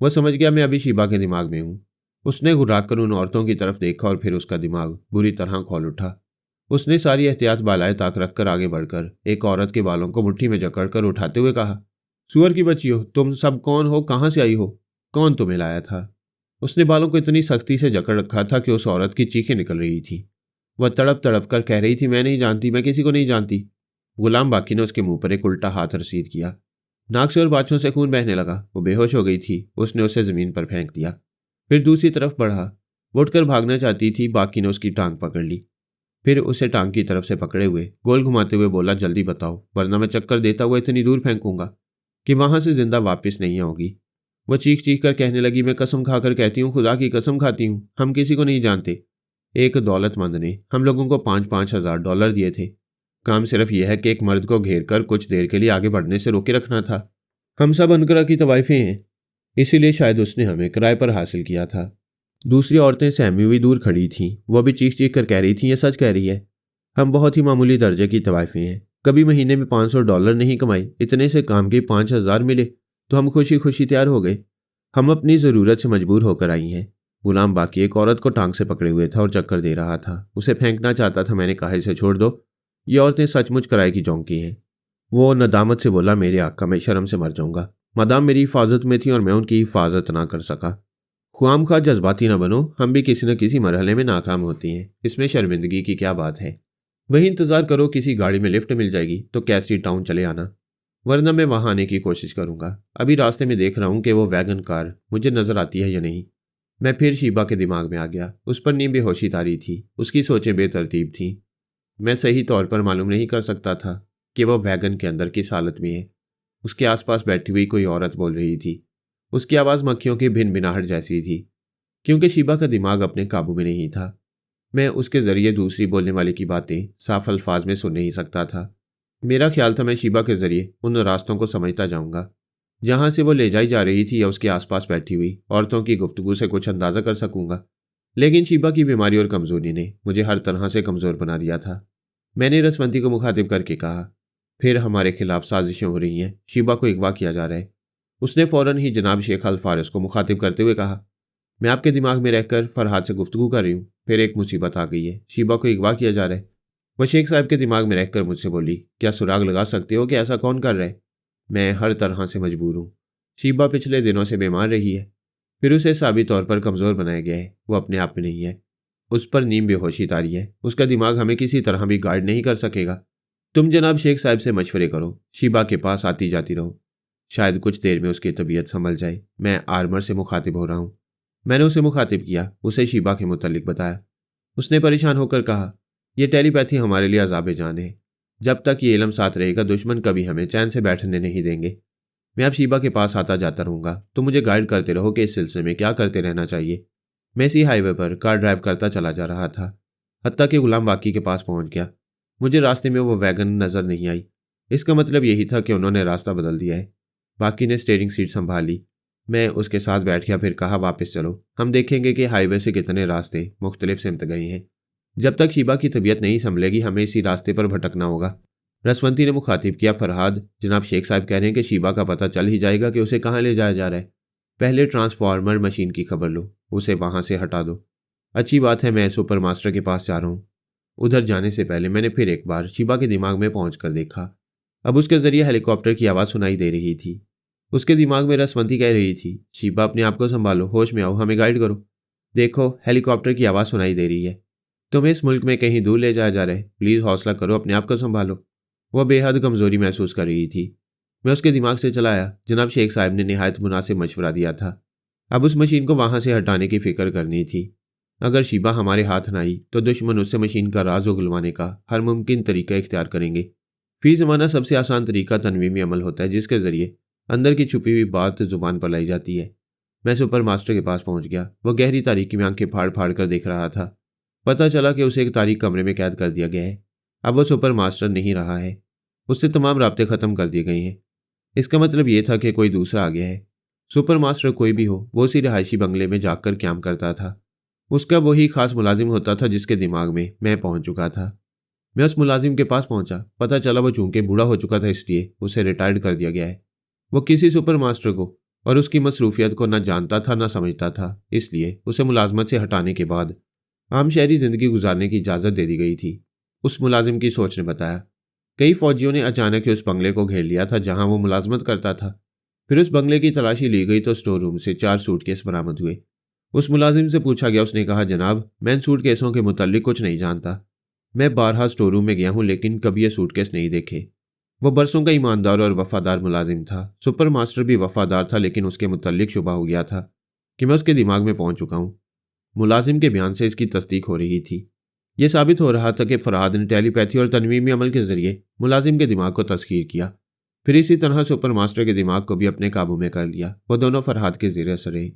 वह समझ गया मैं अभी शीबा के दिमाग में हूं। उसने घुराकर उन औरतों की तरफ देखा और फिर उसका दिमाग बुरी तरह खोल उठा। उसने सारी एहतियात बालाए ताक रखकर आगे बढ़कर एक औरत के बालों को मुट्ठी में जकड़कर उठाते हुए कहा, सुअर की बच्ची हो, तुम सब कौन हो? कहां से आई हो? कौन तुम्हें लाया था? उसने बालों को इतनी सख्ती से जकड़ रखा था कि उस औरत की चीखें निकल रही थी। वह तड़प तड़प कर कह रही थी, मैं नहीं जानती, मैं किसी को नहीं जानती। गुलाम बाकी ने उसके मुंह पर एक उल्टा हाथ रसीद किया। नाक से और बाछों से खून बहने लगा। वो बेहोश हो गई थी। उसने उसे जमीन पर फेंक दिया, फिर दूसरी तरफ बढ़ा। वो उठकर भागना चाहती थी। बाकी ने उसकी टांग पकड़ ली, फिर उसे टांग की तरफ से पकड़े हुए गोल घुमाते हुए बोला, जल्दी बताओ, वरना मैं चक्कर देता हुआ इतनी दूर फेंकूंगा कि वहां से जिंदा वापस नहीं आओगी। वह चीख चीख कर कहने लगी, मैं कसम खाकर कहती हूँ, खुदा की कसम खाती हूँ, हम किसी को नहीं जानते। एक दौलतमंद ने हम लोगों को $5,000 दिए थे। काम सिर्फ यह है कि एक मर्द को घेर कर कुछ देर के लिए आगे बढ़ने से रोके रखना था। हम सब अनकरा की तवाइफें हैं, इसीलिए शायद उसने हमें किराए पर हासिल किया था। दूसरी औरतें सहमी हुई दूर खड़ी थीं। वह भी चीख चीख कर कह रही थीं, यह सच कह रही है, हम बहुत ही मामूली दर्जे की तवाइफें हैं, कभी महीने में $500 नहीं कमाई, इतने से काम के 5,000 मिले तो हम खुशी खुशी तैयार हो गए। हम अपनी ज़रूरत से मजबूर होकर आई हैं। गुलाम बाकी एक औरत को टांग से पकड़े हुए था और चक्कर दे रहा था। उसे फेंकना चाहता था। मैंने कहा, इसे छोड़ दो, ये औरतें सचमुच किराए की चौंकी हैं। वो नदामत से बोला, मेरे आका, मैं शर्म से मर जाऊंगा। मदाम मेरी हिफाजत में थी और मैं उनकी हिफाजत ना कर सका। ख्वाम खा जज्बाती ना बनो, हम भी किसी न किसी मरहले में नाकाम होती हैं, इसमें शर्मिंदगी की क्या बात है। वही इंतज़ार करो, किसी गाड़ी में लिफ्ट मिल जाएगी तो कैसरी टाउन चले आना, वरना मैं वहां आने की कोशिश करूंगा। अभी रास्ते में देख रहा हूं कि वो वैगन कार मुझे नजर आती है या नहीं। मैं फिर शीबा के दिमाग में आ गया। उस पर नींद बेहोशी तारी थी। उसकी सोचें बेतरतीब थीं। मैं सही तौर पर मालूम नहीं कर सकता था कि वह वैगन के अंदर किस हालत में है। उसके आसपास बैठी हुई कोई औरत बोल रही थी। उसकी आवाज़ मक्खियों की भिनभिनाहट जैसी थी। क्योंकि शिबा का दिमाग अपने काबू में नहीं था, मैं उसके जरिए दूसरी बोलने वाले की बातें साफ अल्फाज में सुन नहीं सकता था। मेरा ख्याल था मैं शिबा के जरिए उन रास्तों को समझता जाऊंगा जहां से वो ले जाई जा रही थी, या उसके आसपास बैठी हुई औरतों की गुफ्तगू से कुछ अंदाजा कर सकूंगा। लेकिन शिबा की बीमारी और कमजोरी ने मुझे हर तरह से कमजोर बना दिया था। मैंने रसवंती को मुखातिब करके कहा, फिर हमारे खिलाफ साजिशें हो रही हैं, शिबा को अगवा किया जा रहा है। उसने फौरन ही जनाब शेख अल फारिस को मुखातिब करते हुए कहा, मैं आपके दिमाग में रहकर फरहाद से गुफ्तगू कर रही हूँ, फिर एक मुसीबत आ गई है, शिबा को अगवा किया जा रहा है। वह शेख साहब के दिमाग में रहकर मुझसे बोली, क्या सुराग लगा सकते हो कि ऐसा कौन कर रहा है? मैं हर तरह से मजबूर हूँ। शिबा पिछले दिनों से बीमार रही है, फिर उसे साबित तौर पर कमज़ोर बनाया गया है। वो अपने आप में नहीं है, उस पर नीम बेहोशी तारी है। उसका दिमाग हमें किसी तरह भी गाइड नहीं कर सकेगा। तुम जनाब शेख साहब से मशवरे करो, शिबा के पास आती जाती रहो, शायद कुछ देर में उसकी तबीयत संभल जाए। मैं आर्मर से मुखातिब हो रहा हूँ। मैंने उसे मुखातिब किया, उसे शिबा के मुतल्लिक बताया। उसने परेशान होकर कहा, यह टेलीपैथी हमारे लिए अज़ाब जान है। जब तक ये इल्म साथ रहेगा दुश्मन कभी हमें चैन से बैठने नहीं देंगे। मैं अब शिबा के पास आता जाता रहूंगा, तो मुझे गाइड करते रहो कि इस सिलसिले में क्या करते रहना चाहिए। मैं इसी हाईवे पर कार ड्राइव करता चला जा रहा था, हत्ता कि गुलाम बाकी के पास पहुंच गया। मुझे रास्ते में वो वैगन नजर नहीं आई। इसका मतलब यही था कि उन्होंने रास्ता बदल दिया है। बाकी ने स्टीयरिंग सीट संभाली। मैं उसके साथ बैठ गया, फिर कहा, वापस चलो, हम देखेंगे कि हाईवे से कितने रास्ते मुख्तलिफ सिमत गए हैं। जब तक शिबा की तबीयत नहीं संभलेगी हमें इसी रास्ते पर भटकना होगा। रसवंती ने मुखातिब किया, फरहाद, जनाब शेख साहब कह रहे हैं कि शिबा का पता चल ही जाएगा कि उसे कहाँ ले जाया जा रहा है। पहले ट्रांसफार्मर मशीन की खबर लो, उसे वहां से हटा दो। अच्छी बात है, मैं सुपर मास्टर के पास जा रहा हूँ। उधर जाने से पहले मैंने फिर एक बार शिबा के दिमाग में पहुंच कर देखा। अब उसके जरिए हेलीकॉप्टर की आवाज़ सुनाई दे रही थी। उसके दिमाग में रसवंती कह रही थी, शिबा अपने आप को संभालो, होश में आओ, हमें गाइड करो। देखो, हेलीकॉप्टर की आवाज़ सुनाई दे रही है। तुम्हें इस मुल्क में कहीं दूर ले जाया जा रहा है, प्लीज़ हौसला करो, अपने आप को संभालो। वह बेहद कमज़ोरी महसूस कर रही थी। मैं उसके दिमाग से चला आया, जनाब शेख साहब ने निहायत मुनासिब मशवरा दिया था। अब उस मशीन को वहां से हटाने की फिक्र करनी थी। अगर शिबा हमारे हाथ न आई तो दुश्मन उससे मशीन का राज उगलवाने का हर मुमकिन तरीका इख्तियार करेंगे। फी ज़माना सबसे आसान तरीका तनवीमी अमल होता है, जिसके ज़रिए अंदर की छुपी हुई बात जुबान पर लाई जाती है। मैं सुपर मास्टर के पास पहुंच गया। वह गहरी तारीकी में आंखें फाड़ फाड़ कर देख रहा था। पता चला कि उसे एक तारीक कमरे में कैद कर दिया गया है। अब वह सुपर मास्टर नहीं रहा है, उससे तमाम राब्ते ख़त्म कर दिए गए हैं। इसका मतलब यह था कि कोई दूसरा आ गया है। सुपर मास्टर कोई भी हो, वो उसी रिहायशी बंगले में जाकर क्याम करता था। उसका वही खास मुलाजिम होता था जिसके दिमाग में मैं पहुंच चुका था। मैं उस मुलाजिम के पास पहुंचा। पता चला वो चूंकि बूढ़ा हो चुका था इसलिए उसे रिटायर्ड कर दिया गया है। वो किसी सुपर मास्टर को और उसकी मसरूफियत को न जानता था न समझता था, इसलिए उसे मुलाजमत से हटाने के बाद आम शहरी जिंदगी गुजारने की इजाज़त दे दी गई थी। उस मुलाजिम की सोच ने बताया। कई फौजियों ने अचानक ही उस बंगले को घेर लिया था जहां वो मुलाजमत करता था। फिर उस बंगले की तलाशी ली गई तो स्टोर रूम से 4 सूटकेस बरामद हुए। उस मुलाजिम से पूछा गया, उसने कहा, जनाब मैं इन सूटकेसों के मुताल्लिक कुछ नहीं जानता। मैं बारहा स्टोर रूम में गया हूं लेकिन कभी ये सूटकेस नहीं देखे। वो बरसों का ईमानदार और वफादार मुलाजिम था। सुपर मास्टर भी वफादार था, लेकिन उसके मुताल्लिक शुबा हो गया था कि मैं उसके दिमाग में पहुंच चुका हूं। मुलाजिम के बयान से इसकी तस्दीक हो रही थी। यह साबित हो रहा था कि फरहाद ने टेलीपैथी और तनवीमी अमल के जरिए मुलाजिम के दिमाग को तस्खीर किया। फिर इसी तरह सुपर मास्टर के दिमाग को भी अपने काबू में कर लिया। वो दोनों फरहाद के ज़ेरे असर रहे।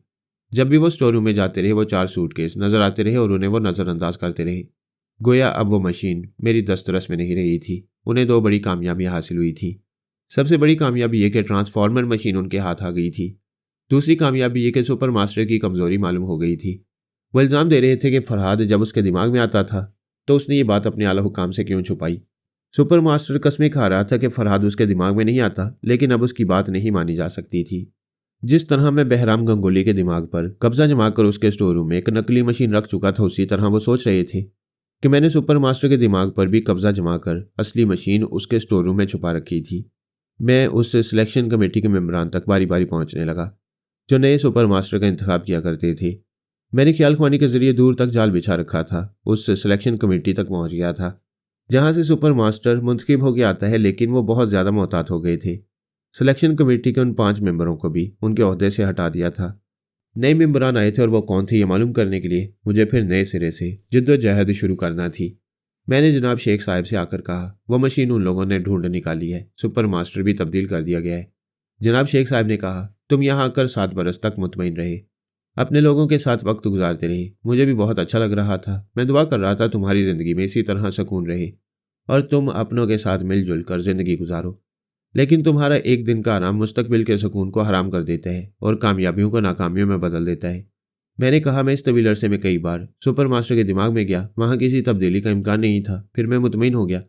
जब भी वो स्टोर रूम में जाते रहे वो 4 सूटकेस नजर आते रहे और उन्हें वो नज़रअंदाज करते रहे। गोया अब वो मशीन मेरी दस्तरस में नहीं रही थी। उन्हें 2 बड़ी कामयाबियां हासिल हुई थी। सबसे बड़ी कामयाबी यह कि ट्रांसफार्मर मशीन उनके हाथ आ गई थी। दूसरी कामयाबी यह कि सुपर मास्टर की कमजोरी मालूम हो गई थी। वो इल्ज़ाम दे रहे थे कि फरहाद जब उसके दिमाग में आता था तो उसने ये बात अपने आला हुकाम से क्यों छुपाई। सुपर मास्टर कस्में खा रहा था कि फरहाद उसके दिमाग में नहीं आता, लेकिन अब उसकी बात नहीं मानी जा सकती थी। जिस तरह मैं बहराम गंगोली के दिमाग पर कब्जा जमा कर उसके स्टोर रूम में एक नकली मशीन रख चुका था, उसी तरह वो सोच रहे थे कि मैंने सुपर मास्टर के दिमाग पर भी कब्जा जमा कर असली मशीन उसके स्टोर रूम में छुपा रखी थी। मैं उस सिलेक्शन कमेटी के मेंबरान तक बारी बारी पहुंचने लगा जो नए सुपर मास्टर का इंतखाब किया करते थे। मैंने ख्याल ख्वानी के जरिए दूर तक जाल बिछा रखा था। उस सिलेक्शन कमेटी तक पहुंच गया था जहां से सुपर मास्टर मुंतखब होकर आता है, लेकिन वो बहुत ज़्यादा मोहतात हो गए थे। सिलेक्शन कमेटी के उन 5 मेंबरों को भी उनके ओहदे से हटा दिया था। नए मेंबरान आए थे और वो कौन थे ये मालूम करने के लिए मुझे फिर नए सिरे से जिद्दोजहद शुरू करना थी। मैंने जनाब शेख साहब से आकर कहा, वो मशीन उन लोगों ने ढूंढ निकाली है, सुपर मास्टर भी तब्दील कर दिया गया है। जनाब शेख साहब ने कहा, तुम यहाँ आकर 7 बरस तक मुतमईन रहे, अपने लोगों के साथ वक्त गुजारते रहे। मुझे भी बहुत अच्छा लग रहा था। मैं दुआ कर रहा था तुम्हारी ज़िंदगी में इसी तरह सुकून रहे और तुम अपनों के साथ मिलजुल कर ज़िंदगी गुजारो। लेकिन तुम्हारा एक दिन का आराम मुस्तकबिल के सुकून को हराम कर देता है और कामयाबियों को नाकामियों में बदल देता है। मैंने कहा, मैं इस तवील अरसे में कई बार सुपर मास्टर के दिमाग में गया, वहाँ किसी तब्दीली का इम्कान नहीं था। फिर मैं मुतमईन हो गया।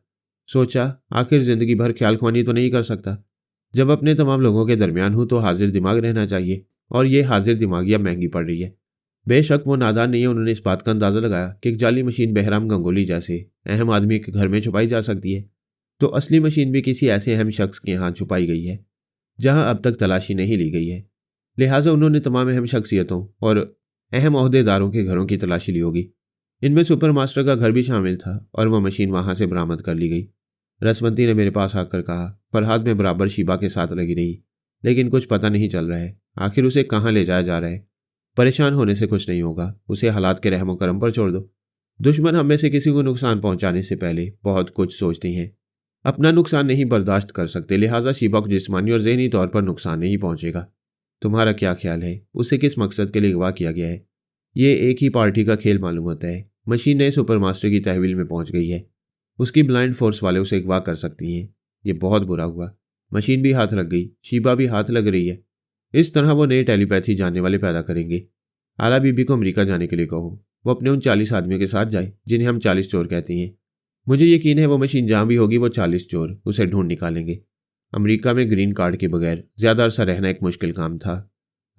सोचा, आखिर ज़िंदगी भर ख्याल ख्वानी तो नहीं कर सकता। जब अपने तमाम लोगों के दरमियान हूँ तो हाजिर दिमाग रहना चाहिए, और ये हाजिर दिमागी अब महंगी पड़ रही है। बेशक वो नादान नहीं है। उन्होंने इस बात का अंदाज़ा लगाया कि एक जाली मशीन बहराम गंगोली जैसे अहम आदमी के घर में छुपाई जा सकती है, तो असली मशीन भी किसी ऐसे अहम शख्स के यहाँ छुपाई गई है जहाँ अब तक तलाशी नहीं ली गई है। लिहाजा उन्होंने तमाम अहम शख्सियतों और अहम ओहदेदारों के घरों की तलाशी ली होगी। इनमें सुपर मास्टर का घर भी शामिल था और वह मशीन वहाँ से बरामद कर ली गई। रसवंती ने मेरे पास आकर कहा, फरहाद में बराबर शीबा के साथ लगी रही, लेकिन कुछ पता नहीं चल रहा है। आखिर उसे कहाँ ले जाया जा रहा है? परेशान होने से कुछ नहीं होगा, उसे हालात के रहमो करम पर छोड़ दो। दुश्मन हम में से किसी को नुकसान पहुंचाने से पहले बहुत कुछ सोचते हैं। अपना नुकसान नहीं बर्दाश्त कर सकते, लिहाजा शीबा को जिस्मानी और ज़हनी तौर पर नुकसान नहीं पहुंचेगा। तुम्हारा क्या ख्याल है? उसे किस मकसद के लिए अगवा किया गया है? ये एक ही पार्टी का खेल मालूम होता है। मशीन नए सुपर मास्टर की तहवील में पहुंच गई है। उसकी ब्लाइंड फोर्स वाले उसे अगवा कर सकती हैं। ये बहुत बुरा हुआ। मशीन भी हाथ लग गई, शीबा भी हाथ लग रही है। इस तरह वो नए टेलीपैथी जानने वाले पैदा करेंगे। आला बीबी को अमेरिका जाने के लिए कहो। वो अपने उन 40 आदमियों के साथ जाए जिन्हें हम 40 चोर कहते हैं। मुझे यकीन है वो मशीन जहाँ भी होगी वो 40 चोर उसे ढूंढ निकालेंगे। अमेरिका में ग्रीन कार्ड के बगैर ज़्यादा अरसा रहना एक मुश्किल काम था।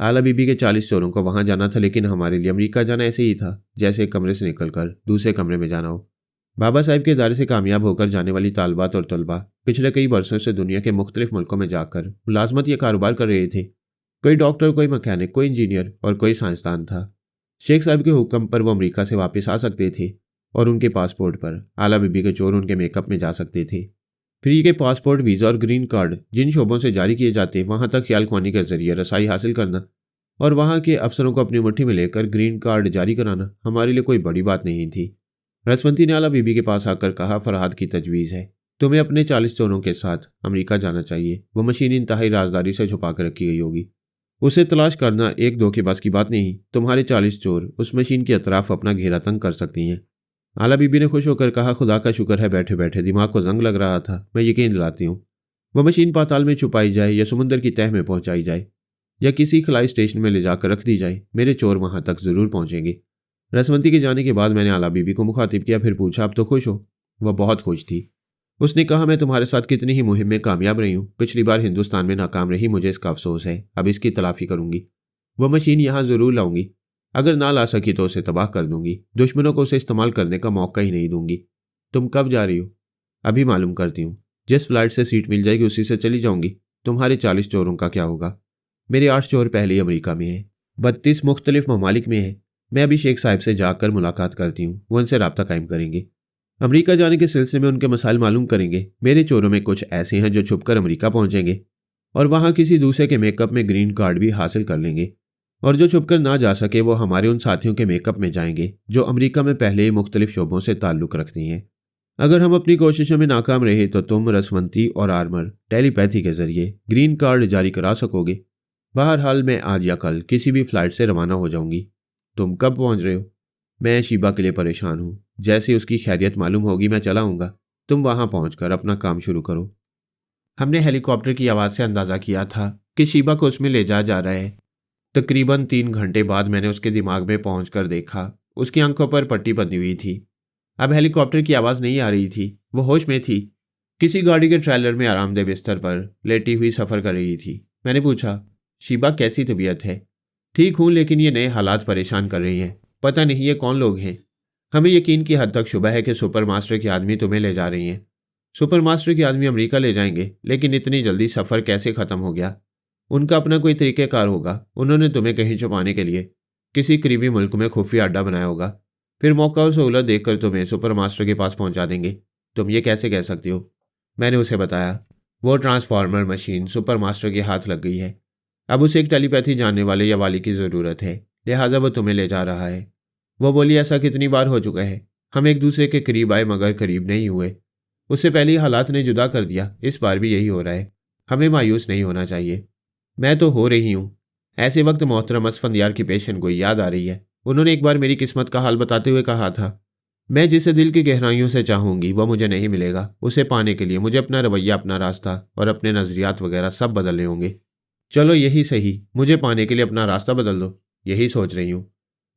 आला बीबी के 40 चोरों को वहाँ जाना था, लेकिन हमारे लिए अमेरिका जाना ऐसे ही था जैसे एक कमरे से निकलकर दूसरे कमरे में जाना हो। बाबा साहब के इदारे से कामयाब होकर जाने वाली तालबात और तलबा पिछले कई बरसों से दुनिया के मुख्तलिफ मुल्कों में जाकर मुलाजमत या कारोबार कर रहे थे। कोई डॉक्टर, कोई मैकेनिक, कोई इंजीनियर और कोई साइंसदान था। शेख साहब के हुक्म पर वो अमेरिका से वापस आ सकते थे और उनके पासपोर्ट पर आला बीबी के चोर उनके मेकअप में जा सकते थे। फ्री के पासपोर्ट, वीज़ा और ग्रीन कार्ड जिन शोबों से जारी किए जाते वहाँ तक ख्याल ख्वानी के जरिए रसाई हासिल करना और वहाँ के अफसरों को अपनी मुट्ठी में लेकर ग्रीन कार्ड जारी कराना हमारे लिए कोई बड़ी बात नहीं थी। रसवंती ने आला बीबी के पास आकर कहा, फरहाद की तजवीज़ है, तुम्हें अपने 40 चोरों के साथ अमेरिका जाना चाहिए। वो मशीन इंतहाई राजदारी से छुपा कर रखी गई होगी। उसे तलाश करना एक दो के बस की बात नहीं। तुम्हारे 40 चोर उस मशीन के अतराफ अपना घेरा तंग कर सकती हैं। आला बीबी ने खुश होकर कहा, खुदा का शुक्र है, बैठे बैठे दिमाग को जंग लग रहा था। मैं यकीन दिलाती हूँ, वह मशीन पाताल में छुपाई जाए या समुद्र की तह में पहुंचाई जाए या किसी खलाई स्टेशन में ले जाकर रख दी जाए, मेरे चोर वहां तक जरूर पहुंचेंगे। रसवंती के जाने के बाद मैंने आला बीबी को मुखातिब किया, फिर पूछा, अब तो खुश हो? वह बहुत खुश थी। उसने कहा, मैं तुम्हारे साथ कितनी ही मुहिम में कामयाब रही हूँ। पिछली बार हिंदुस्तान में नाकाम रही, मुझे इसका अफसोस है। अब इसकी तलाफी करूंगी। वह मशीन यहाँ ज़रूर लाऊंगी। अगर ना ला सकी तो उसे तबाह कर दूंगी। दुश्मनों को उसे इस्तेमाल करने का मौका ही नहीं दूंगी। तुम कब जा रही हो? अभी मालूम करती हूँ। जिस फ्लाइट से सीट मिल जाएगी उसी से चली जाऊंगी। तुम्हारे 40 चोरों का क्या होगा? मेरे 8 चोर पहले ही अमेरिका में हैं, 32 मुख्तलिफ ममालिक में हैं। मैं अभी शेख साहब से जाकर मुलाकात करती हूँ, वो उनसे रब्ता कायम करेंगे। अमेरिका जाने के सिलसिले में उनके मसाइल मालूम करेंगे। मेरे चोरों में कुछ ऐसे हैं जो छुपकर अमेरिका पहुंचेंगे और वहां किसी दूसरे के मेकअप में ग्रीन कार्ड भी हासिल कर लेंगे, और जो छुपकर ना जा सके वो हमारे उन साथियों के मेकअप में जाएंगे जो अमेरिका में पहले ही मुख्तलिफ शोबों से ताल्लुक़ रखती हैं। अगर हम अपनी कोशिशों में नाकाम रहे तो तुम, रसवंती और आर्मर टेलीपैथी के जरिए ग्रीन कार्ड जारी करा सकोगे। बहरहाल मैं आज या कल किसी भी फ्लाइट से रवाना हो जाऊंगी। तुम कब पहुंच रहे हो? मैं शीबा के लिए परेशान हूँ। जैसे उसकी खैरियत मालूम होगी मैं चला आऊँगा। तुम वहाँ पहुँचकर अपना काम शुरू करो। हमने हेलीकॉप्टर की आवाज़ से अंदाज़ा किया था कि शीबा को उसमें ले जाया जा रहा है। तकरीबन 3 घंटे बाद मैंने उसके दिमाग में पहुँचकर देखा। उसकी आंखों पर पट्टी बंधी हुई थी। अब हेलीकॉप्टर की आवाज़ नहीं आ रही थी। वो होश में थी। किसी गाड़ी के ट्रेलर में आरामदेह बिस्तर पर लेटी हुई सफ़र कर रही थी। मैंने पूछा, शीबा कैसी तबीयत है? ठीक हूँ, लेकिन ये नए हालात परेशान कर रही हैं। पता नहीं ये कौन लोग हैं। हमें यकीन की हद तक शुबह है कि सुपर मास्टर के आदमी तुम्हें ले जा रही हैं। सुपर मास्टर के आदमी अमेरिका ले जाएंगे, लेकिन इतनी जल्दी सफ़र कैसे ख़त्म हो गया? उनका अपना कोई तरीक़ेकार होगा। उन्होंने तुम्हें कहीं छुपाने के लिए किसी करीबी मुल्क में खुफिया अड्डा बनाया होगा। फिर मौका और सहूलत देखकर तुम्हें सुपर मास्टर के पास पहुंचा देंगे। तुम ये कैसे कह सकती हो? मैंने उसे बताया, वो ट्रांसफार्मर मशीन सुपर मास्टर के हाथ लग गई है। अब उसे एक टेलीपैथी जानने वाले या वाली की ज़रूरत है, लिहाजा वो तुम्हें ले जा रहा है। वो बोली, ऐसा कितनी बार हो चुका है? हम एक दूसरे के करीब आए मगर करीब नहीं हुए। उससे पहले ही हालात ने जुदा कर दिया। इस बार भी यही हो रहा है। हमें मायूस नहीं होना चाहिए। मैं तो हो रही हूँ। ऐसे वक्त मोहतरम असफंदियार की पेशन गोई याद आ रही है। उन्होंने एक बार मेरी किस्मत का हाल बताते हुए कहा था, मैं जिसे दिल की गहराइयों से चाहूंगी वह मुझे नहीं मिलेगा। उसे पाने के लिए मुझे अपना रवैया, अपना रास्ता और अपने नजरियात वगैरह सब बदलने होंगे। चलो यही सही, मुझे पाने के लिए अपना रास्ता बदल दो। यही सोच रही हूँ।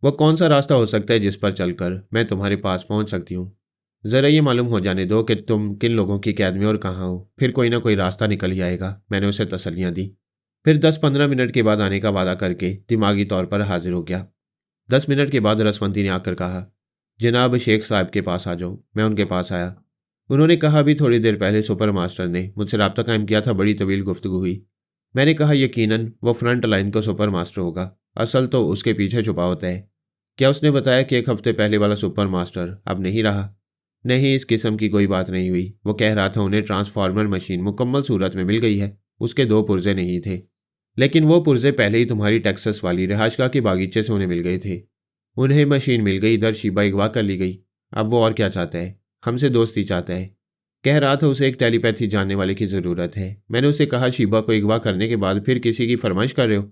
वह कौन सा रास्ता हो सकता है जिस पर चलकर मैं तुम्हारे पास पहुंच सकती हूँ? जरा ये मालूम हो जाने दो कि तुम किन लोगों की कैद में और कहाँ हो, फिर कोई ना कोई रास्ता निकल ही आएगा। मैंने उसे तसल्लियाँ दी। फिर 10-15 मिनट के बाद आने का वादा करके दिमागी तौर पर हाजिर हो गया। 10 मिनट के बाद रसवंती ने आकर कहा, जनाब शेख साहब के पास आ जाओ। मैं उनके पास आया। उन्होंने कहा, अभी थोड़ी देर पहले सुपर मास्टर ने मुझसे रब्ता कायम किया था। बड़ी तवील गुफ्तगू हुई। मैंने कहा, यकीनन वो फ्रंट लाइन का सुपर मास्टर होगा। असल तो उसके पीछे छुपा होता है। क्या उसने बताया कि 1 हफ्ते पहले वाला सुपर मास्टर अब नहीं रहा? नहीं, इस किस्म की कोई बात नहीं हुई। वो कह रहा था उन्हें ट्रांसफार्मर मशीन मुकम्मल सूरत में मिल गई है। उसके 2 पुर्जे नहीं थे, लेकिन वो पुर्जे पहले ही तुम्हारी टेक्सास वाली रिहाशगाह के बागीचे से उन्हें मिल गए थे। उन्हें मशीन मिल गई, इधर शीबा अगवा कर ली गई। अब वो और क्या चाहता है? हमसे दोस्ती चाहता है। कह रहा था उसे एक टेलीपैथी जानने वाले की ज़रूरत है। मैंने उसे कहा, शीबा को अगवा करने के बाद फिर किसी की फरमाइश कर रहे हो?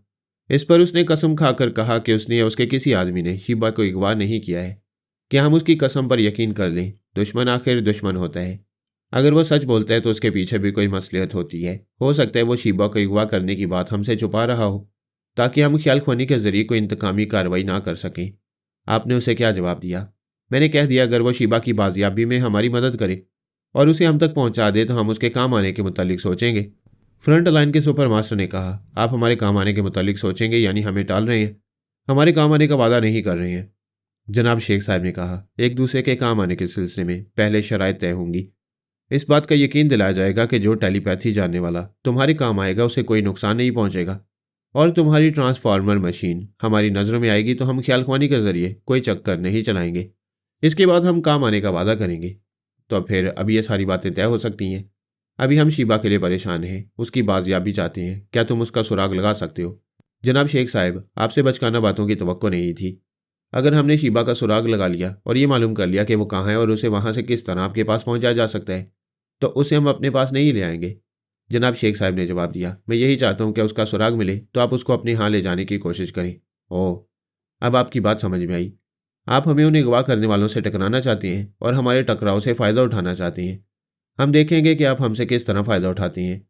इस पर उसने कसम खाकर कहा कि उसने या उसके किसी आदमी ने शीबा को अगवा नहीं किया है। क्या हम उसकी कसम पर यकीन कर लें? दुश्मन आखिर दुश्मन होता है। अगर वो सच बोलता है तो उसके पीछे भी कोई मसलियत होती है। हो सकता है वो शीबा को अगवा करने की बात हमसे छुपा रहा हो, ताकि हम ख्याल खोनी के जरिए कोई इंतकामी कार्रवाई ना कर सकें। आपने उसे क्या जवाब दिया? मैंने कह दिया, अगर वो शीबा की बाजियाबी में हमारी मदद करे और उसे हम तक पहुंचा दे तो हम उसके काम आने के मुतालिक सोचेंगे। फ्रंट लाइन के सुपर मास्टर ने कहा, आप हमारे काम आने के मुतालिक सोचेंगे यानी हमें टाल रहे हैं? हमारे काम आने का वादा नहीं कर रहे हैं। जनाब शेख साहब ने कहा, एक दूसरे के काम आने के सिलसिले में पहले शराइत तय होंगी। इस बात का यकीन दिलाया जाएगा कि जो टेलीपैथी जानने वाला तुम्हारे काम आएगा उसे कोई नुकसान नहीं पहुंचेगा, और तुम्हारी ट्रांसफार्मर मशीन हमारी नज़रों में आएगी तो हम ख्याल ख्वानी के जरिए कोई चक्कर नहीं चलाएंगे। इसके बाद हम काम आने का वादा करेंगे। तो फिर अब ये सारी बातें तय हो सकती हैं। अभी हम शीबा के लिए परेशान हैं, उसकी बाजियाबी चाहते हैं। क्या तुम उसका सुराग लगा सकते हो? जनाब शेख साहब, आपसे बचकाना बातों की तवक्को नहीं थी। अगर हमने शीबा का सुराग लगा लिया और ये मालूम कर लिया कि वो कहाँ है और उसे वहाँ से किस तरह आपके पास पहुँचाया जा सकता है, तो उसे हम अपने पास नहीं ले आएंगे। जनाब शेख साहब ने जवाब दिया, मैं यही चाहता हूँ कि उसका सुराग मिले तो आप उसको अपने यहाँ ले जाने की कोशिश करें। ओह, अब आपकी बात समझ में आई। आप हमें उन्हें अगवा करने वालों से टकराना चाहती हैं और हमारे टकराव से फ़ायदा उठाना चाहती हैं। हम देखेंगे कि आप हमसे किस तरह फ़ायदा उठाती हैं।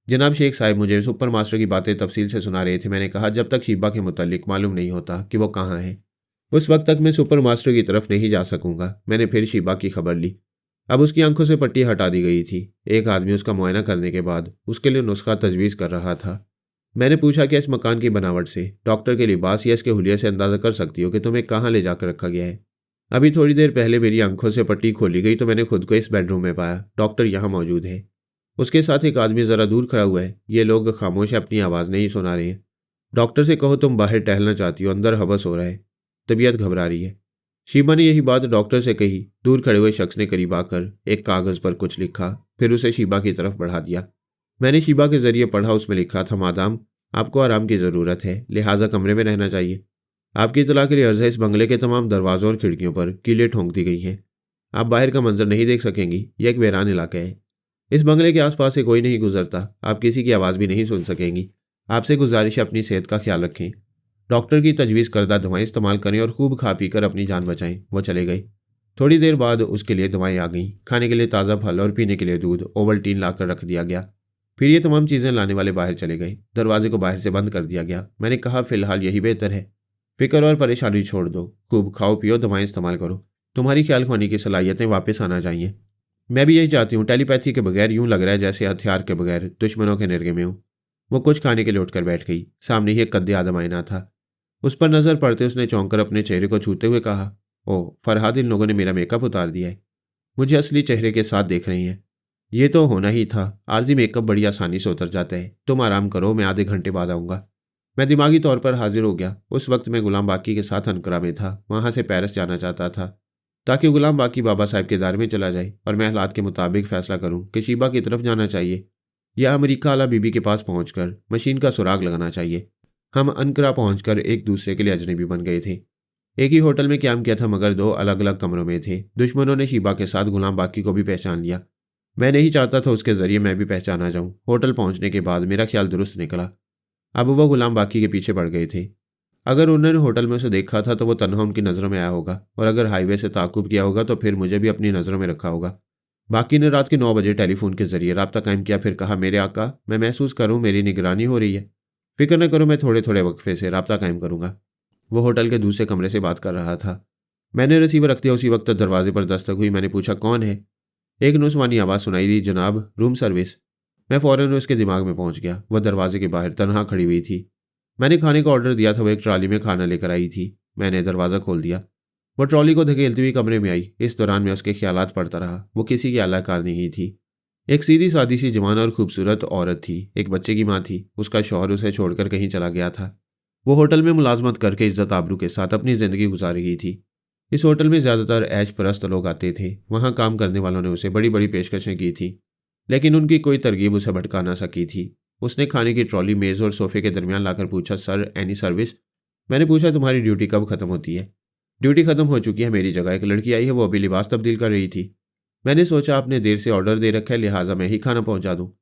जनाब शेख साहब मुझे सुपर मास्टर की बातें तफसील से सुना रहे थे। मैंने कहा, जब तक शीबा के मुतालिक मालूम नहीं होता कि वो कहाँ है, उस वक्त तक मैं सुपर मास्टर की तरफ नहीं जा सकूंगा। मैंने फिर शीबा की खबर ली। अब उसकी आंखों से पट्टी हटा दी गई थी। एक आदमी उसका मुआयना करने के बाद उसके लिए नुस्खा तजवीज़ कर रहा था। मैंने पूछा कि इस मकान की बनावट से, डॉक्टर के लिबास या इसके हुलिये से अंदाज़ा कर सकती हो कि तुम्हें कहाँ ले जाकर रखा गया है? अभी थोड़ी देर पहले मेरी आंखों से पट्टी खोली गई तो मैंने खुद को इस बेडरूम में पाया। डॉक्टर यहाँ मौजूद है। उसके साथ एक आदमी ज़रा दूर खड़ा हुआ है। ये लोग खामोश है, अपनी आवाज़ नहीं सुना रहे हैं। डॉक्टर से कहो तुम बाहर टहलना चाहती हो, अंदर हवस हो रहा है, तबीयत घबरा रही है। शीबा ने यही बात डॉक्टर से कही। दूर खड़े हुए शख्स ने करीब आकर एक कागज़ पर कुछ लिखा, फिर उसे शीबा की तरफ बढ़ा दिया। मैंने शीबा के जरिए पढ़ा। उसमें लिखा था, मादाम आपको आराम की ज़रूरत है, लिहाजा कमरे में रहना चाहिए। आपकी इतला के लिए अर्ज़ है, इस बंगले के तमाम दरवाज़ों और खिड़कियों पर कीलें ठोंक दी गई हैं। आप बाहर का मंजर नहीं देख सकेंगी। यह एक वीरान इलाका है। इस बंगले के आसपास से कोई नहीं गुजरता। आप किसी की आवाज़ भी नहीं सुन सकेंगी। आपसे गुजारिश है, अपनी सेहत का ख्याल रखें। डॉक्टर की तजवीज़ करदा दवाएं इस्तेमाल करें और खूब खा पी कर अपनी जान बचाएं। वो चले गए। थोड़ी देर बाद उसके लिए दवाएं आ गईं। खाने के लिए ताज़ा फल और पीने के लिए दूध, ओवल्टीन लाकर रख दिया गया। फिर ये तमाम चीज़ें लाने वाले बाहर चले गए। दरवाजे को बाहर से बंद कर दिया गया। मैंने कहा, फ़िलहाल यही बेहतर है। फिक्र और परेशानी छोड़ दो, खूब खाओ पियो, दवाएं इस्तेमाल करो। तुम्हारी ख्याल खोनी की सलाहियतें वापस आना चाहिए। मैं भी यही चाहती हूँ। टेलीपैथी के बगैर यूं लग रहा है जैसे हथियार के बगैर दुश्मनों के निर्गे में हूँ। वो कुछ खाने के लिए उठकर बैठ गई। सामने ही एक कद्दे आदम आईना था। उस पर नज़र पड़ते उसने चौंक कर अपने चेहरे को छूते हुए कहा, ओह फरहाद, इन लोगों ने मेरा मेकअप उतार दिया है। मुझे असली चेहरे के साथ देख रही हैं। ये तो होना ही था। आर्जी मेकअप बड़ी आसानी से उतर जाता है। तुम आराम करो, मैं आधे घंटे बाद आऊँगा। मैं दिमागी तौर पर हाजिर हो गया। उस वक्त मैं गुलाम बाकी के साथ अनकरा में था। वहाँ से पेरिस जाना चाहता था ताकि गुलाम बाकी बाबा साहब के दार में चला जाए और मैं हालात के मुताबिक फ़ैसला करूँ कि शीबा की तरफ जाना चाहिए या अमेरिका वाला बीबी के पास पहुँचकर मशीन का सुराग लगाना चाहिए। हम अनकरा पहुंचकर एक दूसरे के लिए अजनबी बन गए थे। एक ही होटल में क्याम किया था मगर 2 अलग अलग कमरों में थे। दुश्मनों ने शीबा के साथ गुलाम बाकी को भी पहचान लिया। मैं नहीं चाहता था उसके जरिए मैं भी पहचाना जाऊं। होटल पहुंचने के बाद मेरा ख्याल दुरुस्त निकला। अब वो गुलाम बाकी के पीछे पड़ गए थे। अगर उन्होंने होटल में उसे देखा था तो वो तन्हा उनकी नज़रों में आया होगा, और अगर हाईवे से ताकुब किया होगा तो फिर मुझे भी अपनी नज़रों में रखा होगा। बाकी ने रात के 9 बजे टेलीफोन के जरिए रब्ता कायम किया। फिर कहा, मेरे आका, मैं महसूस करूँ मेरी निगरानी हो रही है। फिक्र न करो, मैं थोड़े थोड़े वक्फे से रब्ता कायम करूँगा। वो होटल के दूसरे कमरे से बात कर रहा था। मैंने रिसीवर रख दिया। उसी वक्त दरवाजे पर दस्तक हुई। मैंने पूछा, कौन है? एक नुस्वानी आवाज़ सुनाई दी, जनाब, रूम सर्विस। मैं फ़ौरन उसके दिमाग में पहुंच गया। वह दरवाजे के बाहर तनहा खड़ी हुई थी। मैंने खाने का ऑर्डर दिया था। वो एक ट्रॉली में खाना लेकर आई थी। मैंने दरवाज़ा खोल दिया। वो ट्रॉली को धकेलती हुई कमरे में आई। इस दौरान मैं उसके ख्यालात पढ़ता रहा। वो किसी की आलाकार नहीं थी। एक सीधी सादी सी जवान और खूबसूरत औरत थी। एक बच्चे की माँ थी। उसका शौहर उसे छोड़कर कहीं चला गया था। वो होटल में मुलाजमत करके इज्जत आबरू के साथ अपनी ज़िंदगी गुजार रही थी। इस होटल में ज़्यादातर ऐश परस्त लोग आते थे। वहाँ काम करने वालों ने उसे बड़ी बड़ी पेशकशें की थी, लेकिन उनकी कोई तरकीब उसे भटका ना सकी थी। उसने खाने की ट्रॉली मेज़ और सोफे के दरमियान लाकर पूछा, सर, एनी सर्विस? मैंने पूछा, तुम्हारी ड्यूटी कब ख़त्म होती है? ड्यूटी ख़त्म हो चुकी है। मेरी जगह एक लड़की आई है, वो अभी लिबास तब्दील कर रही थी। मैंने सोचा आपने देर से ऑर्डर दे रखा है, लिहाजा मैं ही खाना पहुँचा दूँ।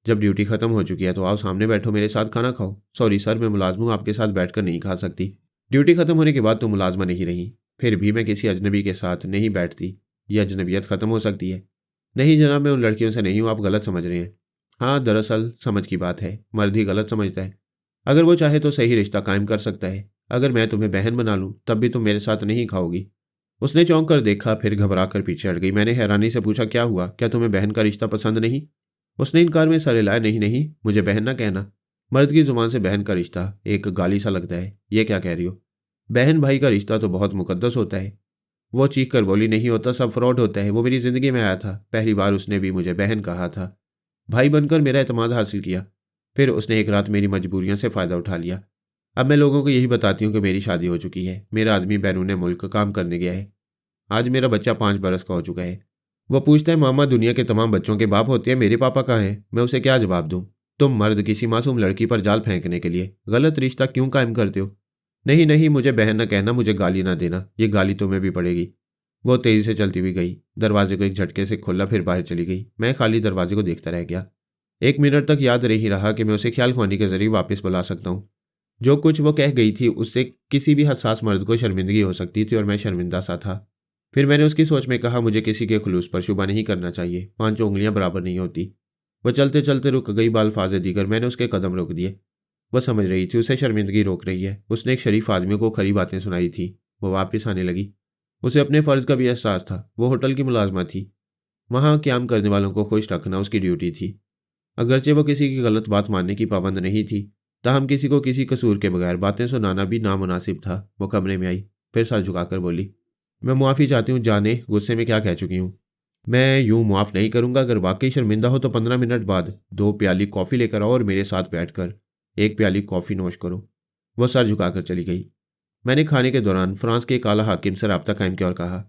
जब ड्यूटी ख़त्म हो चुकी है तो आओ सामने बैठो, मेरे साथ खाना खाओ। सॉरी सर, मैं मुलाजम हूँ, आपके साथ बैठकर नहीं खा सकती। ड्यूटी ख़त्म होने के बाद तो मुलाजमा नहीं रही। फिर भी मैं किसी अजनबी के साथ नहीं बैठती। यह अजनबियत ख़त्म हो सकती है। नहीं जनाब, मैं उन लड़कियों से नहीं हूँ, आप गलत समझ रहे हैं। हाँ, दरअसल समझ की बात है, मर्द ही गलत समझता है। अगर वो चाहे तो सही रिश्ता कायम कर सकता है। अगर मैं तुम्हें बहन बना लूँ तब भी तुम मेरे साथ नहीं खाओगी। उसने चौंक कर देखा, फिर घबरा कर पीछे हट गई। मैंने हैरानी से पूछा, क्या हुआ? क्या तुम्हें बहन का रिश्ता पसंद नहीं? उसने इनकार में सर हिलाया, नहीं नहीं, मुझे बहन ना कहना। मर्द की जुबान से बहन का रिश्ता एक गाली सा लगता है। ये क्या कह रही हो? बहन भाई का रिश्ता तो बहुत मुकद्दस होता है। वो चीख कर बोली, नहीं होता, सब फ्रॉड होता है। वो मेरी ज़िंदगी में आया था, पहली बार उसने भी मुझे बहन कहा था। भाई बनकर मेरा एतमाद हासिल किया। फिर उसने एक रात मेरी मजबूरियों से फ़ायदा उठा लिया। अब मैं लोगों को यही बताती हूँ कि मेरी शादी हो चुकी है। मेरा आदमी बैरून मुल्क काम करने गया है। आज मेरा बच्चा 5 बरस का हो चुका है। वो पूछता है, मामा, दुनिया के तमाम बच्चों के बाप होते हैं, मेरे पापा कहाँ हैं? मैं उसे क्या जवाब दूँ? तुम मर्द किसी मासूम लड़की पर जाल फेंकने के लिए गलत रिश्ता क्यों कायम करते हो? नहीं नहीं, मुझे बहन न कहना, मुझे गाली ना देना। ये गाली तुम्हें भी पड़ेगी। वो तेजी से चलती हुई गई। दरवाजे को एक झटके से खोला, फिर बाहर चली गई। मैं खाली दरवाजे को देखता रह गया। 1 मिनट तक याद नहीं रहा कि मैं उसे ख्याल खुआनी के जरिए वापस बुला सकता हूँ। जो कुछ वो कह गई थी उससे किसी भी हसास मर्द को शर्मिंदगी हो सकती थी, और मैं शर्मिंदा सा था। फिर मैंने उसकी सोच में कहा, मुझे किसी के खुलूस पर शुबा नहीं करना चाहिए। 5 उंगलियां बराबर नहीं होती। वह चलते चलते रुक गई। बाल्फाज़े दीगर मैंने उसके कदम रोक दिए। वह समझ रही थी उसे शर्मिंदगी रोक रही है। उसने एक शरीफ आदमी को खरी बातें सुनाई थी। वो वापस आने लगी। उसे अपने फ़र्ज़ का भी एहसास था। वो होटल की मुलाजमा थी। वहाँ क़याम करने वालों को खुश रखना उसकी ड्यूटी थी। अगरचे वो किसी की गलत बात मानने की पाबंद नहीं थी, ताहम किसी को किसी कसूर के बगैर बातें सुनाना भी नामुनासिब था। वो कमरे में आई, फिर सर झुकाकर बोली, मैं मुआफ़ी चाहती हूँ, जाने गुस्से में क्या कह चुकी हूँ। मैं यूँ मुआफ़ नहीं करूँगा। अगर वाकई शर्मिंदा हो तो 15 मिनट बाद 2 प्याली कॉफ़ी लेकर आओ और मेरे साथ बैठकर 1 प्याली कॉफ़ी नोश करो। वह सर झुकाकर चली गई। मैंने खाने के दौरान फ्रांस के एक आला हाकिम से रब्ता कायम किया और कहा,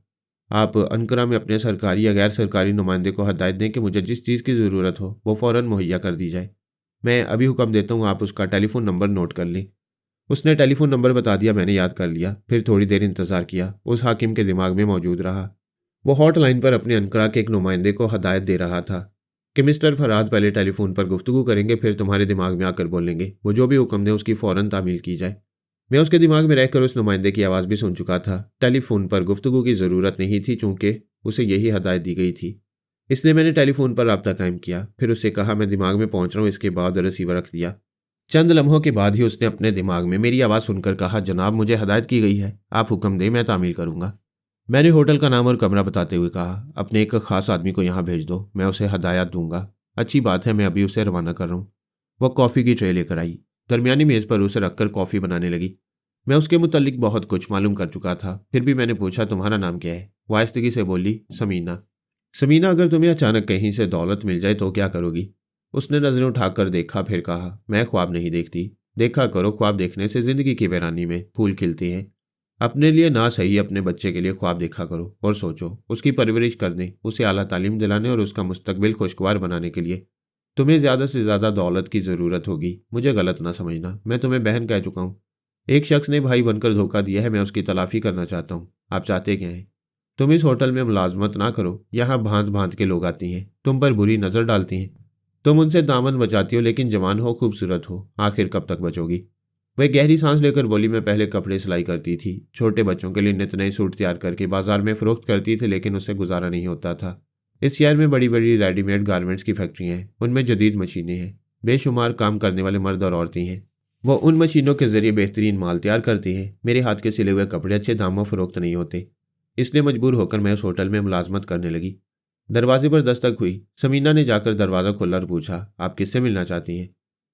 आप अंकारा में अपने सरकारी या गैर सरकारी नुमाइंदे को हदायत दें कि मुझे जिस चीज़ की ज़रूरत हो वो फ़ौरन मुहैया कर दी जाए। मैं अभी हुक्म देता हूँ, आप उसका टेलीफोन नंबर नोट कर लें। उसने टेलीफोन नंबर बता दिया। मैंने याद कर लिया। फिर थोड़ी देर इंतज़ार किया। उस हाकिम के दिमाग में मौजूद रहा। वो हॉटलाइन पर अपने अंकारा के एक नुमाइंदे को हदायत दे रहा था कि मिस्टर फराद पहले टेलीफोन पर गुफ्तगू करेंगे, फिर तुम्हारे दिमाग में आकर बोलेंगे। वो जो भी हुक्म दे उसकी फ़ौरन तामील की जाए। मैं उसके दिमाग में रहकर उस नुमाइंदे की आवाज़ भी सुन चुका था। टेलीफोन पर गुफ्तगू की ज़रूरत नहीं थी, चूँकि उसे यही हदायत दी गई थी। इसलिए मैंने टेलीफोन पर रब्ता कायम किया। फिर उससे कहा, मैं दिमाग में पहुँच रहा हूँ। इसके बाद रिसीवर रख दिया। चंद लम्हों के बाद ही उसने अपने दिमाग में मेरी आवाज़ सुनकर कहा, जनाब, मुझे हदायत की गई है, आप हुक्म दें, मैं तामील करूँगा। मैंने होटल का नाम और कमरा बताते हुए कहा, अपने एक ख़ास आदमी को यहाँ भेज दो, मैं उसे हदायत दूंगा। अच्छी बात है, मैं अभी उसे रवाना कर रहा हूँ। वह कॉफ़ी की ट्रे लेकर आई। दरमियानी मेज़ पर उसे रखकर कॉफ़ी बनाने लगी। मैं उसके मुतल्लिक बहुत कुछ मालूम कर चुका था। फिर भी मैंने पूछा, तुम्हारा नाम क्या है? वाइस्तगी से बोली, समीना। समीना, अगर तुम्हें अचानक कहीं से दौलत मिल जाए तो क्या करोगी? उसने नज़रें उठाकर देखा, फिर कहा, मैं ख्वाब नहीं देखती। देखा करो, ख्वाब देखने से ज़िंदगी की वीरानी में फूल खिलते हैं। अपने लिए ना सही, अपने बच्चे के लिए ख्वाब देखा करो और सोचो, उसकी परवरिश करने, उसे आला तालीम दिलाने और उसका मुस्तकबिल खुशगवार बनाने के लिए तुम्हें ज़्यादा से ज़्यादा दौलत की ज़रूरत होगी। मुझे गलत ना समझना, मैं तुम्हें बहन कह चुका हूँ। एक शख्स ने भाई बनकर धोखा दिया है, मैं उसकी तलाफी करना चाहता हूँ। आप चाहते क्या हैं? तुम इस होटल में मुलाजमत ना करो, यहाँ भांत भांत के लोग आती हैं, तुम पर बुरी नज़र डालती हैं। तुम उनसे दामन बचाती हो, लेकिन जवान हो, खूबसूरत हो, आखिर कब तक बचोगी? वह गहरी सांस लेकर बोली, मैं पहले कपड़े सिलाई करती थी, छोटे बच्चों के लिए नित नए सूट तैयार करके बाजार में फरोख्त करती थी, लेकिन उससे गुजारा नहीं होता था। इस शहर में बड़ी बड़ी रेडीमेड गारमेंट्स की फैक्ट्रियाँ हैं, उनमें जदीद मशीनें हैं, बेशुमार काम करने वाले मर्द और औरतें हैं। वो उन मशीनों के जरिए बेहतरीन माल तैयार करती हैं। मेरे हाथ के सिले हुए कपड़े अच्छे दामों फरोख्त नहीं होते, इसलिए मजबूर होकर मैं उस होटल में मुलाजमत करने लगी। दरवाजे पर दस्तक हुई। समीना ने जाकर दरवाज़ा खोला और पूछा, आप किससे मिलना चाहती हैं?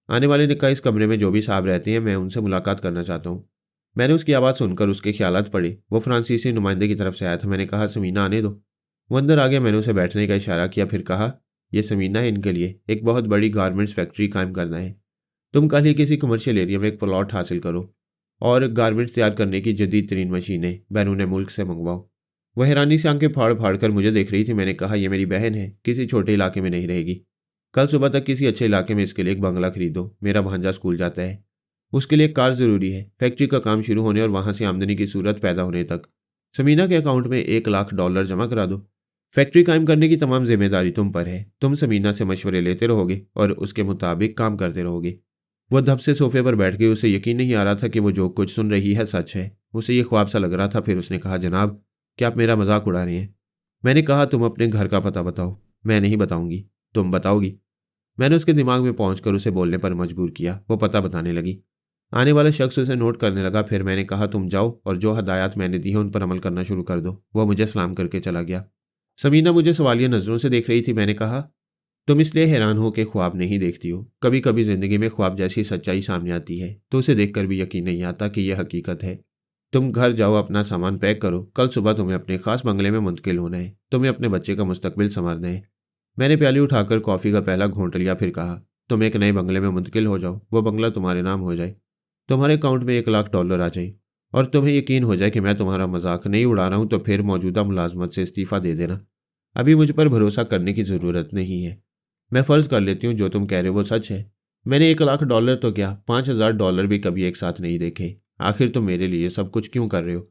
आने वाले ने कहा, इस कमरे में जो भी साहब रहते हैं, मैं उनसे मुलाकात करना चाहता हूँ। मैंने उसकी आवाज़ सुनकर उसके ख्यालात पड़े। वो फ्रांसीसी नुमाइंदे की तरफ से आया था। मैंने कहा, समीना आने दो। वो अंदर आ गया। मैंने उसे बैठने का इशारा किया, फिर कहा, यह समीना है, इनके लिए एक बहुत बड़ी गारमेंट्स फैक्ट्री कायम करना है। तुम कल ही किसी कमर्शियल एरिया में एक प्लॉट हासिल करो और गारमेंट्स तैयार करने की जदीद तरीन मशीनें बैरून मुल्क से मंगवाओ। वह हैरानी से आंखें फाड़ फाड़ कर मुझे देख रही थी। मैंने कहा, यह मेरी बहन है, किसी छोटे इलाके में नहीं रहेगी। कल सुबह तक किसी अच्छे इलाके में इसके लिए एक बंगला खरीदो। मेरा भांजा स्कूल जाता है, उसके लिए एक कार जरूरी है, फैक्ट्री का काम शुरू होने और वहां से आमदनी की सूरत पैदा होने तक। समीना के अकाउंट में $1,00,000 जमा करा दो। फैक्ट्री कायम करने की तमाम जिम्मेदारी तुम पर है। तुम समीना से मशवरे लेते रहोगे और उसके मुताबिक काम करते रहोगे। वह धब से सोफे पर बैठ गई। उसे यकीन नहीं आ रहा था कि वो जो कुछ सुन रही है सच है। उसे ये ख्वाब सा लग रहा था। फिर उसने कहा, जनाब, क्या आप मेरा मजाक उड़ा रहे हैं? मैंने कहा, तुम अपने घर का पता बताओ। मैं नहीं बताऊंगी, तुम बताओगी। मैंने उसके दिमाग में पहुंचकर उसे बोलने पर मजबूर किया। वो पता बताने लगी। आने वाला शख्स उसे नोट करने लगा। फिर मैंने कहा, तुम जाओ और जो हदायत मैंने दी है उन पर अमल करना शुरू कर दो। वो मुझे सलाम करके चला गया। समीना मुझे सवालिया नजरों से देख रही थी। मैंने कहा, तुम इसलिए हैरान हो कि ख्वाब नहीं देखती हो। कभी कभी जिंदगी में ख्वाब जैसी सच्चाई सामने आती है तो उसे देखकर भी यकीन नहीं आता कि यह हकीकत है। तुम घर जाओ, अपना सामान पैक करो। कल सुबह तुम्हें अपने खास बंगले में मुंतकिल होना है। तुम्हें अपने बच्चे का मुस्तकबिल संवारना है। मैंने प्याली उठाकर कॉफ़ी का पहला घूंट लिया। फिर कहा, तुम एक नए बंगले में मुंतकिल हो जाओ। वो बंगला तुम्हारे नाम हो जाए, तुम्हारे अकाउंट में $1,00,000 आ जाए और तुम्हें यकीन हो जाए कि मैं तुम्हारा मजाक नहीं उड़ा रहा हूं, तो फिर मौजूदा मुलाजमत से इस्तीफ़ा दे देना। अभी मुझ पर भरोसा करने की ज़रूरत नहीं है। मैं फ़र्ज़ कर लेती हूँ जो तुम कह रहे हो वो सच है। मैंने $1,00,000 तो क्या, $5,000 भी कभी एक साथ नहीं देखे। आखिर तुम मेरे लिए सब कुछ क्यों कर रहे हो?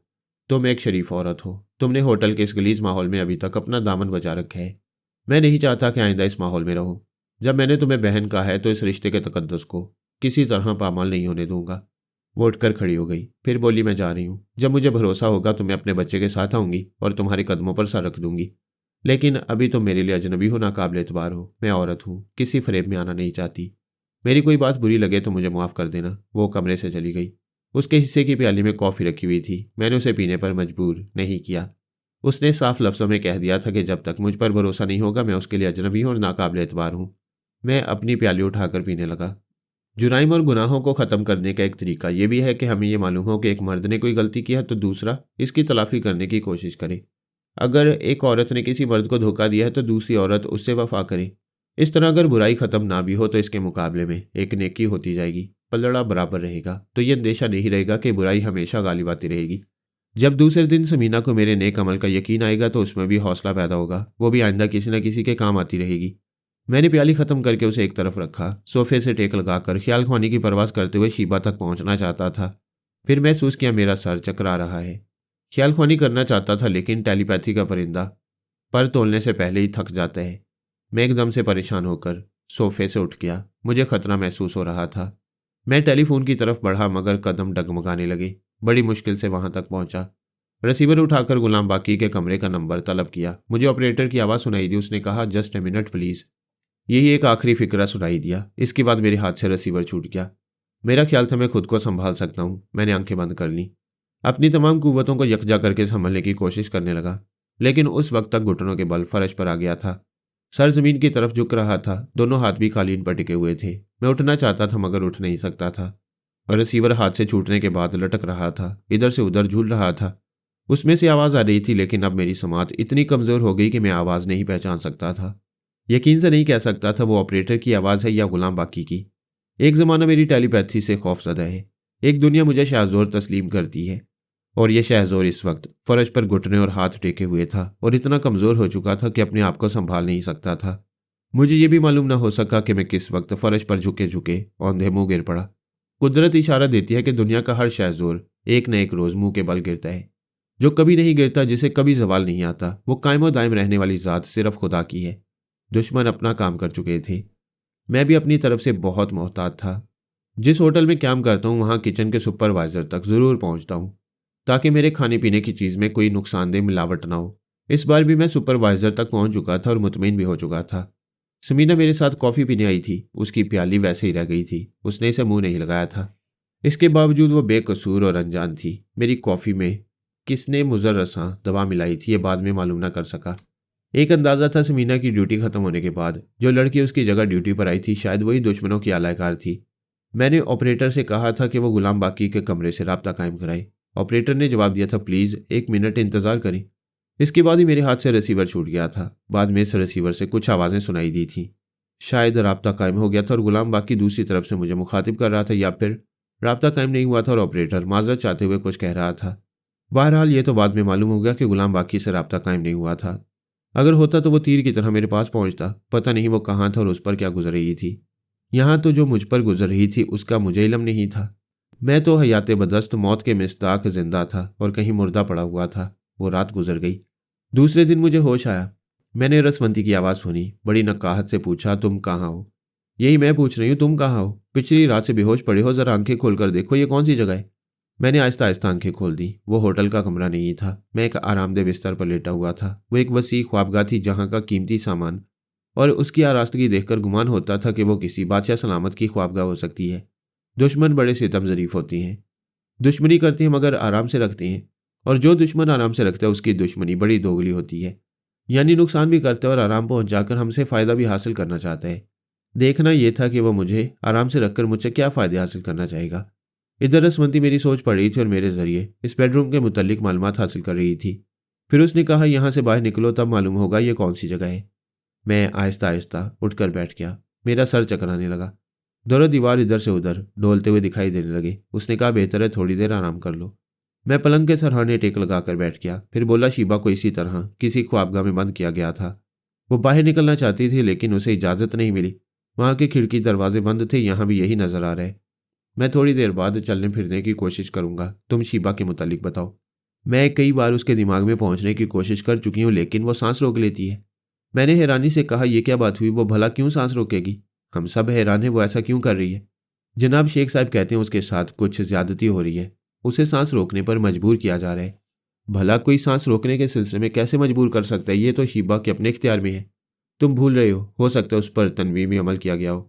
तुम एक शरीफ औरत हो। तुमने होटल के इस गलीज माहौल में अभी तक अपना दामन बचा रखा है। मैं नहीं चाहता कि आइंदा इस माहौल में रहूं। जब मैंने तुम्हें बहन कहा है तो इस रिश्ते के तकद्दुस को किसी तरह पामाल नहीं होने दूंगा। वो उठकर खड़ी हो गई। फिर बोली, मैं जा रही हूँ। जब मुझे भरोसा होगा तो मैं अपने बच्चे के साथ आऊंगी और तुम्हारे कदमों पर सर रख दूंगी। लेकिन अभी तुम मेरे लिए अजनबी हो, नाकाबिल एतबार हो। मैं औरत हूँ, किसी फरेब में आना नहीं चाहती। मेरी कोई बात बुरी लगे तो मुझे माफ़ कर देना। वो कमरे से चली गई। उसके हिस्से की प्याली में कॉफ़ी रखी हुई थी। मैंने उसे पीने पर मजबूर नहीं किया। उसने साफ लफ्ज़ों में कह दिया था कि जब तक मुझ पर भरोसा नहीं होगा मैं उसके लिए अजनबी हूँ और नाकाबिल एतबार हूँ। मैं अपनी प्याली उठाकर पीने लगा। जुराइम और गुनाहों को ख़त्म करने का एक तरीका यह भी है कि हमें यह मालूम हो कि एक मर्द ने कोई गलती की है तो दूसरा इसकी तलाफ़ी करने की कोशिश करे। अगर एक औरत ने किसी मर्द को धोखा दिया है तो दूसरी औरत उससे वफा करे। इस तरह अगर बुराई ख़त्म ना भी हो तो इसके मुकाबले में एक नेकी होती जाएगी। पलड़ा बराबर रहेगा तो यह अंदेशा नहीं रहेगा कि बुराई हमेशा गालिब आती रहेगी। जब दूसरे दिन समीना को मेरे नेक अमल का यकीन आएगा तो उसमें भी हौसला पैदा होगा। वो भी आइंदा किसी न किसी के काम आती रहेगी। मैंने प्याली ख़त्म करके उसे एक तरफ रखा। सोफे से टेक लगाकर ख्याल ख्वानी की परवास करते हुए शीबा तक पहुंचना चाहता था। फिर महसूस किया मेरा सर चकरा रहा है। ख्याल ख्वानी करना चाहता था लेकिन टेलीपैथी का परिंदा पर तोलने से पहले ही थक जाता है। मैं एकदम से परेशान होकर सोफे से उठ गया। मुझे खतरा महसूस हो रहा था। मैं टेलीफोन की तरफ बढ़ा मगर कदम डगमगाने लगे। बड़ी मुश्किल से वहां तक पहुंचा। रिसीवर उठाकर गुलाम बाकी के कमरे का नंबर तलब किया। मुझे ऑपरेटर की आवाज़ सुनाई दी। उसने कहा, जस्ट ए मिनट प्लीज़। यही एक आखिरी फिक्रा सुनाई दिया। इसके बाद मेरे हाथ से रिसीवर छूट गया। मेरा ख्याल था मैं खुद को संभाल सकता हूँ। मैंने आंखें बंद कर लीं। अपनी तमाम कुव्वतों को यकजा करके संभलने की कोशिश करने लगा, लेकिन उस वक्त तक घुटनों के बल फर्श पर आ गया था। सर जमीन की तरफ झुक रहा था। दोनों हाथ भी कालीन पर टिके हुए थे। मैं उठना चाहता था मगर उठ नहीं सकता था और रिसीवर हाथ से छूटने के बाद लटक रहा था, इधर से उधर झूल रहा था। उसमें से आवाज़ आ रही थी लेकिन अब मेरी समात इतनी कमज़ोर हो गई कि मैं आवाज़ नहीं पहचान सकता था। यकीन से नहीं कह सकता था वो ऑपरेटर की आवाज़ है या गुलाम बाकी की। एक ज़माना मेरी टेलीपैथी से खौफजदा है। एक दुनिया मुझे शाहज़ोर तस्लीम करती है और यह शाहज़ोर इस वक्त फर्श पर घुटने और हाथ टेके हुए था और इतना कमज़ोर हो चुका था कि अपने आप को संभाल नहीं सकता था। मुझे ये भी मालूम न हो सका कि मैं किस वक्त फर्श पर झुके झुके औंधे मुँह गिर पड़ा। कुदरत इशारा देती है कि दुनिया का हर शहज़ोर एक न एक रोज़ मुंह के बल गिरता है। जो कभी नहीं गिरता, जिसे कभी ज़वाल नहीं आता, वो कायम और दायम रहने वाली ज़ात सिर्फ खुदा की है। दुश्मन अपना काम कर चुके थे। मैं भी अपनी तरफ से बहुत मोहतात था। जिस होटल में काम करता हूँ वहाँ किचन के सुपरवाइज़र तक ज़रूर पहुँचता हूँ ताकि मेरे खाने पीने की चीज़ में कोई नुकसानदेह मिलावट ना हो। इस बार भी मैं सुपरवाइज़र तक पहुँच चुका था और मुतमईन भी हो चुका था। समीना मेरे साथ कॉफ़ी पीने आई थी। उसकी प्याली वैसे ही रह गई थी। उसने इसे मुंह नहीं लगाया था। इसके बावजूद वो बेकसूर और अनजान थी। मेरी कॉफ़ी में किसने मुजर्रसां दवा मिलाई थी ये बाद में मालूम ना कर सका। एक अंदाज़ा था, समीना की ड्यूटी ख़त्म होने के बाद जो लड़की उसकी जगह ड्यूटी पर आई थी शायद वही दुश्मनों की आलाकार थी। मैंने ऑपरेटर से कहा था कि वो गुलाम बाकी के कमरे से राब्ता कायम कराए। ऑपरेटर ने जवाब दिया था, प्लीज़ 1 मिनट इंतज़ार करें। इसके बाद ही मेरे हाथ से रिसीवर छूट गया था। बाद में इस रिसीवर से कुछ आवाज़ें सुनाई दी थी। शायद राब्ता कायम हो गया था और गुलाम बाकी दूसरी तरफ से मुझे मुखातिब कर रहा था, या फिर राब्ता कायम नहीं हुआ था और ऑपरेटर माजरत चाहते हुए कुछ कह रहा था। बहरहाल ये तो बाद में मालूम हो गया कि गुलाम बाकी से राब्ता कायम नहीं हुआ था। अगर होता तो वो तीर की तरह मेरे पास पहुंचता। पता नहीं वो कहाँ था और उस पर क्या गुजर रही थी। यहाँ तो जो मुझ पर गुजर रही थी उसका मुझे इल्म नहीं था। मैं तो हयाते बदस्त मौत के मिस्ताक जिंदा था और कहीं मुर्दा पड़ा हुआ था। वो रात गुजर गई। दूसरे दिन मुझे होश आया। मैंने रसवंती की आवाज़ सुनी। बड़ी नकाहत से पूछा, तुम कहाँ हो? यही मैं पूछ रही हूँ, तुम कहाँ हो? पिछली रात से बेहोश पड़े हो, जरा आंखें खोलकर देखो, ये कौन सी जगह है? मैंने आहिस्ता आहिस्ता आंखें खोल दी। वो होटल का कमरा नहीं था। मैं एक आरामदेह बिस्तर पर लेटा हुआ था। वो एक वसी ख्वाबगाह थी जहाँ का कीमती सामान और उसकी आरास्तगी देखकर गुमान होता था कि वो किसी बादशाह सलामत की ख्वाबगाह हो सकती है। दुश्मन बड़े सितम ज़रीफ होती हैं। दुश्मनी करते हैं मगर आराम से रखते हैं, और जो दुश्मन आराम से रखता है उसकी दुश्मनी बड़ी दोगली होती है। यानी नुकसान भी करता है और आराम पहुंचाकर हमसे फ़ायदा भी हासिल करना चाहता है। देखना यह था कि वह मुझे आराम से रखकर मुझसे क्या फ़ायदे हासिल करना चाहेगा। इधर रसवंती मेरी सोच पड़ रही थी और मेरे ज़रिए इस बेडरूम के मुतल्लिक मालूमात हासिल कर रही थी। फिर उसने कहा, यहाँ से बाहर निकलो, तब मालूम होगा ये कौन सी जगह है। मैं आहिस्ता आहिस्ता उठकर बैठ गया। मेरा सर चकराने लगा। दोनों दीवार इधर से उधर डोलते हुए दिखाई देने लगे। उसने कहा, बेहतर है थोड़ी देर आराम कर लो। मैं पलंग के सरहाने टेक लगाकर बैठ गया। फिर बोला, शीबा को इसी तरह किसी ख्वाबगाह में बंद किया गया था। वो बाहर निकलना चाहती थी लेकिन उसे इजाज़त नहीं मिली। वहाँ के खिड़की दरवाजे बंद थे। यहाँ भी यही नज़र आ रहा है। मैं थोड़ी देर बाद चलने फिरने की कोशिश करूँगा। तुम शीबा के मुतालिक बताओ। मैं कई बार उसके दिमाग में पहुँचने की कोशिश कर चुकी हूँ लेकिन वो सांस रोक लेती है। मैंने हैरानी से कहा, यह क्या बात हुई? वो भला क्यों सांस रोकेगी? हम सब हैरान हैं, वो ऐसा क्यों कर रही है? जनाब शेख साहब कहते हैं उसके साथ कुछ ज्यादती हो रही है। उसे सांस रोकने पर मजबूर किया जा रहा है। भला कोई सांस रोकने के सिलसिले में कैसे मजबूर कर सकता है? ये तो शीबा के अपने इख्तियार में है। तुम भूल रहे हो सकता है उस पर तनवीमी अमल किया गया हो।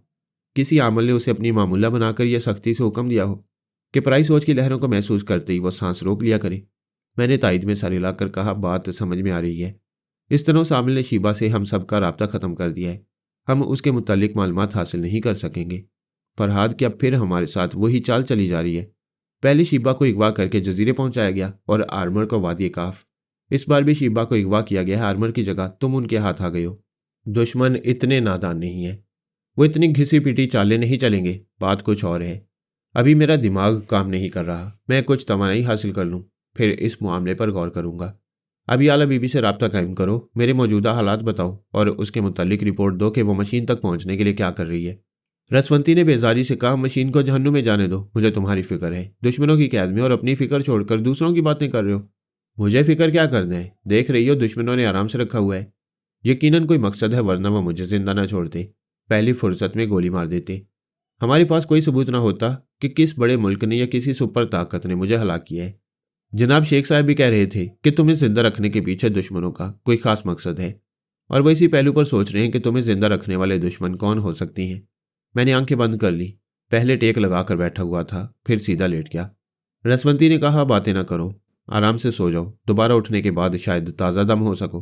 किसी आमल ने उसे अपनी मामूला बनाकर यह सख्ती से हुक्म दिया हो कि पराई सोच की लहरों को महसूस करते ही वो सांस रोक लिया करे। मैंने तायद में सर हिलाकर कहा, बात समझ में आ रही है। इस तरह सामिल ने शीबा से हम सब का राब्ता ख़त्म कर दिया है। हम उसके मुतालिक मालूमात हासिल नहीं कर सकेंगे। फरहाद क्या फिर हमारे साथ वही चाल चली जा रही है? पहले शीबा को अगवा करके जजीरे पहुंचाया गया और आर्मर को वादी काफ। इस बार भी शीबा को अगवा किया गया है। आर्मर की जगह तुम उनके हाथ आ गए हो। दुश्मन इतने नादान नहीं है। वो इतनी घिसी पिटी चालें नहीं चलेंगे। बात कुछ और है। अभी मेरा दिमाग काम नहीं कर रहा। मैं कुछ तवानाई हासिल कर लूँ फिर इस मामले पर गौर करूँगा। अभी आला बीबी से राब्ता कायम करो, मेरे मौजूदा हालात बताओ और उसके मुतालिक रिपोर्ट दो कि वो मशीन तक पहुँचने के लिए क्या कर रही है। रसवंती ने बेजारी से कहा, मशीन को जहन्नुम में जाने दो, मुझे तुम्हारी फिक्र है। दुश्मनों की कैद में और अपनी फिक्र छोड़कर दूसरों की बातें कर रहे हो। मुझे फिक्र क्या करना है? देख रही हो दुश्मनों ने आराम से रखा हुआ है। यकीनन कोई मकसद है, वरना वो मुझे जिंदा ना छोड़ते, पहली फुर्सत में गोली मार देते। हमारे पास कोई सबूत ना होता कि किस बड़े मुल्क ने या किसी सुपर ताकत ने मुझे हलाक किया है। जनाब शेख साहब भी कह रहे थे कि तुम्हें जिंदा रखने के पीछे दुश्मनों का कोई खास मकसद है और वो इसी पहलू पर सोच रहे हैं कि तुम्हें जिंदा रखने वाले दुश्मन कौन हो सकती हैं। मैंने आंखें बंद कर ली। पहले टेक लगाकर बैठा हुआ था, फिर सीधा लेट गया। रसवंती ने कहा, बातें ना करो, आराम से सो जाओ। दोबारा उठने के बाद शायद ताज़ा दम हो सको।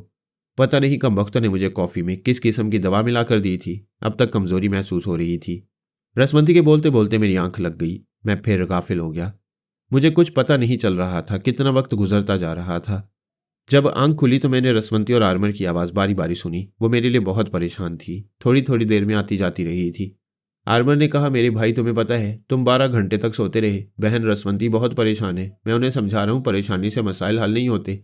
पता नहीं कम वक्त ने मुझे कॉफ़ी में किस किस्म की दवा मिला कर दी थी। अब तक कमज़ोरी महसूस हो रही थी। रसवंती के बोलते बोलते मेरी आंख लग गई। मैं फिर गाफिल हो गया। मुझे कुछ पता नहीं चल रहा था कितना वक्त गुजरता जा रहा था। जब आंख खुली तो मैंने रसवंती और आर्मर की आवाज़ बारी बारी सुनी। वो मेरे लिए बहुत परेशान थी। थोड़ी थोड़ी देर में आती जाती रही थी। आर्मर ने कहा, मेरे भाई तुम्हें पता है तुम 12 घंटे तक सोते रहे। बहन रसवंती बहुत परेशान है। मैं उन्हें समझा रहा हूँ, परेशानी से मसाइल हल नहीं होते।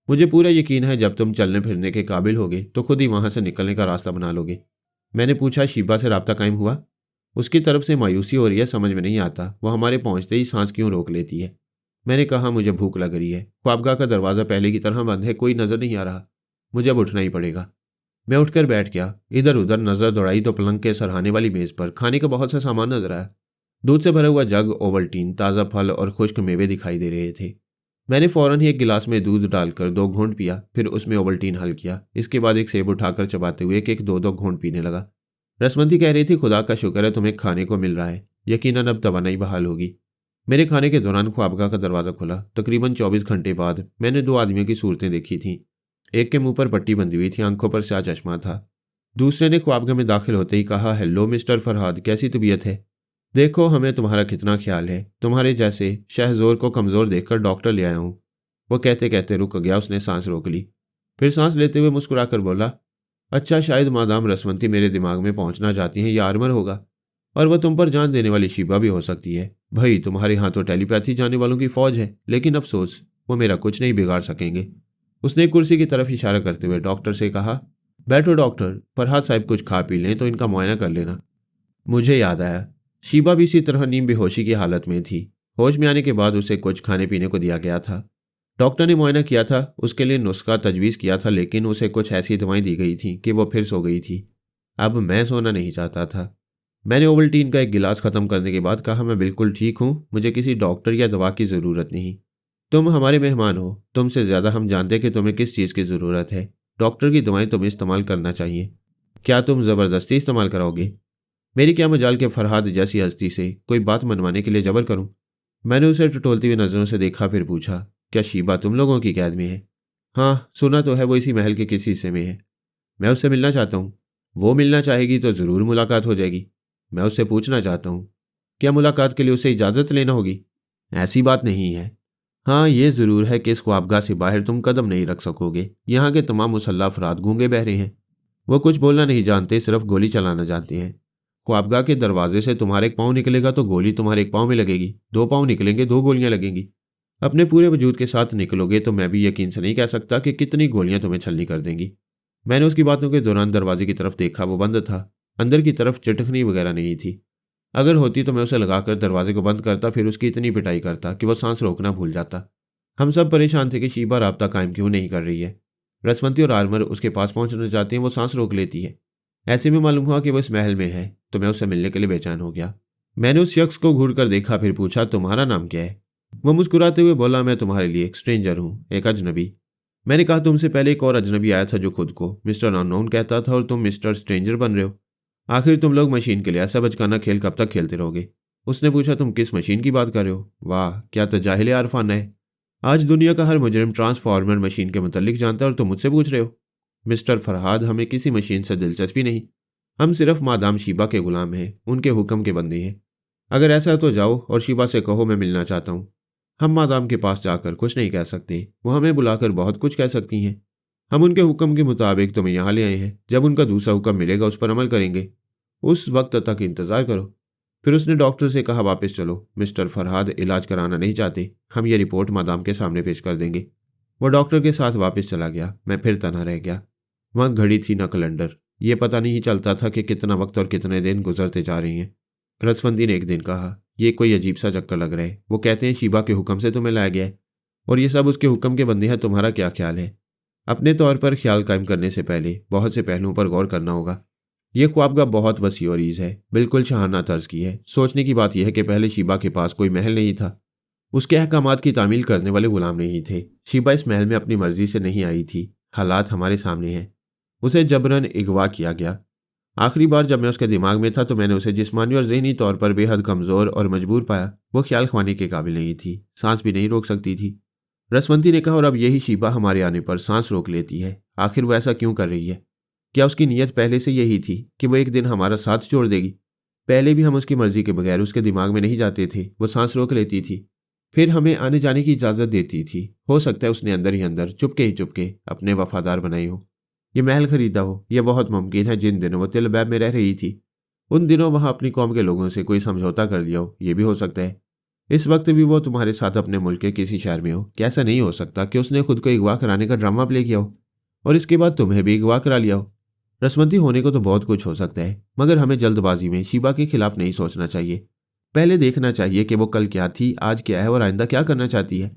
मुझे पूरा यकीन है जब तुम चलने फिरने के काबिल होगे तो खुद ही वहाँ से निकलने का रास्ता बना लोगे। मैंने पूछा, शीबा से राब्ता कायम हुआ? उसकी तरफ से मायूसी हो रही है, समझ में नहीं आता वो हमारे पहुंचते ही सांस क्यों रोक लेती है। मैंने कहा, मुझे भूख लग रही है। ख्वाबगाह का दरवाज़ा पहले की तरह बंद है, कोई नज़र नहीं आ रहा। मुझे अब उठना ही पड़ेगा। मैं उठकर बैठ गया। इधर उधर नज़र दौड़ाई तो पलंग के सरहाने वाली मेज़ पर खाने का बहुत सा सामान नजर आया। दूध से भरा हुआ जग, ओवल्टीन, ताज़ा फल और खुश्क मेवे दिखाई दे रहे थे। मैंने फौरन ही एक गिलास में दूध डालकर 2 घूंट पिया, फिर उसमें ओवल्टीन हल किया। इसके बाद एक सेब उठाकर चबाते हुए एक 2 घूंट पीने लगा। रसवंती कह रही थी, खुदा का शुक्र है तुम्हें खाने को मिल रहा है, यकीनन अब तवानाई बहाल होगी। मेरे खाने के दौरान ख्वाबगाह का दरवाज़ा खुला। तकरीबन 24 घंटे बाद मैंने 2 आदमियों की सूरतें देखी थीं। एक के मुंह पर पट्टी बंधी हुई थी, आंखों पर स्याह चश्मा था। दूसरे ने ख्वाबगाह में दाखिल होते ही कहा, हेलो मिस्टर फरहाद, कैसी तबीयत है? देखो हमें तुम्हारा कितना ख्याल है। तुम्हारे जैसे शहजोर को कमज़ोर देखकर डॉक्टर ले आया हूँ। वो कहते कहते रुक गया। उसने सांस रोक ली, फिर सांस लेते हुए मुस्कुराकर बोला, अच्छा, शायद मादाम रसवंती मेरे दिमाग में पहुंचना चाहती हैं या आर्मर होगा, और वह तुम पर जान देने वाली शीबा भी हो सकती है। भाई, तुम्हारे यहाँ तो टेलीपैथी जाने वालों की फौज है, लेकिन अफसोस वो मेरा कुछ नहीं बिगाड़ सकेंगे। उसने कुर्सी की तरफ इशारा करते हुए डॉक्टर से कहा, बैठो डॉक्टर, फरहाद साहब कुछ खा पी लें तो इनका मुआयना कर लेना। मुझे याद आया, शीबा भी इसी तरह नीम बेहोशी की हालत में थी। होश में आने के बाद उसे कुछ खाने पीने को दिया गया था। डॉक्टर ने मुआयना किया था, उसके लिए नुस्खा तजवीज़ किया था, लेकिन उसे कुछ ऐसी दवाएं दी गई थी कि वो फिर सो गई थी। अब मैं सोना नहीं चाहता था। मैंने ओवल्टीन का एक गिलास ख़त्म करने के बाद कहा, मैं बिल्कुल ठीक हूँ, मुझे किसी डॉक्टर या दवा की ज़रूरत नहीं। तुम हमारे मेहमान हो, तुमसे ज़्यादा हम जानते कि तुम्हें किस चीज़ की ज़रूरत है। डॉक्टर की दवाएं तुम्हें इस्तेमाल करना चाहिए। क्या तुम ज़बरदस्ती इस्तेमाल कराओगे? मेरी क्या मजाल के फरहाद जैसी हस्ती से कोई बात मनवाने के लिए जबर करूं? मैंने उसे टटोलती हुई नज़रों से देखा, फिर पूछा, क्या शीबा तुम लोगों की कैद में है? हाँ, सुना तो है वो इसी महल के किसी हिस्से में है। मैं उससे मिलना चाहता हूँ। वो मिलना चाहेगी तो ज़रूर मुलाकात हो जाएगी। मैं उससे पूछना चाहता हूँ, क्या मुलाकात के लिए उसे इजाज़त लेना होगी? ऐसी बात नहीं है। हाँ, ये ज़रूर है कि इस ख्वाबगाह से बाहर तुम कदम नहीं रख सकोगे। यहाँ के तमाम मुसल्ला अफराद गूंगे बहरे हैं। वो कुछ बोलना नहीं जानते, सिर्फ गोली चलाना जानते हैं। ख्वाबगाह के दरवाजे से तुम्हारे एक पाँव निकलेगा तो गोली तुम्हारे एक पाँव में लगेगी, 2 पाँव निकलेंगे 2 गोलियां लगेंगी। अपने पूरे वजूद के साथ निकलोगे तो मैं भी यकीन से नहीं कह सकता कि कितनी गोलियां तुम्हें छलनी कर देंगी। मैंने उसकी बातों के दौरान दरवाजे की तरफ देखा, वो बंद था। अंदर की तरफ चिटकनी वगैरह नहीं थी। अगर होती तो मैं उसे लगाकर दरवाजे को बंद करता, फिर उसकी इतनी पिटाई करता कि वह सांस रोकना भूल जाता। हम सब परेशान थे कि शीबा राब्ता कायम क्यों नहीं कर रही है। रसवंती और आर्मर उसके पास पहुंचना चाहते हैं, वो सांस रोक लेती है। ऐसे में मालूम हुआ कि वो इस महल में है, तो मैं उससे मिलने के लिए बेचैन हो गया। मैंने उस शख्स को घूर कर देखा, फिर पूछा, तुम्हारा नाम क्या है? वो मुस्कुराते हुए बोला, मैं तुम्हारे लिए एक स्ट्रेंजर हूँ, एक अजनबी। मैंने कहा, तुमसे पहले एक और अजनबी आया था जो खुद को मिस्टर अननोन कहता था, और तुम मिस्टर स्ट्रेंजर बन रहे हो। आखिर तुम लोग मशीन के लिए ऐसा बचकाना खेल कब तक खेलते रहोगे? उसने पूछा, तुम किस मशीन की बात कर रहे हो? वाह, क्या तजाहिल आरफाना है। आज दुनिया का हर मुजरिम ट्रांसफार्मर मशीन के मुतल्लिक जानता है, और तुम मुझसे पूछ रहे हो? मिस्टर फरहाद, हमें किसी मशीन से दिलचस्पी नहीं। हम सिर्फ मादाम शीबा के गुलाम हैं, उनके हुक्म के बंदे हैं। अगर ऐसा है तो जाओ और शीबा से कहो मैं मिलना चाहता हूँ। हम मादाम के पास जाकर कुछ नहीं कह सकते, वो हमें बुलाकर बहुत कुछ कह सकती हैं। हम उनके हुक्म के मुताबिक तुम्हें यहाँ ले आए हैं। जब उनका दूसरा हुक्म मिलेगा उस पर अमल करेंगे। उस वक्त तक इंतज़ार करो। फिर उसने डॉक्टर से कहा, वापस चलो, मिस्टर फरहाद इलाज कराना नहीं चाहते, हम ये रिपोर्ट मादाम के सामने पेश कर देंगे। वो डॉक्टर के साथ वापस चला गया। मैं फिर तना रह गया। वहाँ घड़ी थी न कैलेंडर। ये पता नहीं चलता था कि कितना वक्त और कितने दिन गुजरते जा रहे हैं। रसवंती ने एक दिन कहा, यह कोई अजीब सा चक्कर लग रहा है। वो कहते हैं शीबा के हुक्म से तुम्हें लाया गया है, और ये सब उसके हुक्म के बंदे हैं। तुम्हारा क्या ख्याल है? अपने तौर पर ख्याल कायम करने से पहले बहुत से पहलुओं पर गौर करना होगा। यह ख्वाबगाह बहुत वसी और ईज़ है, बिल्कुल शाहाना तर्ज की है। सोचने की बात यह है कि पहले शीबा के पास कोई महल नहीं था, उसके अहकामात की तामील करने वाले गुलाम नहीं थे। शीबा इस महल में अपनी मर्जी से नहीं आई थी। हालात हमारे सामने हैं। उसे जबरन अगवा किया गया। आखिरी बार जब मैं उसके दिमाग में था तो मैंने उसे जिस्मानी और जहनी तौर पर बेहद कमज़ोर और मजबूर पाया। वो ख्याल ख्वाने के काबिल नहीं थी, सांस भी नहीं रोक सकती थी। रसवंती ने कहा, और अब यही शीबा हमारे आने पर सांस रोक लेती है। आखिर वो ऐसा क्यों कर रही है? क्या उसकी नीयत पहले से यही थी कि वो एक दिन हमारा साथ छोड़ देगी? पहले भी हम उसकी मर्जी के बगैर उसके दिमाग में नहीं जाते थे। वो सांस रोक लेती थी, फिर हमें आने जाने की इजाज़त देती थी। हो सकता है उसने अंदर ही अंदर चुपके अपने वफादार बनाए हो, ये महल खरीदा हो। यह बहुत मुमकिन है जिन दिनों वो तिलबैब में रह रही थी उन दिनों वहाँ अपनी कौम के लोगों से कोई समझौता कर लिया हो। ये भी हो सकता है इस वक्त भी वो तुम्हारे साथ अपने मुल्क के किसी शहर में हो। क्या ऐसा नहीं हो सकता कि उसने खुद को अगवा कराने का ड्रामा प्ले किया हो और इसके बाद तुम्हें भी अगवा करा लिया हो? रसवंती होने को तो बहुत कुछ हो सकता है, मगर हमें जल्दबाजी में शीबा के खिलाफ नहीं सोचना चाहिए। पहले देखना चाहिए कि वो कल क्या थी, आज क्या है और आइंदा क्या करना चाहती है।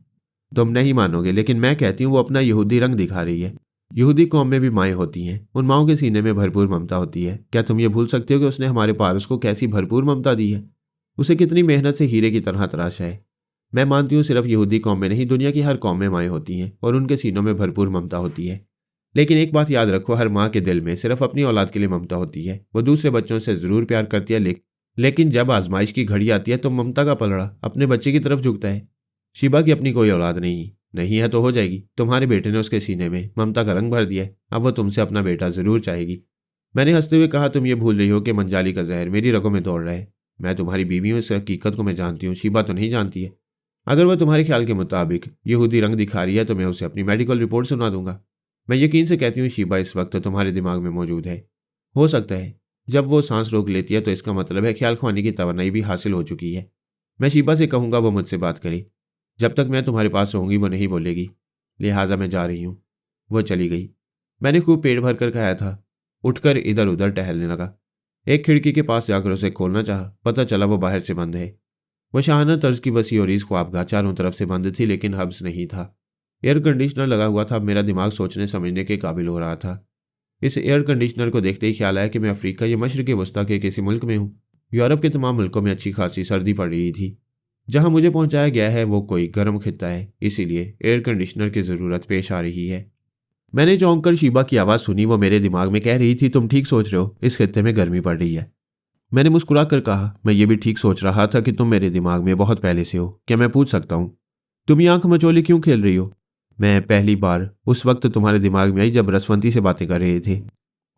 तुम नहीं मानोगे, लेकिन मैं कहती हूँ वो अपना यहूदी रंग दिखा रही है। यहूदी कौम में भी माएँ होती हैं, उन माओं के सीने में भरपूर ममता होती है। क्या तुम ये भूल सकते हो कि उसने हमारे पारस को कैसी भरपूर ममता दी है? उसे कितनी मेहनत से हीरे की तरह तराशा है। मैं मानती हूँ सिर्फ यहूदी कौम में नहीं, दुनिया की हर कौम में माएँ होती हैं और उनके सीनों में भरपूर ममता होती है। लेकिन एक बात याद रखो, हर माँ के दिल में सिर्फ अपनी औलाद के लिए ममता होती है। वो दूसरे बच्चों से जरूर प्यार करती है, लेकिन जब आजमाइश की घड़ी आती है तो ममता का पलड़ा अपने बच्चे की तरफ झुकता है। शीबा की अपनी कोई औलाद नहीं है तो हो जाएगी। तुम्हारे बेटे ने उसके सीने में ममता का रंग भर दिया है, अब वो तुमसे अपना बेटा जरूर चाहेगी। मैंने हंसते हुए कहा, तुम ये भूल रही हो कि मंजाली का जहर मेरी रगों में दौड़ रहा है। मैं तुम्हारी बीवी हूँ, इस हकीकत को मैं जानती हूँ, शीबा तो नहीं जानती है। अगर वह तुम्हारे ख्याल के मुताबिक यहूदी रंग दिखा रही है तो मैं उसे अपनी मेडिकल रिपोर्ट सुना दूंगा। मैं यकीन से कहती हूँ शीबा इस वक्त तुम्हारे दिमाग में मौजूद है। हो सकता है जब वो सांस रोक लेती है तो इसका मतलब है ख्याल खुआने की तवानाई भी हासिल हो चुकी है। मैं शीबा से कहूँगा वो मुझसे बात करे। जब तक मैं तुम्हारे पास रहूँगी वो नहीं बोलेगी, लिहाजा मैं जा रही हूँ। वो चली गई। मैंने खूब पेट भर कर खाया था। उठकर इधर उधर टहलने लगा। एक खिड़की के पास जाकर उसे खोलना चाहा, पता चला वो बाहर से बंद है। वह शाहाना तर्ज की वसी और ख्वाबगाह चारों तरफ से बंद थी, लेकिन हब्स नहीं था। एयर कंडीशनर लगा हुआ था। मेरा दिमाग सोचने समझने के काबिल हो रहा था। इस एयर कंडीशनर को देखते ही ख्याल आया कि मैं अफ्रीका या मशरिक़ वस्ता के किसी मुल्क में हूँ। यूरोप के तमाम मुल्कों में अच्छी खासी सर्दी पड़ रही थी। जहाँ मुझे पहुँचाया गया है वो कोई गर्म खित्ता है, इसीलिए एयर कंडीशनर की ज़रूरत पेश आ रही है। मैंने चौंक कर शीबा की आवाज़ सुनी। वो मेरे दिमाग में कह रही थी, तुम ठीक सोच रहे हो, इस खित्ते में गर्मी पड़ रही है। मैंने मुस्कुरा कर कहा, मैं ये भी ठीक सोच रहा था कि तुम मेरे दिमाग में बहुत पहले से हो। क्या मैं पूछ सकता हूँ, तुम ये आंख मचोली क्यों खेल रही हो? मैं पहली बार उस वक्त तुम्हारे दिमाग में आई जब रसवंती से बातें कर रहे थे।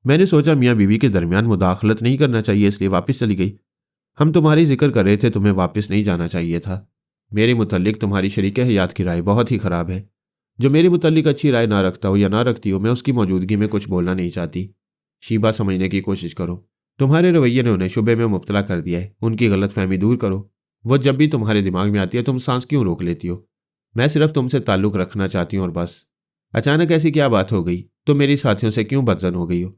मैंने सोचा मियाँ बीवी के दरमियान मुदाखलत नहीं करना चाहिए, इसलिए वापस चली गई। हम तुम्हारी जिक्र कर रहे थे, तुम्हें वापस नहीं जाना चाहिए था। मेरे मुतल्लिक तुम्हारी शरीके हयात की राय बहुत ही ख़राब है। जो मेरे मुतल्लिक अच्छी राय ना रखता हो या ना रखती हो, मैं उसकी मौजूदगी में कुछ बोलना नहीं चाहती। शीबा, समझने की कोशिश करो। तुम्हारे रवैये ने उन्हें शुबे में मुब्तला कर दिया है। उनकी गलतफहमी दूर करो। वो जब भी तुम्हारे दिमाग में आती है तुम सांस क्यों रोक लेती हो? मैं सिर्फ तुमसे ताल्लुक़ रखना चाहती हूँ और बस। अचानक ऐसी क्या बात हो गई? तुम मेरी साथियों से क्यों बदजन हो गई हो?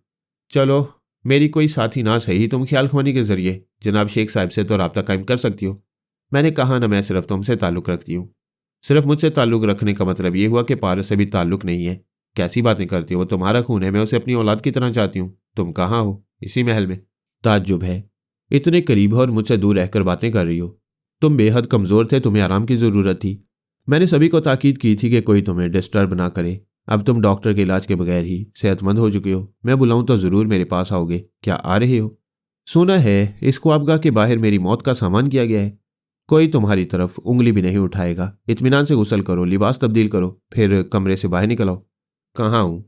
चलो, मेरी कोई साथी ना सही, तुम ख्याल खुआनी के जरिए जनाब शेख साहब से तो रब्ता कायम कर सकती हो। मैंने कहा ना, मैं सिर्फ तुमसे ताल्लुक़ रखती हूँ। सिर्फ मुझसे ताल्लुक़ रखने का मतलब ये हुआ कि पारस से भी ताल्लुक़ नहीं है। कैसी बातें करती हो? वो तुम्हारा खून है, मैं उसे अपनी औलाद की तरह चाहती हूँ। तुम कहाँ हो? इसी महल में। ताज्जुब है, इतने करीब हो और मुझसे दूर रहकर बातें कर रही हो। तुम बेहद कमज़ोर थे, तुम्हें आराम की ज़रूरत थी। मैंने सभी को ताकीद की थी कि कोई तुम्हें डिस्टर्ब ना करे। अब तुम डॉक्टर के इलाज के बगैर ही सेहतमंद हो चुके हो। मैं बुलाऊं तो ज़रूर मेरे पास आओगे। क्या आ रहे हो? सुना है इस ख्वाबगाह के बाहर मेरी मौत का सामान किया गया है। कोई तुम्हारी तरफ उंगली भी नहीं उठाएगा। इत्मीनान से गुस्ल करो, लिबास तब्दील करो, फिर कमरे से बाहर निकल आओ। कहाँ हूँ?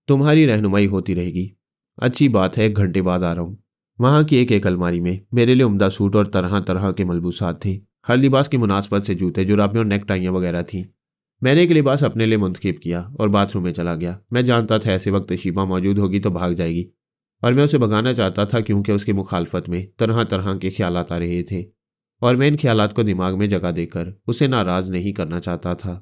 तुम्हारी रहनुमाई होती रहेगी। अच्छी बात है, 1 घंटे बाद आ रहा हूँ। वहाँ की एक अलमारी में मेरे लिए उम्दा सूट और तरह तरह के मलबूसात थे। हर लिबास की मुनासबत से जूते, जुराबें और नेक टाइयाँ वगैरह थीं। मैंने एक लिबास अपने लिए मुंतखब किया और बाथरूम में चला गया। मैं जानता था ऐसे वक्त शीबा मौजूद होगी तो भाग जाएगी, और मैं उसे भगाना चाहता था क्योंकि उसकी मुखालफत में तरह तरह के ख्यालात आ रहे थे और मैं इन ख्यालात को दिमाग में जगह देकर उसे नाराज़ नहीं करना चाहता था।